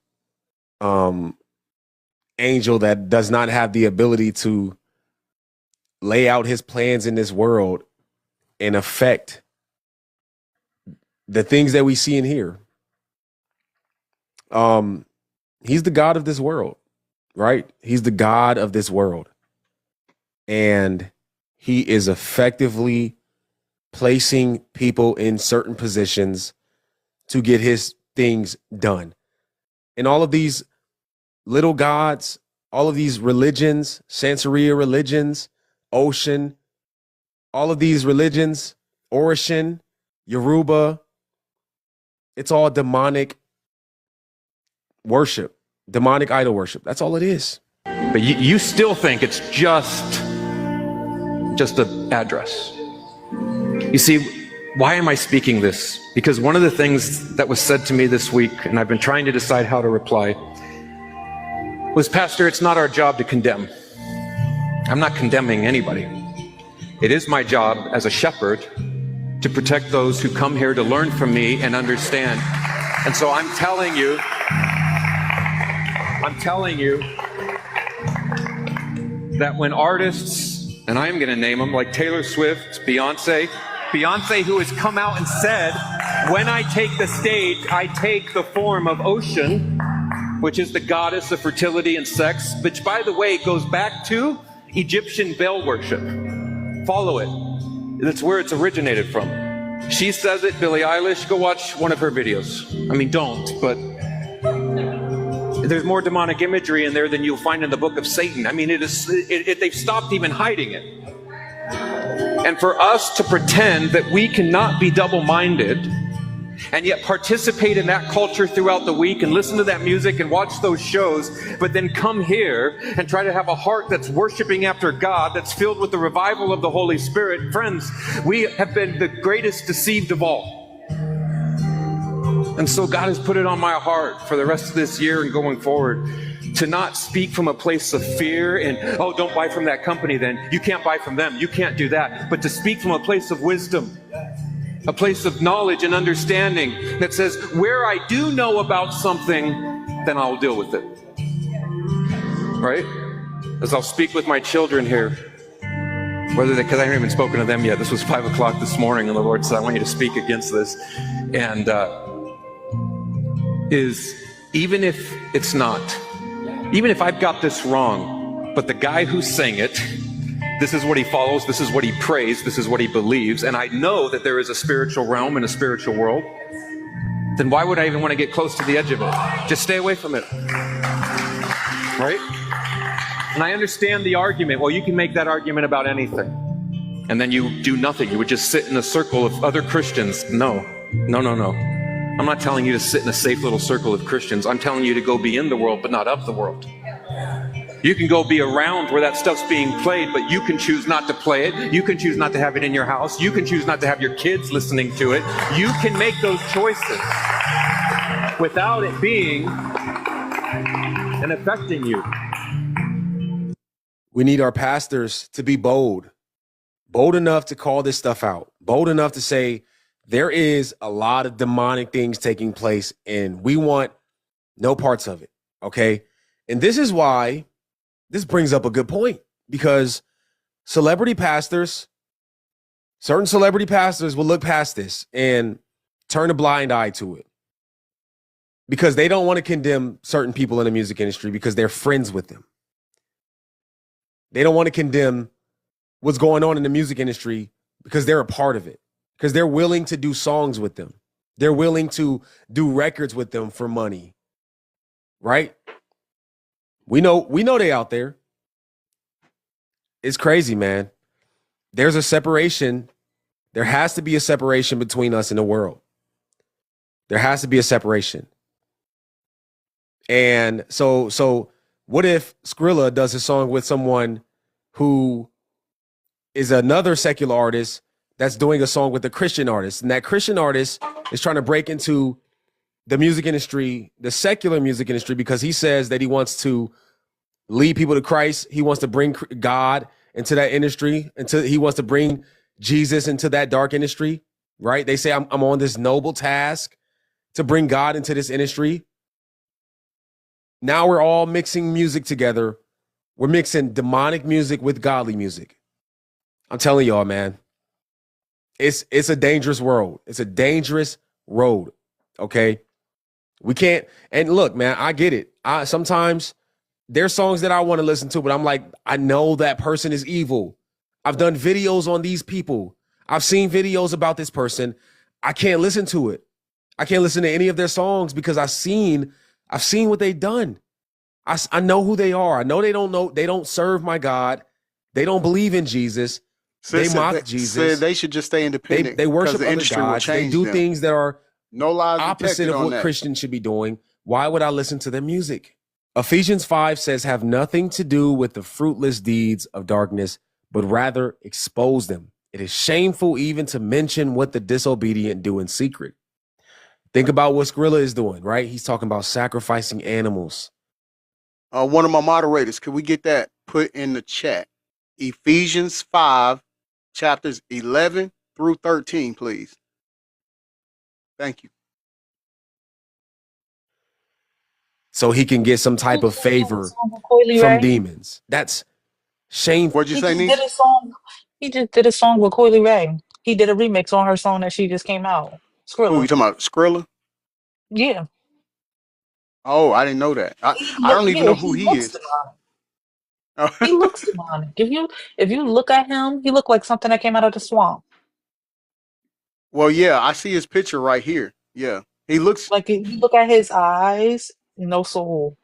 angel that does not have the ability to lay out his plans in this world and affect the things that we see and hear. He's the God of this world, right? He's the God of this world. And he is effectively placing people in certain positions to get his things done. And all of these little gods, all of these religions, Santeria religions, Ocean, all of these religions, Orishan, Yoruba, it's all demonic worship, demonic idol worship. That's all it is. But you still think it's just an address. You see, why am I speaking this? Because one of the things that was said to me this week, and I've been trying to decide how to reply, was, Pastor, it's not our job to condemn. I'm not condemning anybody. It is my job as a shepherd to protect those who come here to learn from me and understand. And so I'm telling you that when artists, and I'm going to name them, like Taylor Swift, Beyonce, who has come out and said, when I take the stage, I take the form of Ocean, which is the goddess of fertility and sex, which, by the way, goes back to Egyptian Baal worship. Follow it. That's where it's originated from. She says it, Billie Eilish, go watch one of her videos. I mean, don't, but there's more demonic imagery in there than you'll find in the book of Satan. I mean, they've stopped even hiding it. And for us to pretend that we cannot be double-minded and yet participate in that culture throughout the week and listen to that music and watch those shows, but then come here and try to have a heart that's worshiping after God, that's filled with the revival of the Holy Spirit, friends, we have been the greatest deceived of all. And so God has put it on my heart for the rest of this year and going forward to not speak from a place of fear and, oh, don't buy from that company then. You can't buy from them. You can't do that. But to speak from a place of wisdom, a place of knowledge and understanding that says, where I do know about something, then I'll deal with it. Right? As I'll speak with my children here, because I haven't even spoken to them yet. This was 5 o'clock this morning, and the Lord said, I want you to speak against this. And even if it's not, even if I've got this wrong, but the guy who sang it, this is what he follows, this is what he prays, this is what he believes, and I know that there is a spiritual realm and a spiritual world, then why would I even want to get close to the edge of it? Just stay away from it. Right? And I understand the argument. Well, you can make that argument about anything. And then you do nothing. You would just sit in a circle of other Christians. No. I'm not telling you to sit in a safe little circle of Christians. I'm telling you to go be in the world, but not of the world. You can go be around where that stuff's being played, but you can choose not to play it. You can choose not to have it in your house. You can choose not to have your kids listening to it. You can make those choices without it being and affecting you. We need our pastors to be bold enough to call this stuff out, bold enough to say, there is a lot of demonic things taking place and we want no parts of it. Okay. And this is why this brings up a good point, because certain celebrity pastors will look past this and turn a blind eye to it because they don't want to condemn certain people in the music industry because they're friends with them. They don't want to condemn what's going on in the music industry because they're a part of it. Because they're willing to do songs with them. They're willing to do records with them for money. Right? We know they out there. It's crazy, man. There's a separation. There has to be a separation between us and the world. There has to be a separation. And so what if Skrilla does a song with someone who is another secular artist that's doing a song with a Christian artist, and that Christian artist is trying to break into the music industry, the secular music industry, because he says that he wants to lead people to Christ. He wants to bring God into that industry, he wants to bring Jesus into that dark industry, right? They say, I'm on this noble task to bring God into this industry. Now we're all mixing music together. We're mixing demonic music with godly music. I'm telling y'all, man. It's a dangerous world. It's a dangerous road. Okay. We can't. And look, man, I get it. Sometimes there's songs that I want to listen to, but I'm like, I know that person is evil. I've done videos on these people. I've seen videos about this person. I can't listen to it. I can't listen to any of their songs because I've seen what they've done. I know who they are. I know they don't serve my God. They don't believe in Jesus. They mock Jesus. They should just stay independent. They worship other gods. They do things that are no lies opposite of what Christians should be doing. Why would I listen to their music? Ephesians 5 says, have nothing to do with the fruitless deeds of darkness, but rather expose them. It is shameful even to mention what the disobedient do in secret. Think about what Skrilla is doing, right? He's talking about sacrificing animals. One of my moderators, could we get that put in the chat? Ephesians 5, chapters 11 through 13, please. Thank you. So he can get some type of He had a favor song with Coily from Ray. demons. That's shameful. What'd you He say, just did niece? a song. He just did a song with Coily Ray. He did a remix on her song that she just came out. Who you Skrilla. talking about? Skrilla? Yeah. Oh, I didn't know that. He I look. don't even Yeah. know who He he looks is. demonic. He looks demonic. If you look at him, he look like something that came out of the swamp. Well, yeah, I see his picture right here. Yeah, he looks. Like if you look at his eyes, no soul.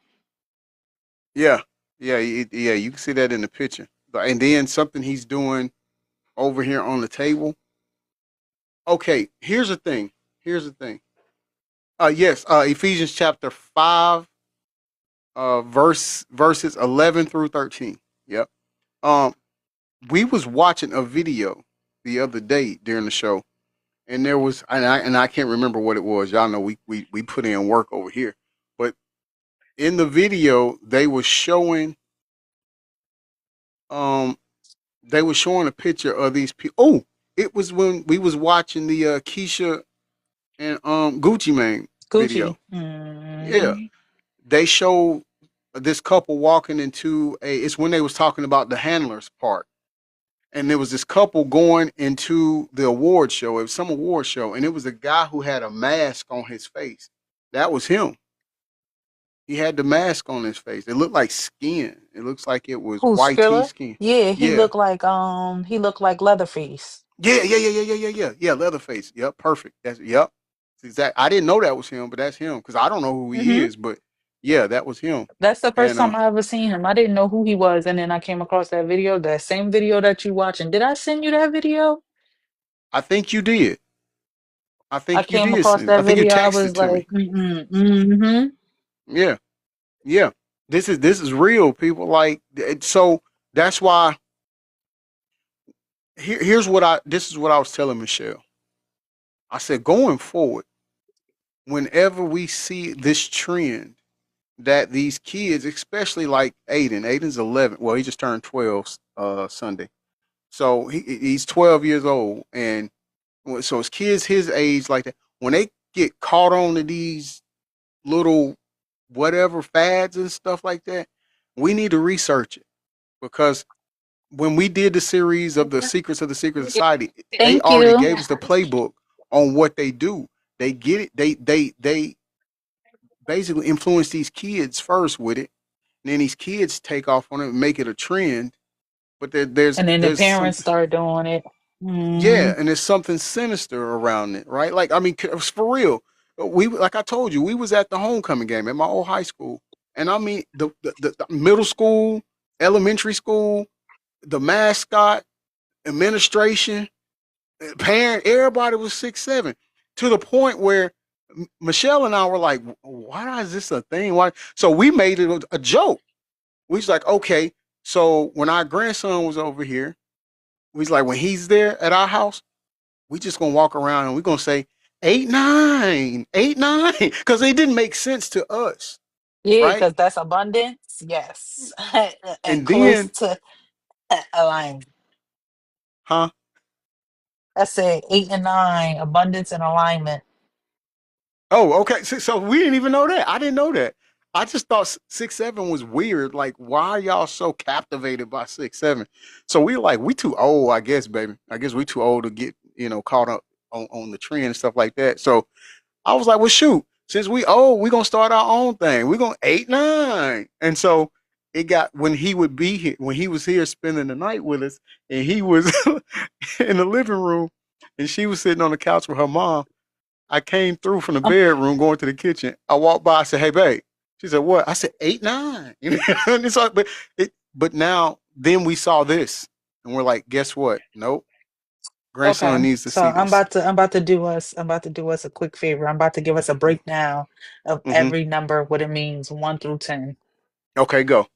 Yeah, yeah, yeah. You can see that in the picture. And then something he's doing over here on the table. Okay, here's the thing. Here's the thing. Yes, Ephesians chapter 5, verses 11 through 13. Yep. Um, we was watching a video the other day during the show, and there was, and I can't remember what it was. Y'all know we put in work over here, but in the video um they were showing a picture of these people. Oh, it was when we was watching the Keisha and Gucci Mane Gucci. video. Yeah, they showed this couple walking into a. It's when they was talking about the handlers part, and there was this couple going into the award show. It was some award show, and it was a guy who had a mask on his face. That was him. He had the mask on his face. It looked like skin. It looks like it was Who's YT Skrilla? skin. Yeah, Yeah. he looked like Leatherface. Yeah. Leatherface. Yep. Perfect. Yep. That's exact. I didn't know that was him, but that's him because I don't know who he Hmm. is. But yeah, that was him. That's the first And time I ever seen him. I didn't know who he was, and then I came across that video, that same video that you watching. Did I send you that video? I think you did. I I think you came did across send it. I that think you video. I texted was to like, me. mm-hmm. Yeah. Yeah. This is real, people. Like so. That's why. Here's what I. This is what I was telling Michelle. I said going forward, whenever we see this trend that these kids, especially like Aiden's 11. Well, he just turned 12 Sunday, so he's 12 years old, and so it's kids his age like that. When they get caught on to these little whatever fads and stuff like that, we need to research it because when we did the series of the Secrets of the Secret Society, they Thank already you. gave us the playbook on what they do. They get it. They basically influence these kids first with it. And then these kids take off on it and make it a trend. But And then the there's parents something, start doing it. yeah, Mm. and there's something sinister around it, right? Like I mean, for real. We like I told you, we was at the homecoming game at my old high school, and I mean the middle school, elementary school, the mascot, administration, parent, everybody was 6'7", to the point where Michelle and I were like, "Why is this a thing? Why?" So we made it a joke. We was like, "Okay." So when our grandson was over here, we was like, when he's there at our house, we just gonna walk around and we gonna say 8 9, 8 9, because it didn't make sense to us, Yeah, right? because that's abundance. Yes. And And close then, to alignment. huh? I said 8 and 9, abundance and alignment. Oh, okay. So we didn't even know that. I didn't know that. I just thought 6 7 was weird. Like, why are y'all so captivated by 6 7? So we like we too old, I guess, baby. I guess we too old to get caught up on the trend and stuff like that. So I was like, well, shoot, since we old, we gonna start our own thing. We gonna 8 9, and so it got when he would be here when he was here spending the night with us, and he was in the living room, and she was sitting on the couch with her mom. I came through from the bedroom going to the kitchen. I walked by. I said, "Hey, babe." She said, "What?" I said, 8 9. And it's like, but now then we saw this, and we're like, guess what? Nope. Okay. Grandson needs to So see this. I'm about to do us a quick favor. I'm about to give us a breakdown of Hmm. every number, what it means, 1 through 10. Okay, go.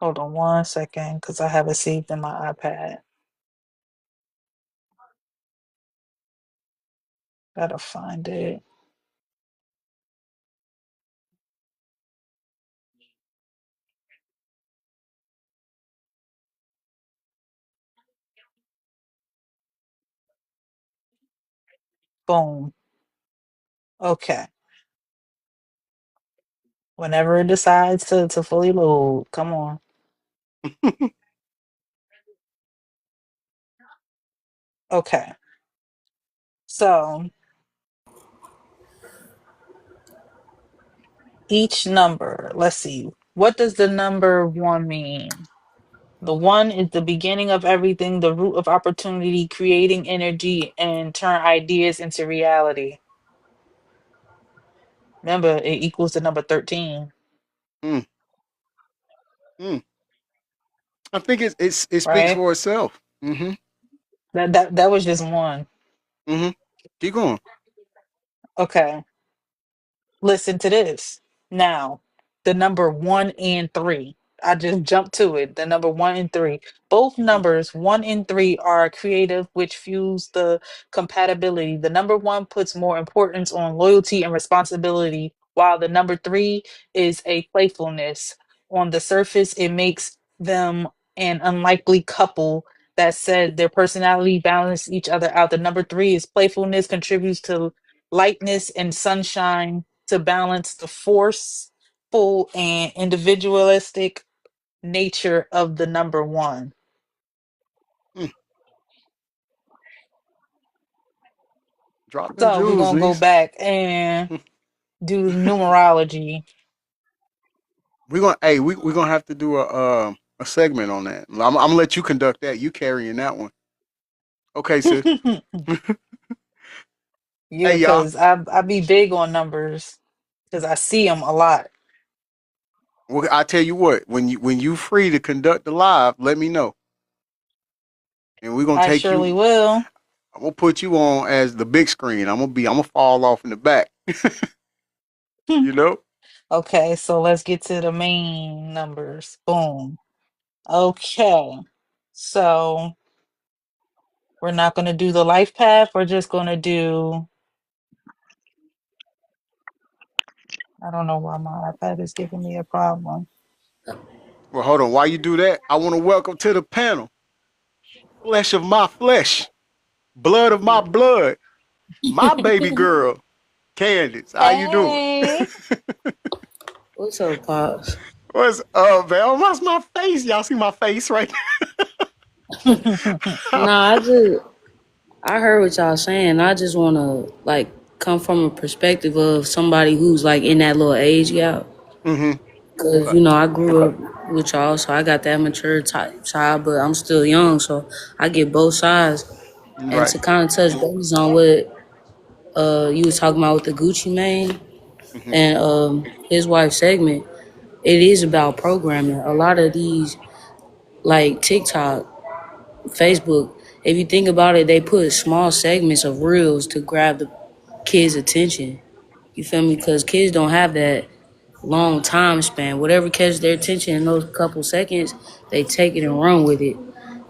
Hold on 1 second, because I have it saved in my iPad. Gotta find it. Boom. Okay. Whenever it decides to fully load, come on. Okay. So each number, let's see. What does the number 1 mean? The 1 is the beginning of everything, the root of opportunity, creating energy, and turn ideas into reality. Remember, it equals the number 13, Mm, mm. I think it speaks right? for itself. Mm-hmm. That was just one. Mm-hmm. Keep going. Okay. Listen to this. Now, the number 1 and 3. I just jumped to it. The number 1 and 3. Both Mm-hmm. numbers, 1 and 3, are creative, which fuels the compatibility. The number 1 puts more importance on loyalty and responsibility, while the number 3 is a playfulness. On the surface, it makes them an unlikely couple. That said, their personality balance each other out. The number 3 is playfulness, contributes to lightness and sunshine to balance the forceful and individualistic nature of the number 1. Mm. Drop them So we're jewels, gonna go Lisa. back and do numerology. We're gonna have to do a segment on that. I'm gonna let you conduct that. You carrying that one. Okay, sis. Yeah, Hey, y'all. because I be big on numbers because I see them a lot. Well, I tell you what. When you free to conduct the live, let me know, and we're gonna I take surely you. will. I'm gonna put you on as the big screen. I'm gonna fall off in the back. You know. Okay, so let's get to the main numbers. Boom. Okay, so we're not gonna do the life path. We're just gonna do. I don't know why my iPad is giving me a problem. Well, hold on. While you do that, I want to welcome to the panel, flesh of my flesh, blood of my blood, my baby girl, Candace. How you doing? Hey. What's up, Pops? What's up, man? Oh, what's my face? Y'all see my face right now? Nah, I heard what y'all saying. I just wanna like come from a perspective of somebody who's like in that little age gap. Mm-hmm. Cause Okay. you know I grew up with y'all, so I got that mature type side, but I'm still young, so I get both sides. And Right. to kind of touch base on what you was talking about with the Gucci Mane Mm-hmm. and his wife segment, it is about programming. A lot of these like TikTok, Facebook, if you think about it, they put small segments of reels to grab the kids' attention. You feel me? Because kids don't have that long time span. Whatever catches their attention in those couple seconds, they take it and run with it.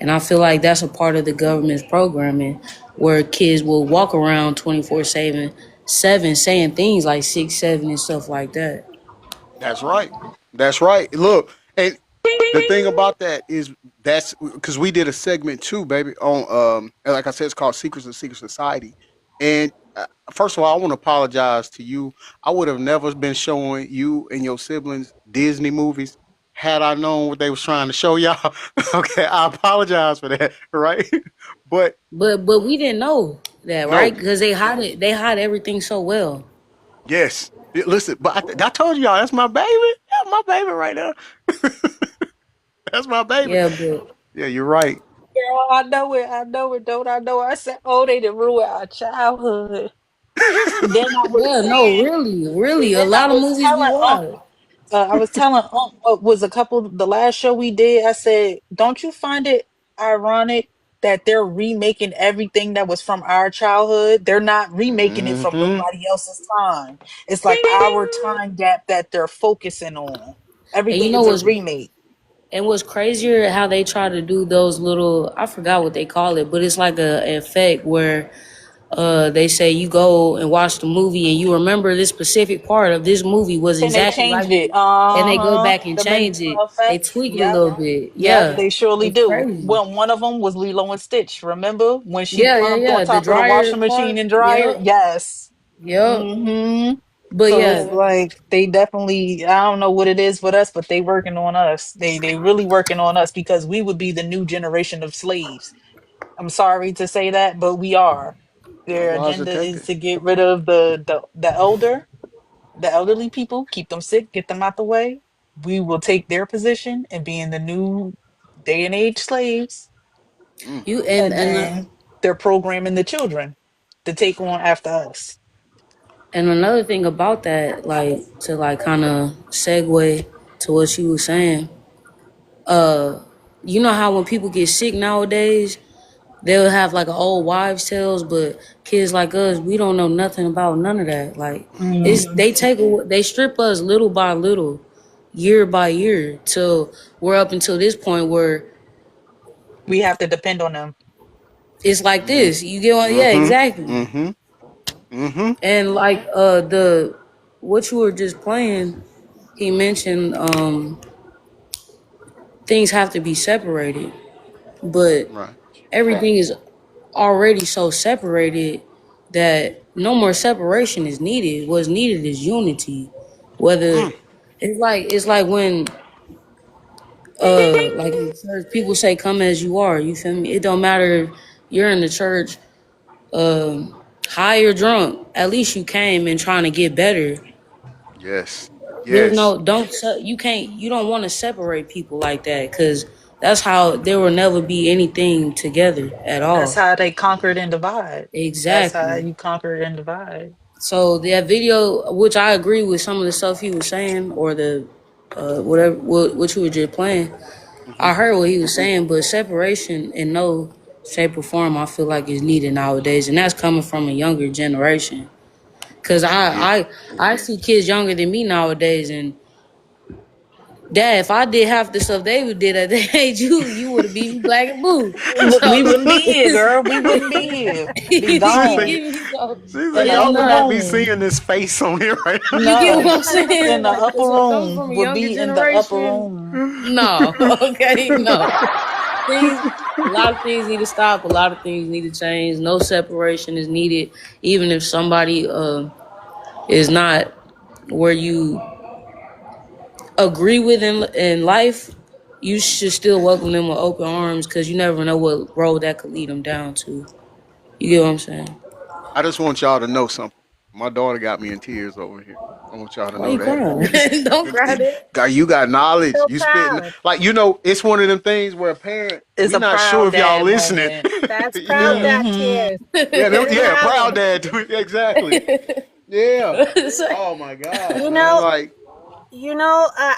And I feel like that's a part of the government's programming where kids will walk around 24/7 saying things like 6, 7 and stuff like that. That's right. That's right. Look, and the thing about that is that's because we did a segment too, baby. On and like I said, it's called Secrets of Secret Society. And first of all, I want to apologize to you. I would have never been showing you and your siblings Disney movies had I known what they was trying to show y'all. Okay, I apologize for that. Right, but But we didn't know that, right? no, Because they hide it. They hide everything so well. yes. Listen, but I told y'all that's my baby. That's my baby right there. That's my baby. Yeah, but Yeah, you're right. Girl, I know it. I know it. Don't I know it? I said, oh, they done ruined our childhood. Then I was yeah, no, saying, really, a then I lot of was movies we telling watch. I was telling what was a couple the last show we did. I said, don't you find it ironic that they're remaking everything that was from our childhood? They're not remaking it from Mm-hmm. nobody else's time. It's like our time gap that they're focusing on. And you Everything know is a what's remake. and what's crazier how they try to do those little I forgot what they call it, but it's like a effect where they say you go and watch the movie and you remember this specific part of this movie was And they exactly like changed it. this, and they go Uh-huh. back and The change it. Mandela They effect. tweak it a Yep. little bit. Yep, Yeah, they surely it's do. crazy. Well, one of them was Lilo and Stitch. Remember when she Yeah, yeah, climbed on yeah. The top of the dryer washing machine part. and dryer? Yep, Yes. yep. Mm-hmm. But So it's yeah, like they definitely, I don't know what it is with us, but they working on us. They really working on us because we would be the new generation of slaves. I'm sorry to say that, but we are. No Their lies agenda is detected. to get rid of the elderly people, keep them sick, get them out the way. We will take their position and be in the new day and age slaves, Mm. you and then they're programming the children to take on after us. and another thing about that, like to like kind of segue to what she was saying. You know how when people get sick nowadays, they'll have like an old wives' tales, but kids like us, we don't know nothing about none of that. Like it's Mhm. they strip us little by little, year by year, till we're up until this point where We have to depend on them. it's like Mm. this. You get one, yeah, Mm-hmm. exactly. Mm-hmm. Mm-hmm. And like the what you were just playing, he mentioned things have to be separated, but Right. everything is already so separated that no more separation is needed. What's needed is unity. Whether Mm. it's like when like in church people say come as you are, you feel me? It don't matter if you're in the church high or drunk, at least you came and trying to get better. Yes. There's Yes. no you can't you don't want to separate people like that because that's how there will never be anything together at That's all. how they conquered and divide. That's how Exactly. you conquer and divide. So that video, which I agree with some of the stuff he was saying, or the whatever what you were just playing, Mm-hmm. I heard what he was saying, but separation in no shape or form I feel like is needed nowadays, and that's coming from a younger generation. Cause Yeah. I see kids younger than me nowadays, and Dad, if I did half the stuff they would did at that age, you would have beat me black and blue. We So wouldn't be here, girl. We wouldn't be here. Be She you said, gone get me? So she said, in the y'all it's upper would not. not be room. seeing this face on here right You get what No, I'm saying? in the Like, upper so coming room from a would younger be in the upper generation, room. now. no, okay, no. Things, a lot of things need to stop. A lot of things need to change. No separation is needed, even if somebody is not where you agree with in life. You should still welcome them with open arms because you never know what road that could lead them down to. You get what I'm saying? I just want y'all to know something. My daughter got me in tears over here. I want y'all to Why know you that. crying? Don't cry there. You got knowledge. So You spitting proud. like it's one of them things where a parent It's we a not sure proud if y'all dad listening. moment. That's proud Yeah, dad Hmm. tears. yeah, yeah. Proud Proud one. dad. Exactly. Yeah. It's like, Oh my gosh, You man. know, Like,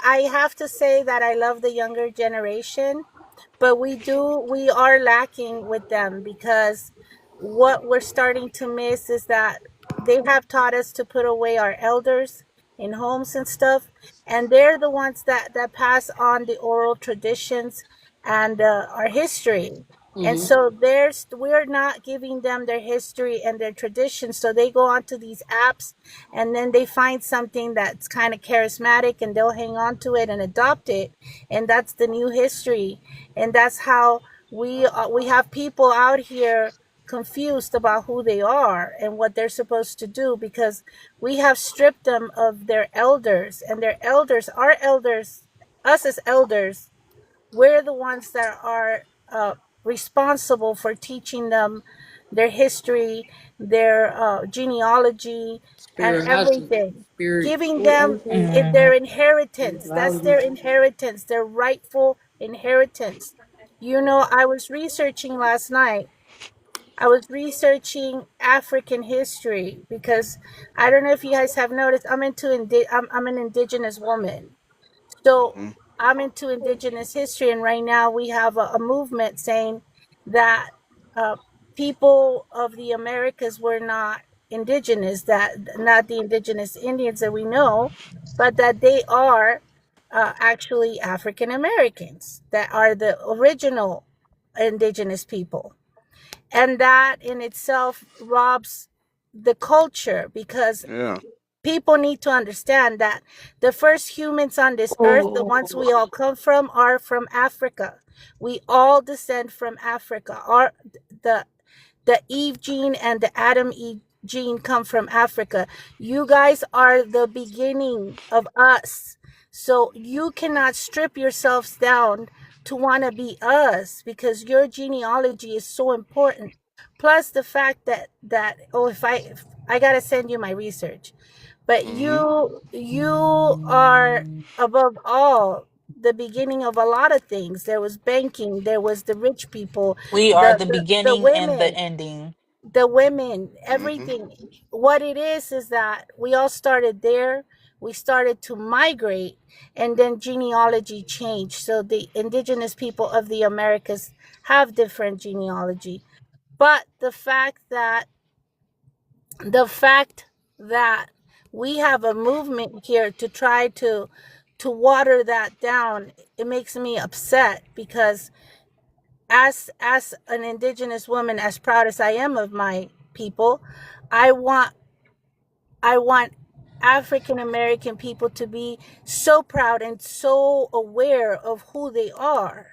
I have to say that I love the younger generation, but we are lacking with them because what we're starting to miss is that they have taught us to put away our elders in homes and stuff, and they're the ones that pass on the oral traditions and our history. And mm-hmm. so we're not giving them their history and their traditions, so they go onto these apps and then they find something that's kind of charismatic and they'll hang on to it and adopt it, and that's the new history. And that's how we have people out here confused about who they are and what they're supposed to do because we have stripped them of their elders, and their elders, our elders, us as elders, we're the ones that are responsible for teaching them their history, their genealogy, and Spirit has to everything. spirit. Giving What them you say? Hmm. their inheritance. That's Spirituality. their inheritance, their rightful inheritance. You know, I was researching last night. I was researching African history because I don't know if you guys have noticed. I'm an indigenous woman, so mm-hmm. I'm into indigenous history, and right now we have a movement saying that uh, people of the Americas were not indigenous, that not the indigenous Indians that we know, but that they are actually African Americans, that are the original indigenous people. And that in itself robs the culture, because Yeah. people need to understand that the first humans on this earth, the ones we all come from, are from Africa. We all descend from Africa. The the Eve gene and the Adam Eve gene come from Africa. You guys are the beginning of us. So you cannot strip yourselves down to want to be us, because your genealogy is so important. Plus the fact that oh, if I got to send you my research. But Mm-hmm. you are above all the beginning of a lot of things. There was banking, there was the rich people, We are the the the, the beginning and the women, ending. Mm-hmm. everything. What it is that we all started there. We started to migrate, and then genealogy changed. So the indigenous people of the Americas have different genealogy. But the fact that we have a movement here to try to water that down, it makes me upset, because as an indigenous woman, as proud as I am of my people, I want I want African American people to be so proud and so aware of who they are,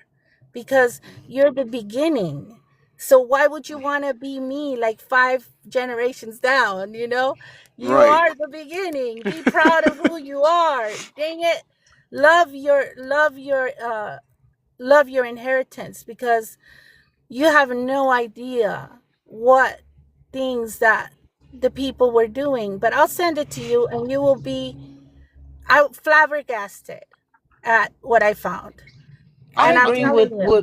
because you're the beginning. So why would you want to be me like 5 generations down, you know? You Right. are the beginning. Be proud of who you are. Dang it. Love your inheritance, because you have no idea what things that the people were doing. But I'll send it to you, and you will be flabbergasted at what I found. I And I'm I'm agree telling with you,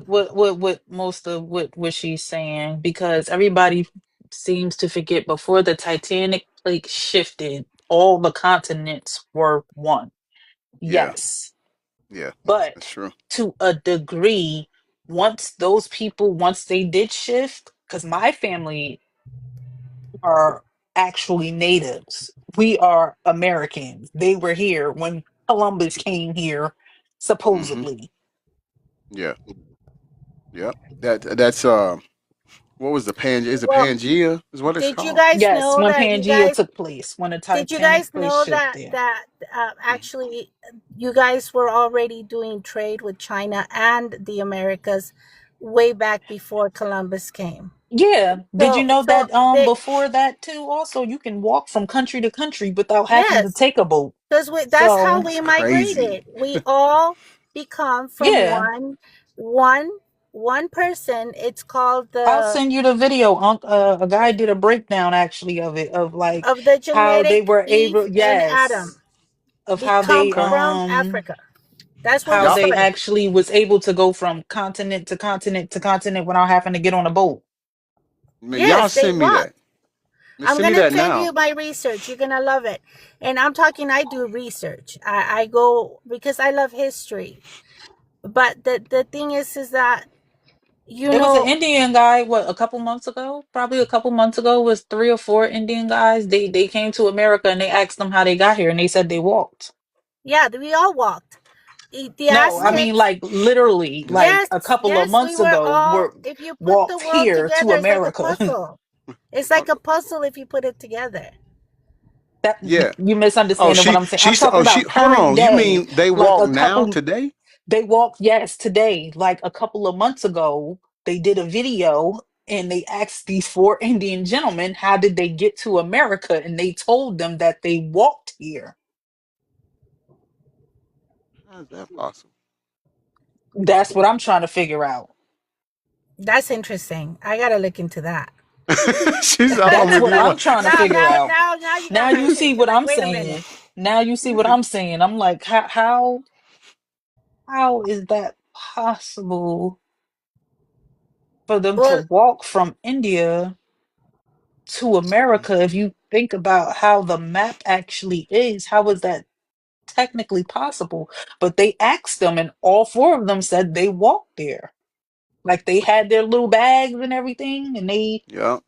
most of what she's saying, because everybody seems to forget before the Titanic plate shifted, all the continents were one. yeah. Yes. Yeah. That's But true. to a degree, once those people, once they did shift, because my family are actually natives. We are Americans. They were here when Columbus came here, Mm-hmm. supposedly. Yeah. Yep. That's what was the Pangea? Is it well, Pangea? Is what it's did you called? guys Yes, know when that you Pangea guys took place, when the did you Titanic guys place know shipped that there. Mhm. actually you guys were already doing trade with China and the Americas way back before Columbus came? Yeah. Did you So know so that they before that too, also you can walk from country to country without having to yes, take a boat. because that's how So That's we crazy. migrated. We all become from yeah. one person. It's called I'll the send you the video. A guy did a breakdown actually of it, of like of the how they genetic were Eve able, and Adam. yes, of We how come they Okay. from Africa. That's where we how Y'all, they started. actually was able to go from continent to continent to continent without having to get on a boat. man, y'all Yes, they send me walk. that. I'm Send me gonna that send now. you my research. You're gonna love it. And I'm talking. I do research. I go because I love history. But the thing is that you There was an know Indian guy, what, a couple months ago? Probably a couple months ago, was 3 or 4 Indian guys. They came to America and they asked them how they got here, and they said they walked. yeah, we all walked. The No, I mean Aztecs. like literally, like Yes, a couple of yes, we months were ago, all. were If you put the walked world here to together, it's like a America. puzzle. It's Uh, like a puzzle if you put it together. That yeah. you Oh, misunderstanding what I'm saying. I'm talking oh, about hold current on. You day, mean they like walk a now couple. today? They walked, yes, today, like a couple of months ago. They did a video and they asked these 4 Indian gentlemen how did they get to America, and they told them that they walked here. How is that possible? That's what I'm trying to figure out. That's interesting. I gotta look into that. She's all I'm That's with what you. I'm Like, trying to now, figure now, out. now, now you Now got my you see attention. what Like, I'm wait a minute. saying. Now you see what I'm saying. I'm like, how is that possible for them to Well, walk from India to America? If you think about how the map actually is, how is that technically possible? But they asked them, and all 4 of them said they walked there. Like they had their little bags and everything, and yeah.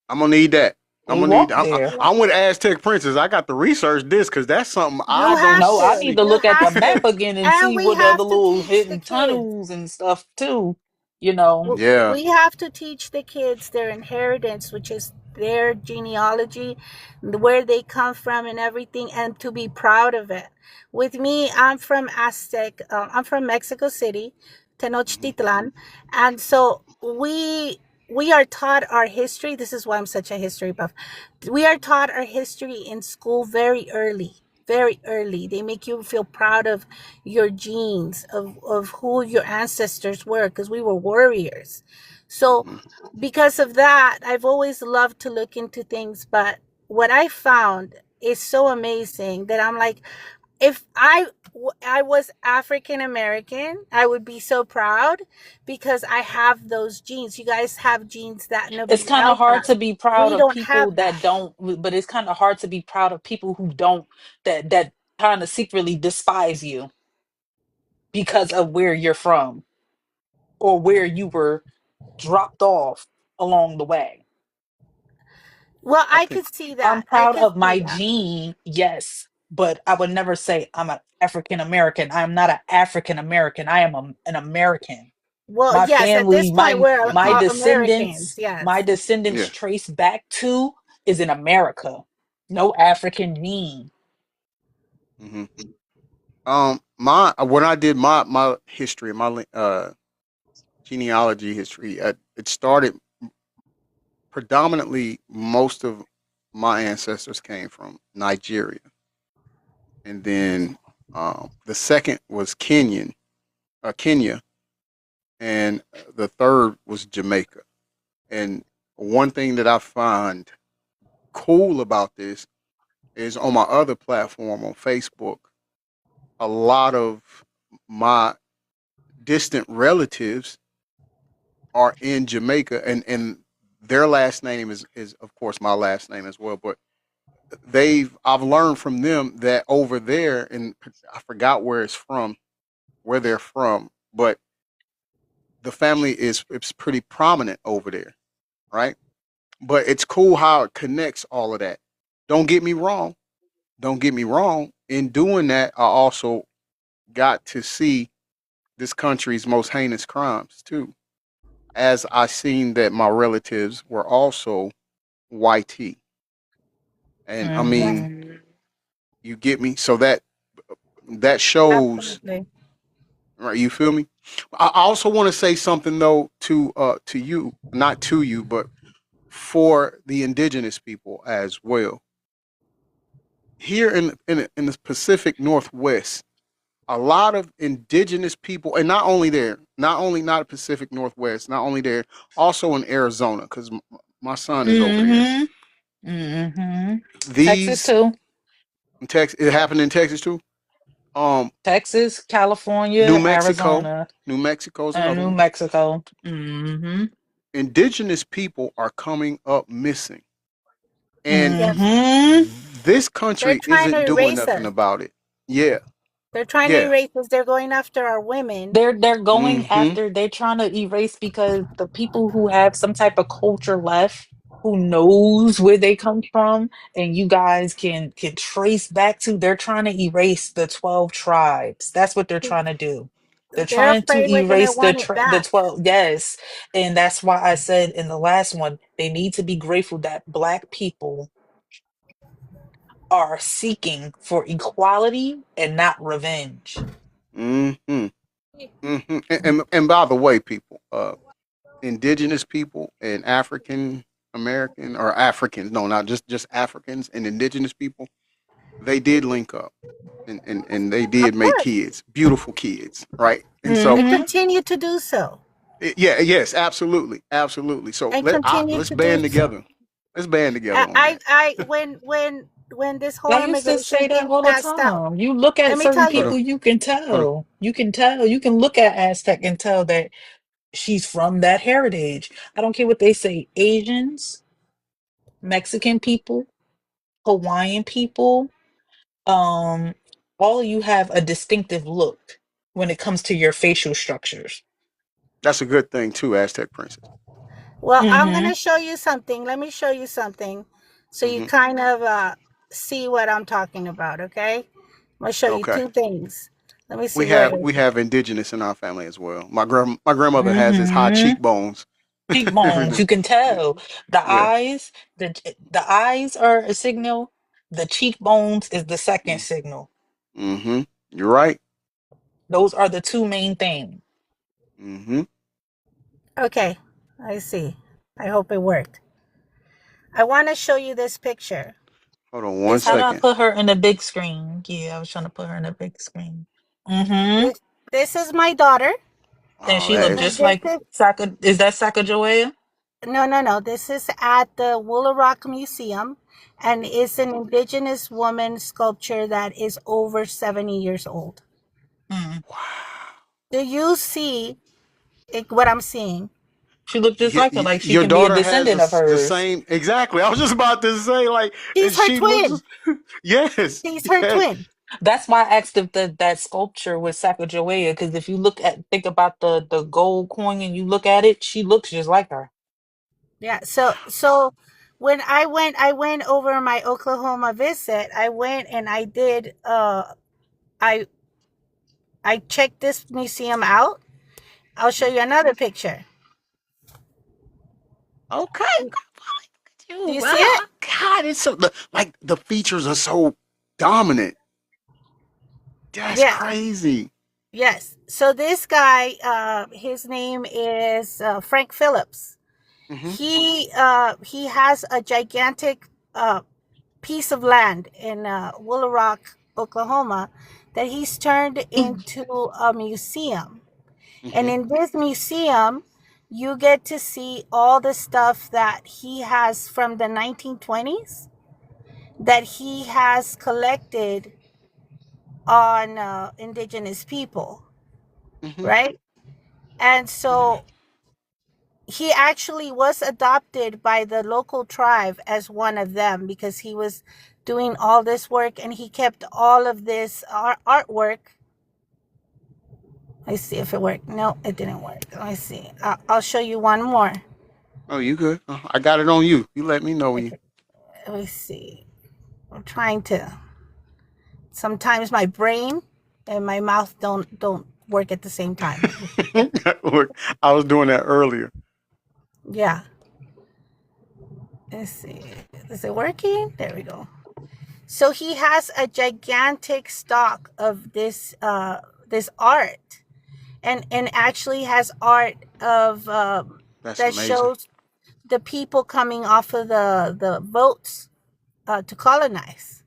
I'm gonna need that. I'm they gonna need. walked there. I'm with Aztec Princess. I got to research this because that's something you I don't have No, I to. need see. to You look at the have map to. again and And see we what other have to little teach the hidden kids. tunnels and stuff too. you know. Yeah. We have to teach the kids their inheritance, which is their genealogy, where they come from, and everything, and to be proud of it. With me, I'm from Aztec. I'm from Mexico City, Mhm. Tenochtitlan, and so we are taught our history. This is why I'm such a history buff. We are taught our history in school very early. Very early. They make you feel proud of your genes, of who your ancestors were, because we were warriors. So Mhm. because of that, I've always loved to look into things. But what I found is so amazing that I'm like, if I was African American, I would be so proud because I have those genes. You guys have genes that It's nobody kind of else hard has. to be proud We of don't people have that. that don't, but it's kind of hard to be proud of people who don't, that kind of secretly despise you because of where you're from or where you were dropped off along the way. Well, I I think could see I'm that. I proud could of see my that. gene, yes, but I would never say I'm an African American. I'm not an African American. I am an American. Well, My yes, at this family, point, my we're my Americans. descendants, my Yes. descendants yeah. trace back to is in America. No African gene. Hmm. My when I did my history, genealogy history, it started predominantly. Most of my ancestors came from Nigeria, and then the second was Kenya, and the third was Jamaica. And one thing that I find cool about this is on my other platform on Facebook, a lot of my distant relatives are in Jamaica, and their last name is of course my last name as well. But I've learned from them that over there, and I forgot where they're from, but the family is it's pretty prominent over there, right? But it's cool how it connects all of that. Don't get me wrong. Don't get me wrong. In doing that, I also got to see this country's most heinous crimes too, as I seen that my relatives were also YT. And I Yeah, mean, Hmm. you get me? So that shows, absolutely. right, you feel me? I also want to say something though to you, not to you, but for the indigenous people as well. Here in the Pacific Northwest, a lot of indigenous people, and not only there, not only not Pacific Northwest, not only there, also in Arizona, because my son is over there. Hmm. Hmm. Texas These too. Texas, it happened in Texas too. Um, Texas, New California, Mexico, Arizona, New Mexico is and another New one. Mexico. Hmm. Indigenous people are coming up missing, and Yes. Hmm. this They're country trying isn't to doing erase nothing us. about it. Yeah, They're trying to yeah. erase us. They're going after our women. They're going Mm-hmm. after, they're trying to erase because the people who have some type of culture left, who knows where they come from, and you guys can trace back to, they're trying to erase the 12 tribes. That's what they're trying to do. They're They're trying to afraid we're gonna erase want it the back. 12, yes. And that's why I said in the last one, they need to be grateful that Black people are seeking for equality and not revenge. Mm-hmm. Mm-hmm. And by the way, people, indigenous people and African American or Africans, no, not just Africans and indigenous people, they did link up and they Of did make course. kids, beautiful kids, right? And so And Hmm. continue to do so. yeah, yes, absolutely, absolutely. So And continue let's to do band so. together. Let's band together on that. When this whole I used to immigration say that thing all the passed out, time. You look at let me certain tell Hold you, on, people, you can hold on. tell. You can tell. You can look at Aztec and tell that she's from that heritage. I don't care what they say. Asians, Mexican people, Hawaiian people, um, all of you have a distinctive look when it comes to your facial structures. That's a good thing too, Aztec Princess. well, I'm Mm-hmm. gonna show you something. Let me show you something, so you Hmm. kind of see what I'm talking about. Okay, I'm gonna show you Okay. two things. Let me see We where have is we it. have indigenous in our family as well. My grandmother has this high Mm-hmm. cheekbones. Cheekbones, you can tell. The Yeah. eyes, the eyes are a signal. The cheekbones is the second signal. Mm-hmm. You're right. Those are the two main things. Mm-hmm. Okay, I see. I hope it worked. I want to show you this picture. Hold on one This How is do I second. put her in a big screen? Yeah, I was trying to put her in a big screen. Mm-hmm. this, this is my daughter, And Oh, she that looked and just is. this like is Saka. Is that Sacagawea? no. This is at the Woolaroc Museum, and it's an indigenous woman sculpture that is over 70 years old. Mm. Do you see what I'm seeing? She looked just like her, like she Your can be a daughter has descendant of the hers. same. Exactly. I was just about to say, like, She's her she looks. twin. Yes. She's her Yes. twin. That's why I asked if that sculpture was Sacagawea, because if you think about the gold coin and you look at it, she looks just like her. Yeah. So when I went over my Oklahoma visit. I went and I did. I I checked this museum out. I'll show you another picture. Okay. Do Dude, you see it? God, it's so like the features are so dominant. That's Yeah. crazy. Yes. So this guy, his name is Frank Phillips. Mm-hmm. He has a gigantic piece of land in Woolaroc, Oklahoma, that he's turned into a museum. And Mm-hmm. in this museum, you get to see all the stuff that he has from the 1920s that he has collected on indigenous people, Mm-hmm. right? And Yeah. so he actually was adopted by the local tribe as one of them because he was doing all this work and he kept all of this artwork. Let's see if it worked. No, it didn't work. Let me see. I'll show you one more. Oh, you good? I got it on you. You let me know when you. Okay, let me see. I'm trying to. Sometimes my brain and my mouth don't work at the same time. Look, I was doing that earlier. Yeah. Let's see. Is it working? There we go. So he has a gigantic stock of this art, and actually has art of That's that amazing. shows the people coming off of the boats to colonize.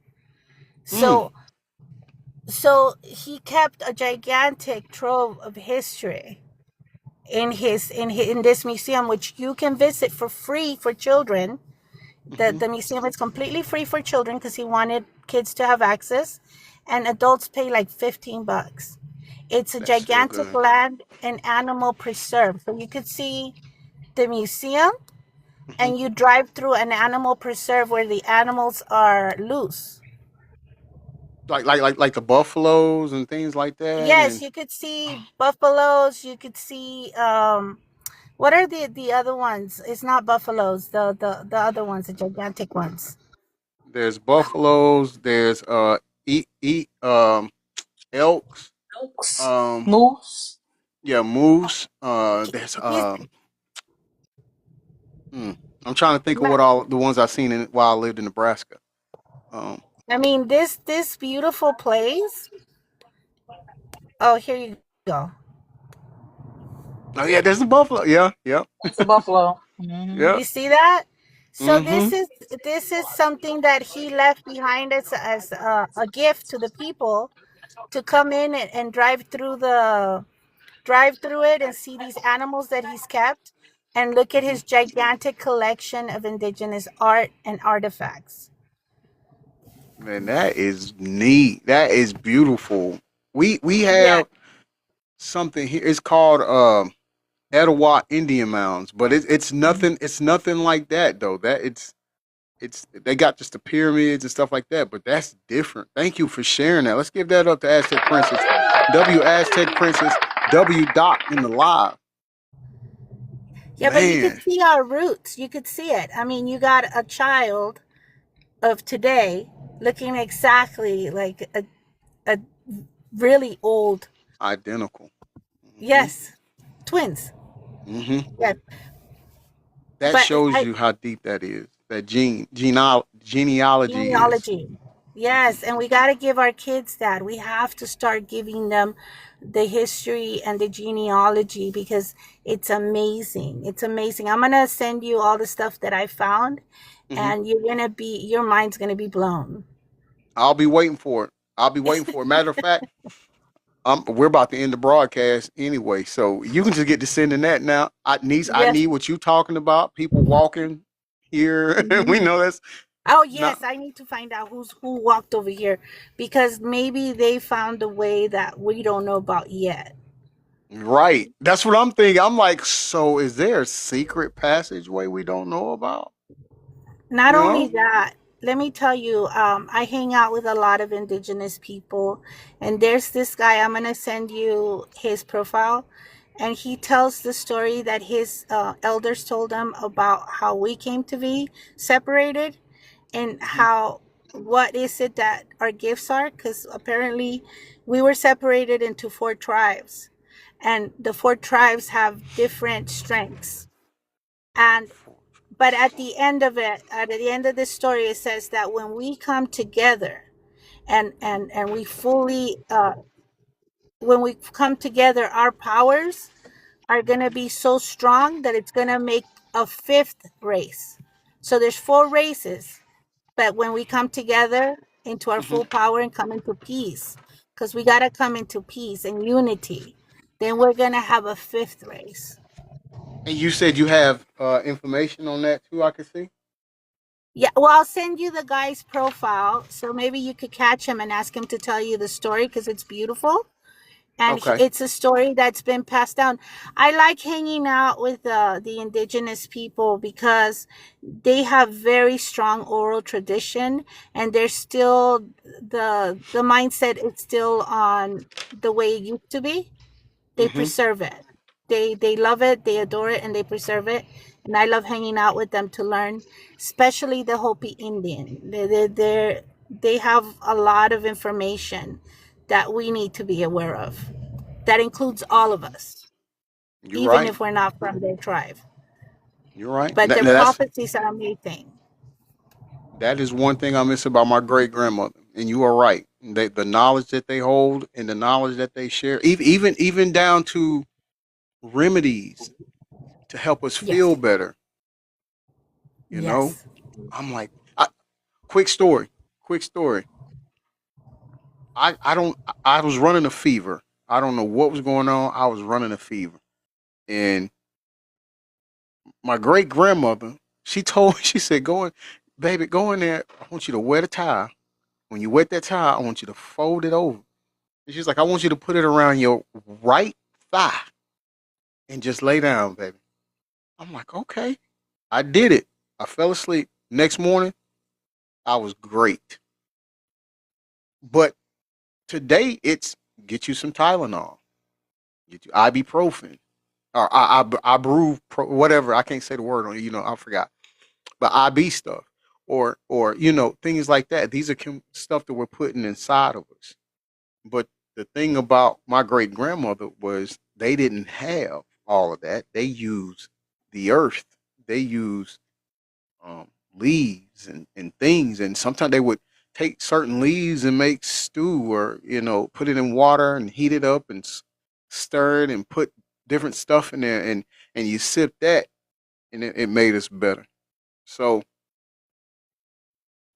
Mm. So so he kept a gigantic trove of history in this museum, which you can visit for free for children. Mm-hmm. The museum is completely free for children because he wanted kids to have access, and adults pay like $15. It's a That's still gigantic good. land and animal preserve, so you could see the museum, Mm-hmm. and you drive through an animal preserve where the animals are loose. Like the buffaloes and things like that, Yes, and you could see buffaloes. You could see what are the other ones? It's not buffaloes. The other ones, the gigantic ones. there's buffaloes. There's eat elks. Elks, Um, moose. yeah, moose. There's He's hmm, I'm trying to think of what all the ones I seen while I lived in Nebraska. Um, I mean, this beautiful place. Oh, here you go. oh yeah, there's the buffalo. Yeah, yep, That's a buffalo. Hmm. yep. You see that? So Mm-hmm. this is something that he left behind as a gift to the people to come in and drive through it and see these animals that he's kept and look at Mm-hmm. his gigantic collection of indigenous art and artifacts. Man, that is neat. That is beautiful. We Yeah. have something here. It's called Etowah Indian Mounds, but it's nothing. It's nothing like that though. That it's they got just the pyramids and stuff like that, but that's different. Thank you for sharing that. Let's give that up to Aztec Princess, W Aztec Princess, W Dot in the live. Yeah, but you could Man, see our roots. You could see it. I mean, you got a child of today looking exactly like a really old. Identical. Hmm. Yes, twins. Hmm. Yeah, That but shows I you how deep that is. That genealogy is. genealogy. Yes, and we got to give our kids that. We have to start giving them the history and the genealogy because it's amazing. It's amazing. I'm going to send you all the stuff that I found Hmm. and your mind's going to be blown. I'll be waiting for it. I'll be waiting for it. Matter of fact, we're about to end the broadcast anyway, so you can just get to sending that now. I Yes. need what you talking about. People walking here. We Mhm. know that's Oh, not yes, I need to find out who walked over here because maybe they found a way that we don't know about yet. right. That's what I'm thinking. I'm like, so is there a secret passageway we don't know about? Not You only know? that, let me tell you, I hang out with a lot of indigenous people, and there's this guy. I'm gonna send you his profile, and he tells the story that his elders told him about how we came to be separated, and Hmm. how what is it that our gifts are? Because apparently, we were separated into four tribes, and the four tribes have different strengths, and but at the end of it, at the end of the story, it says that when we come together and we fully when we come together, our powers are going to be so strong that it's going to make a fifth race. So there's four races, but when we come together into our Hmm. full power and come into peace, because we got to come into peace and unity, then we're going to have a fifth race. And you said you have information on that too. I can see. Yeah, well, I'll send you the guy's profile, so maybe you could catch him and ask him to tell you the story because it's beautiful, and Okay. it's a story that's been passed down. I like hanging out with the indigenous people because they have very strong oral tradition, and they're still the mindset is still on the way it used to be. They Hmm. preserve it. They love it, they adore it, and they preserve it. And I love hanging out with them to learn, especially the Hopi Indian. They have a lot of information that we need to be aware of. That includes all of us, You're even right. if we're not from their tribe. You're right. But their Now that's prophecies are amazing. that is one thing I miss about my great grandmother. And you are right. The knowledge that they hold and the knowledge that they share, even down to remedies to help us feel Yes. better. You know, Yes. I'm like, quick story, quick story. I don't. I was running a fever. I don't know what was going on. I was running a fever, and my great grandmother, she told, she said, "Go in, baby, go in there. I want you to wet a towel. When you wet that towel, I want you to fold it over." And she's like, "I want you to put it around your right thigh and just lay down, baby." I'm like, "Okay." I did it. I fell asleep. Next morning, I was great. But today, it's get you some Tylenol, get you ibuprofen, or whatever. I can't say the word on it. I forgot. But IB stuff, or things like that. These are stuff that we're putting inside of us. But the thing about my great grandmother was they didn't have all of that. They used the earth. They used leaves and things, and sometimes they would take certain leaves and make stew, or put it in water and heat it up and stir it and put different stuff in there, and you sip that, and it made us better. So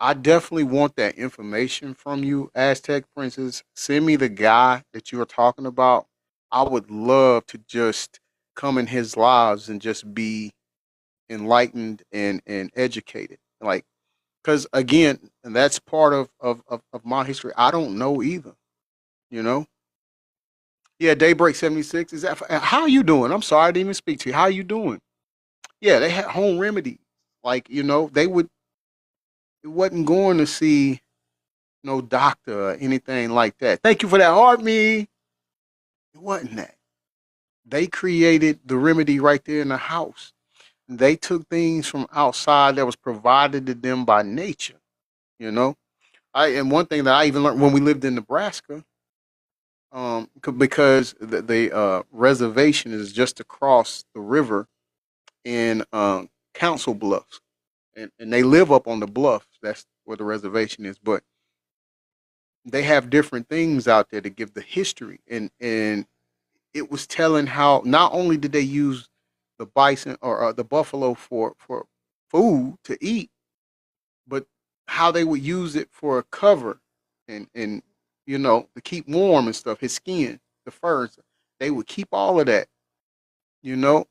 I definitely want that information from you, Aztec Princess. Send me the guy that you are talking about. I would love to just come in his lives and just be enlightened and educated. Like, because again, and that's part of my history. I don't know either, you know? Yeah, Daybreak 76. Is that how you doing? I'm sorry I didn't even speak to you. How you doing? Yeah, they had home remedy. Like, they would it wasn't going to see no doctor or anything like that. Thank you for that heart, me. It wasn't that. They created the remedy right there in the house. They took things from outside that was provided to them by nature. You know, and one thing that I even learned when we lived in Nebraska, Because the reservation is just across the river in Council Bluffs, and they live up on the bluff. That's where the reservation is. But they have different things out there to give the history, and it was telling how not only did they use the bison or the buffalo for food to eat, but how they would use it for a cover and to keep warm and stuff. His skin, the furs, they would keep all of that. You know.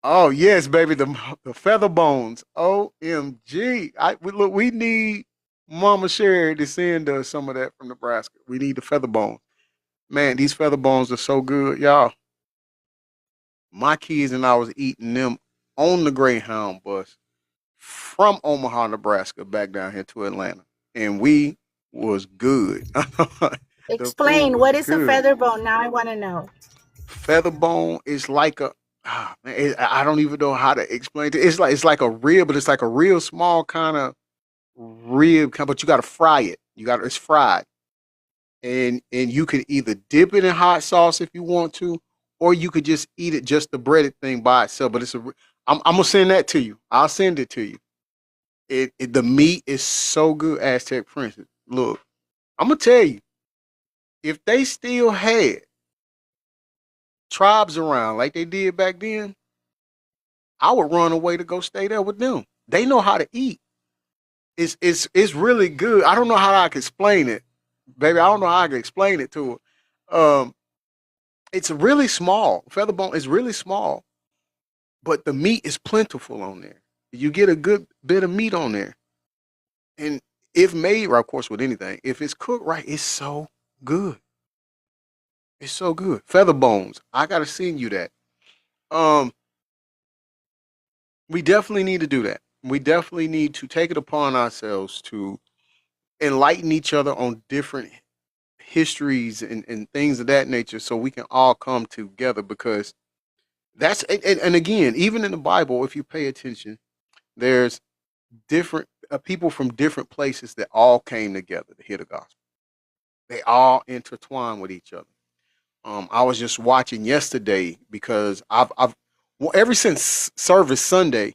Oh yes, baby, the feather bones. OMG! Look, we need Mama Sherry to send us some of that from Nebraska. We need the feather bones. Man, these feather bones are so good, y'all. My kids and I was eating them on the Greyhound bus from Omaha, Nebraska, back down here to Atlanta, and we was good. The food Explain was what is a good. feather bone. Now I want to know. Feather bone is like a man, I don't even know how to explain it. It's like a rib, but it's like a real small kind of rib, but you got to fry it. It's fried, and you can either dip it in hot sauce if you want to, or you could just eat it just the breaded thing by itself. But I'm gonna send that to you. I'll send it to you. The meat is so good, Aztec Princess. Look, I'm gonna tell you, if they still had tribes around like they did back then, I would run away to go stay there with them. They know how to eat. It's really good. I don't know how I can explain it, baby. I don't know how I can explain it to her. It's really small. Featherbone is really small, but the meat is plentiful on there. You get a good bit of meat on there, and if made right, of course, with anything, if it's cooked right, it's so good. It's so good. Feather bones. I gotta send you that. Um, we definitely need to do that. We definitely need to take it upon ourselves to enlighten each other on different histories and things of that nature so we can all come together because and again, even in the Bible, if you pay attention, there's different people from different places that all came together to hear the gospel. They all intertwine with each other. I was just watching yesterday because I've well, ever since service Sunday,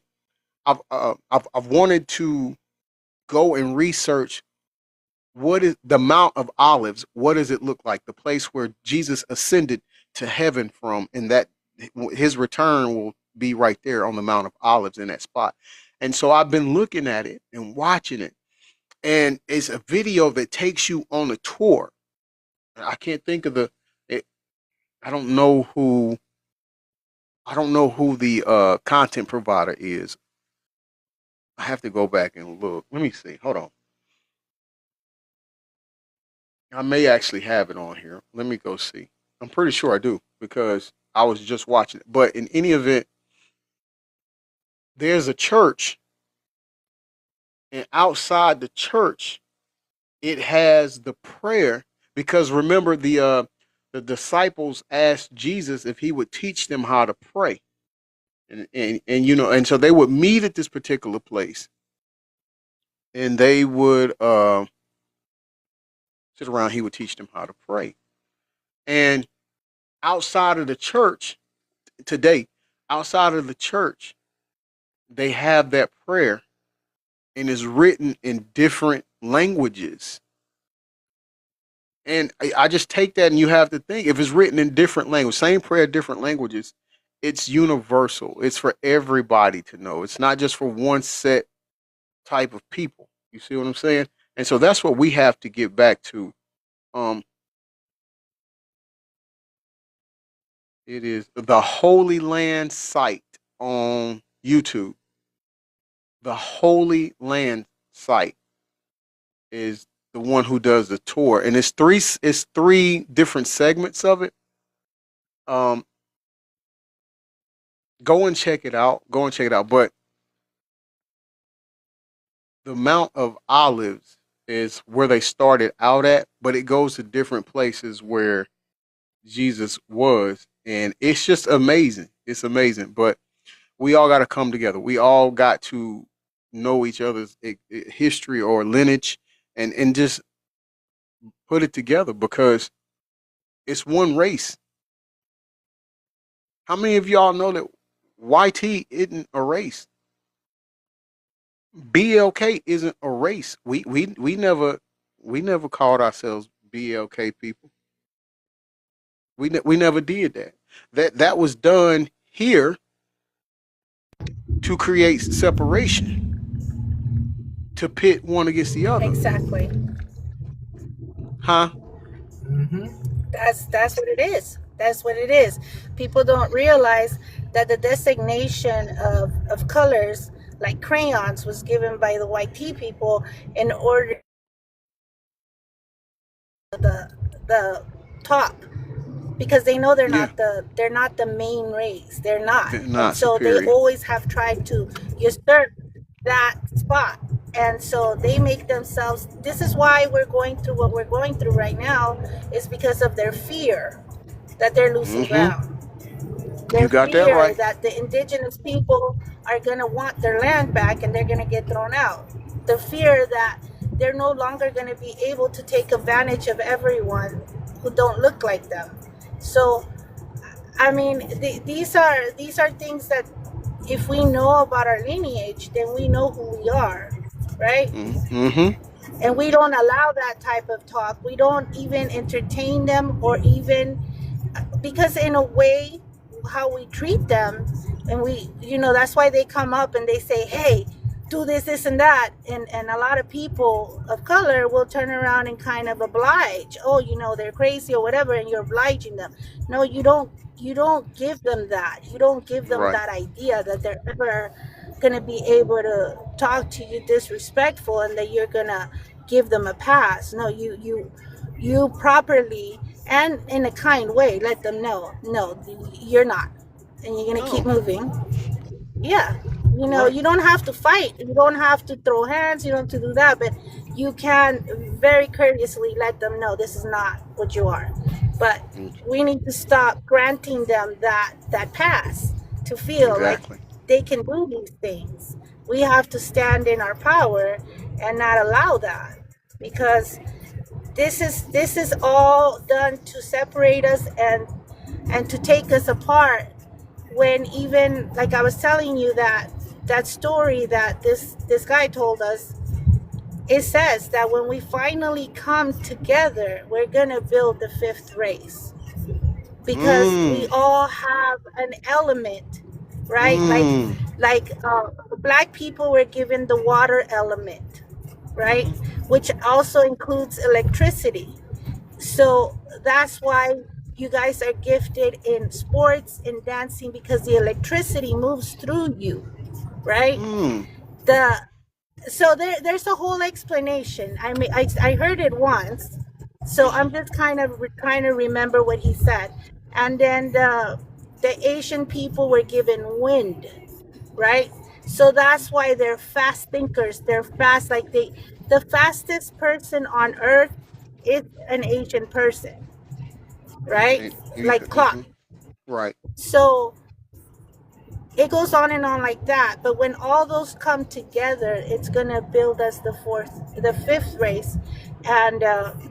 I've wanted to go and research what is the Mount of Olives. What does it look like? The place where Jesus ascended to heaven from, and that his return will be right there on the Mount of Olives in that spot. And so I've been looking at it and watching it, and it's a video that takes you on a tour. I can't think of it, I don't know who the content provider is. I have to go back and look. Let me see. Hold on. I may actually have it on here. Let me go see. I'm pretty sure I do because I was just watching it. But in any event, there's a church, and outside the church, it has the prayer. Because remember, the disciples asked Jesus if he would teach them how to pray, and so they would meet at this particular place, and they would sit around. He would teach them how to pray, and outside of the church today, outside of the church, they have that prayer and is written in different languages. And I just take that, and you have to think if it's written in different languages, same prayer, different languages, it's universal. It's for everybody to know. It's not just for one set type of people. You see what I'm saying? And so that's what we have to get back to. Um, it is the Holy Land site on YouTube. The Holy Land site is the one who does the tour, and it's three different segments of it. Um, go and check it out. Go and check it out. But the Mount of Olives is where they started out at, but it goes to different places where Jesus was, and it's just amazing. It's amazing. But we all got to come together. We all got to know each other's history or lineage, and just put it together because It's one race. How many of y'all know that YT isn't a race? BLK isn't a race. We never called ourselves BLK people. We never did that. That was done here to create separation, to pit one against the other. Exactly. Huh? That's what it is. That's what it is. People don't realize that the designation of colors like crayons was given by the white tea people in order the top, because they know Yeah. they're not the main race. They're not. They're And not so they superior. always have tried to usurp that spot. And so they make themselves, this is why we're going through what we're going through right now, is because of their fear that they're losing Mm-hmm. ground. You Their got that fear right. that the indigenous people are going to want their land back and they're going to get thrown out. The fear that they're no longer going to be able to take advantage of everyone who don't look like them. So, I mean, these are things that if we know about our lineage, then we know who we are, right? Mm-hmm. And we don't allow that type of talk. We don't even entertain them, or even, because in a way how we treat them, and we, that's why they come up and they say, hey, do this and that, and a lot of people of color will turn around and kind of oblige. Oh, they're crazy or whatever, and you're obliging them. No, you don't give them that. You don't give them Right. that idea that they're ever going to be able to talk to you disrespectful and that you're going to give them a pass. No, you properly and in a kind way let them know, no, you're not, and you're going to keep No. moving. Yeah. Right. You don't have to fight, you don't have to throw hands, you don't have to do that, but you can very courteously let them know this is not what you are. But we need to stop granting them that pass to feel like Exactly. they can do these things. We have to stand in our power and not allow that, because this is all done to separate us and to take us apart. When, even like I was telling you, that story that this guy told us, it says that when we finally come together, we're gonna build the fifth race, because we Mm. all have an element, right? like Mm. like black people were given the water element, right? Mm-hmm. Which also includes electricity. So that's why you guys are gifted in sports and dancing, because the electricity moves through you, right? Mm. The So there's a whole explanation. I mean, I heard it once, so Mm-hmm. I'm just kind of trying to remember what he said. And then the Asian people were given wind, right? So that's why they're fast thinkers. They're fast, like the fastest person on earth is an Asian person, right? Like clock. Mm-hmm. Right. So it goes on and on like that. But when all those come together, it's gonna build us the fifth race. And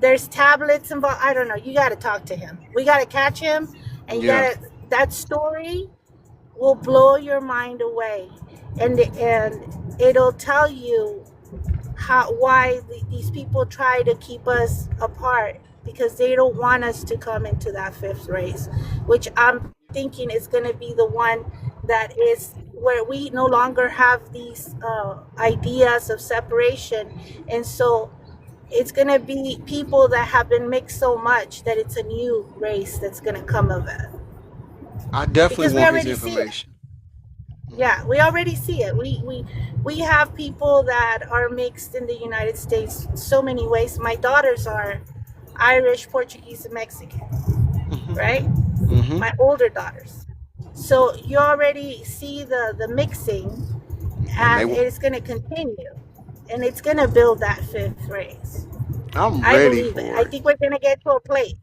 there's tablets involved. I don't know. You got to talk to him. We got to catch him, and you Yeah. got to. That story will blow your mind away, and it'll tell you why these people try to keep us apart, because they don't want us to come into that fifth race, which I'm thinking is going to be the one that is where we no longer have these ideas of separation. And so it's going to be people that have been mixed so much that it's a new race that's going to come of it, I definitely because we want his already see it. information. Yeah, we already see it. We have people that are mixed in the United States so many ways. My daughters are Irish, Portuguese, and Mexican, Mm-hmm. right? Mm-hmm. My older daughters. So you already see the mixing, And they and will. it's going to continue, and it's going to build that fifth race. I'm I ready believe it. I for it. think we're going to get to a place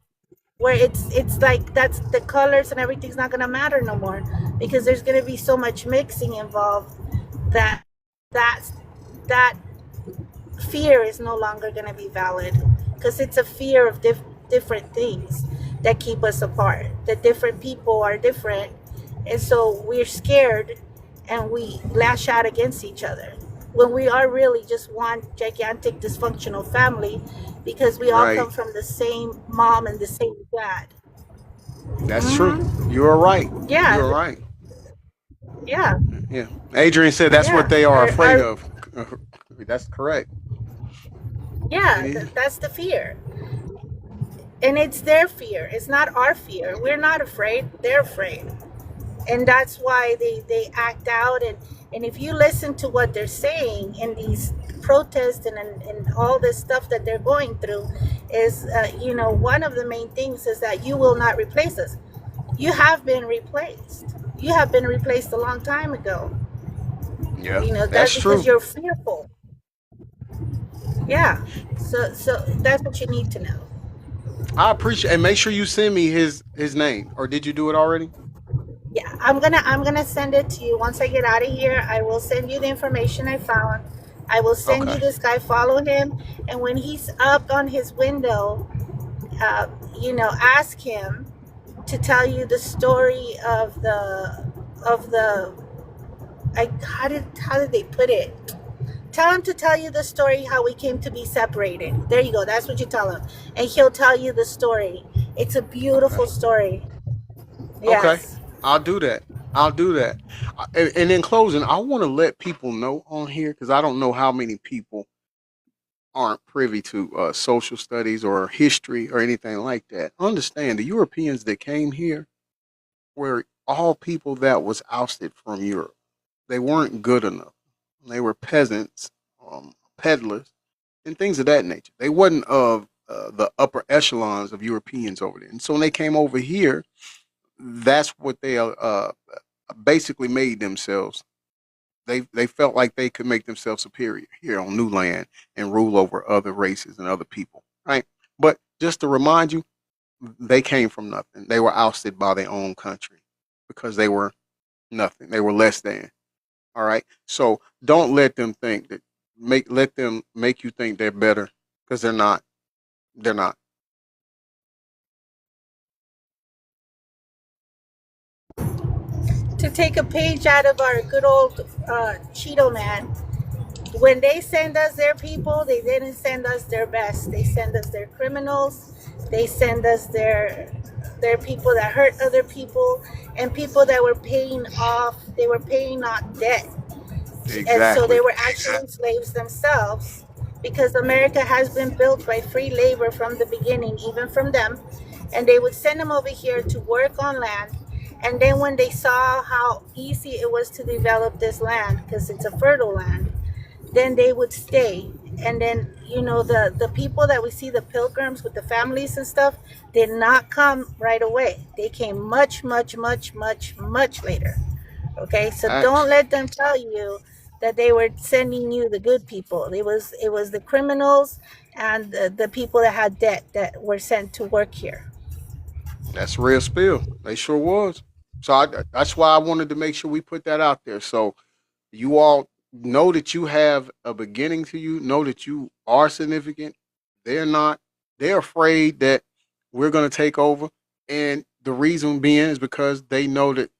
where it's like that's the colors and everything's not going to matter no more, because there's going to be so much mixing involved that that that fear is no longer going to be valid, because it's a fear of different things. that keep us apart. The different people are different, and so we're scared and we lash out against each other when we are really just one gigantic dysfunctional family because we all Right. come from the same mom and the same dad. That's true. You're right. Yeah, You're right. yeah, Yeah. Adrian said that's what yeah. they are afraid Our of. That's correct. It yeah, is. that's the fear. And it's their fear. It's not our fear. We're not afraid. They're afraid. And that's why they act out. And if you listen to what they're saying in these protests and all this stuff that they're going through is, one of the main things is that you will not replace us. You have been replaced. You have been replaced a long time ago. Yeah, That's that's because true. you're fearful. Yeah. So that's what you need to know. I appreciate, and make sure you send me his name, or did you do it already? Yeah, I'm gonna send it to you once I get out of here. I will send you the information I found. I will send you Okay. this guy. Follow him, and when he's up on his window, ask him to tell you the story of the. How did they put it? Tell him to tell you the story how we came to be separated. There you go. That's what you tell him, and he'll tell you the story. It's a beautiful Okay. story. Okay. Yes. I'll do that. I'll do that. And in closing, I want to let people know on here because I don't know how many people aren't privy to social studies or history or anything like that. Understand the Europeans that came here were all people that was ousted from Europe. They weren't good enough. They were peasants, peddlers, and things of that nature. They wasn't of the upper echelons of Europeans over there. And so when they came over here, that's what they basically made themselves. They felt like they could make themselves superior here on new land and rule over other races and other people, right? But just to remind you, they came from nothing. They were ousted by their own country because they were nothing. They were less than. All right. So don't let them think that let them make you think they're better because they're not. They're not. To take a page out of our good old Cheeto man, when they send us their people, they didn't send us their best. They send us their criminals. They send us their people that hurt other people and people that were paying off. They were paying off debt, and so they Exactly. were actually slaves themselves. Because America has been built by free labor from the beginning, even from them, and they would send them over here to work on land. And then when they saw how easy it was to develop this land, because it's a fertile land, then they would stay. And then the people that we see, the pilgrims with the families and stuff, did not come right away. They came much, much, much, much, much later. Okay, so don't Facts. let them tell you that they were sending you the good people. It was the criminals and the people that had debt that were sent to work here. That's real spill. They sure was. So that's why I wanted to make sure we put that out there. So you all know that you have a beginning to you. Know that you are significant. They're not. They're afraid that we're going to take over, and the reason being is because they know that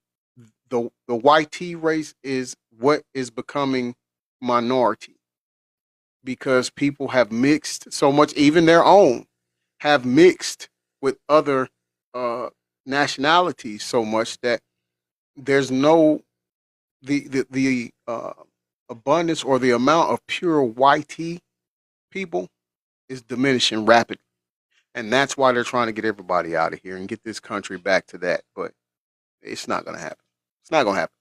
the YT race is what is becoming minority because people have mixed so much, even their own have mixed with other uh, nationalities so much that there's no the abundance or the amount of pure YT people is diminishing rapidly, and that's why they're trying to get everybody out of here and get this country back to that. But it's not going to happen. It's not going to happen.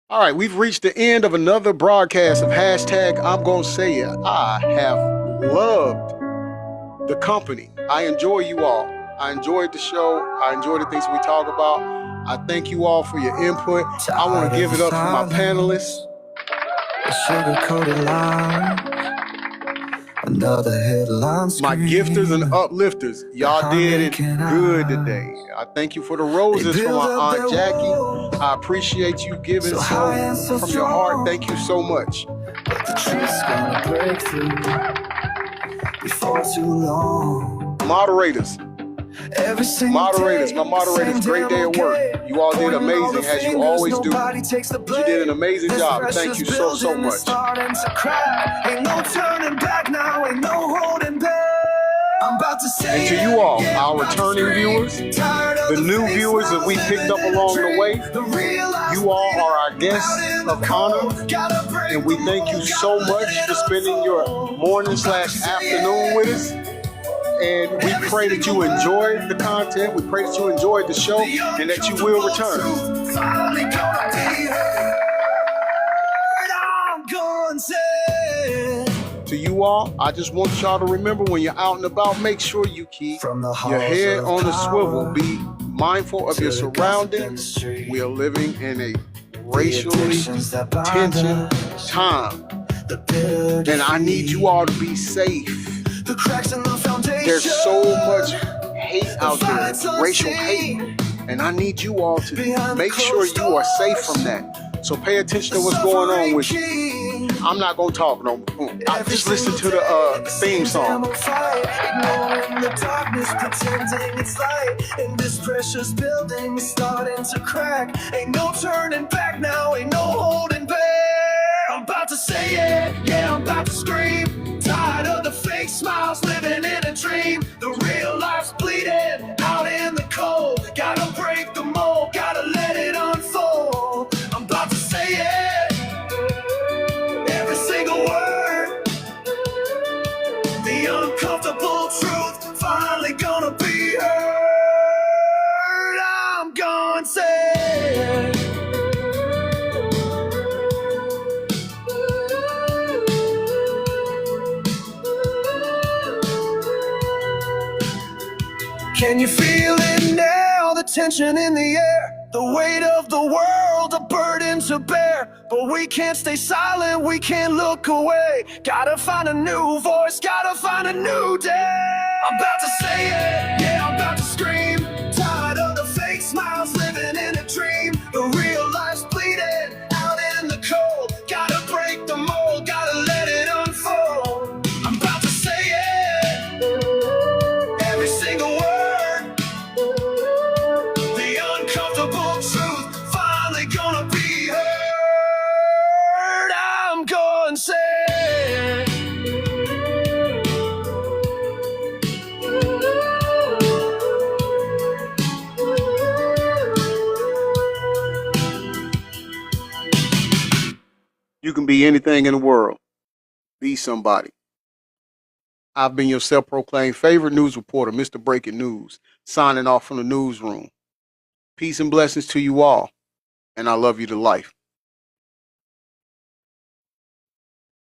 All right, we've reached the end of another broadcast of hashtag I'm gonna say it. I have loved the company. I enjoy you all. I enjoyed the show. I enjoy the things we talk about. I thank you all for your input. I want to give it up for my panelists. My gifters and uplifters. Y'all did it good today. I thank you for the roses from my Aunt Jackie. I appreciate you giving so from your heart. Thank you so much. Moderators, Moderators, my moderators, great day at work. You all did amazing, as you always do. You did an amazing job. Thank you so, so much. Ain't no turning back now, ain't no holding back. I'm about to say and to you all, our returning viewers, the new viewers that we picked up along the way, you all are our guests of honor, and we thank you so much for spending your morning/afternoon with us. And we pray that you enjoyed the content, we pray that you enjoyed the show, and that you will return. To you all, I just want y'all to remember when you're out and about, make sure you keep your head on the swivel. Be mindful of your surroundings. We are living in a racially tension time. And I need you all to be safe. There's so much hate out there, racial hate. And I need you all to make sure you are safe from that. So pay attention to what's going on with you. I'm not gonna talk no more. I just listen to the theme song. Ignoring the darkness, pretending it's light. In this precious building, it's starting to crack. Ain't no turning back now, ain't no holding back. I'm about to say it, yeah, I'm about to scream. Tired of the fake smiles, living in a dream. The real life's bleeding out in the cold. Gotta break the mold, gotta let it unfold. I'm about to say it, every single word. The uncomfortable truth finally gonna be heard. I'm gonna say it. Can you feel it now? The tension in the air, the weight of the world, a burden to bear. But we can't stay silent, we can't look away. Gotta find a new voice, gotta find a new day. I'm about to say it, yeah, I'm about to scream. Tired of the fake smiles, living in a dream. The real life's bleeding out in the cold. Gotta break the mold, gotta let it unfold. I'm about to say it, every single word. The uncomfortable truth finally gonna be heard. I'm gonna say it. You can be anything in the world. Be somebody. I've been your self-proclaimed favorite news reporter, Mr. Breaking News, signing off from the newsroom. Peace and blessings to you all, and I love you to life.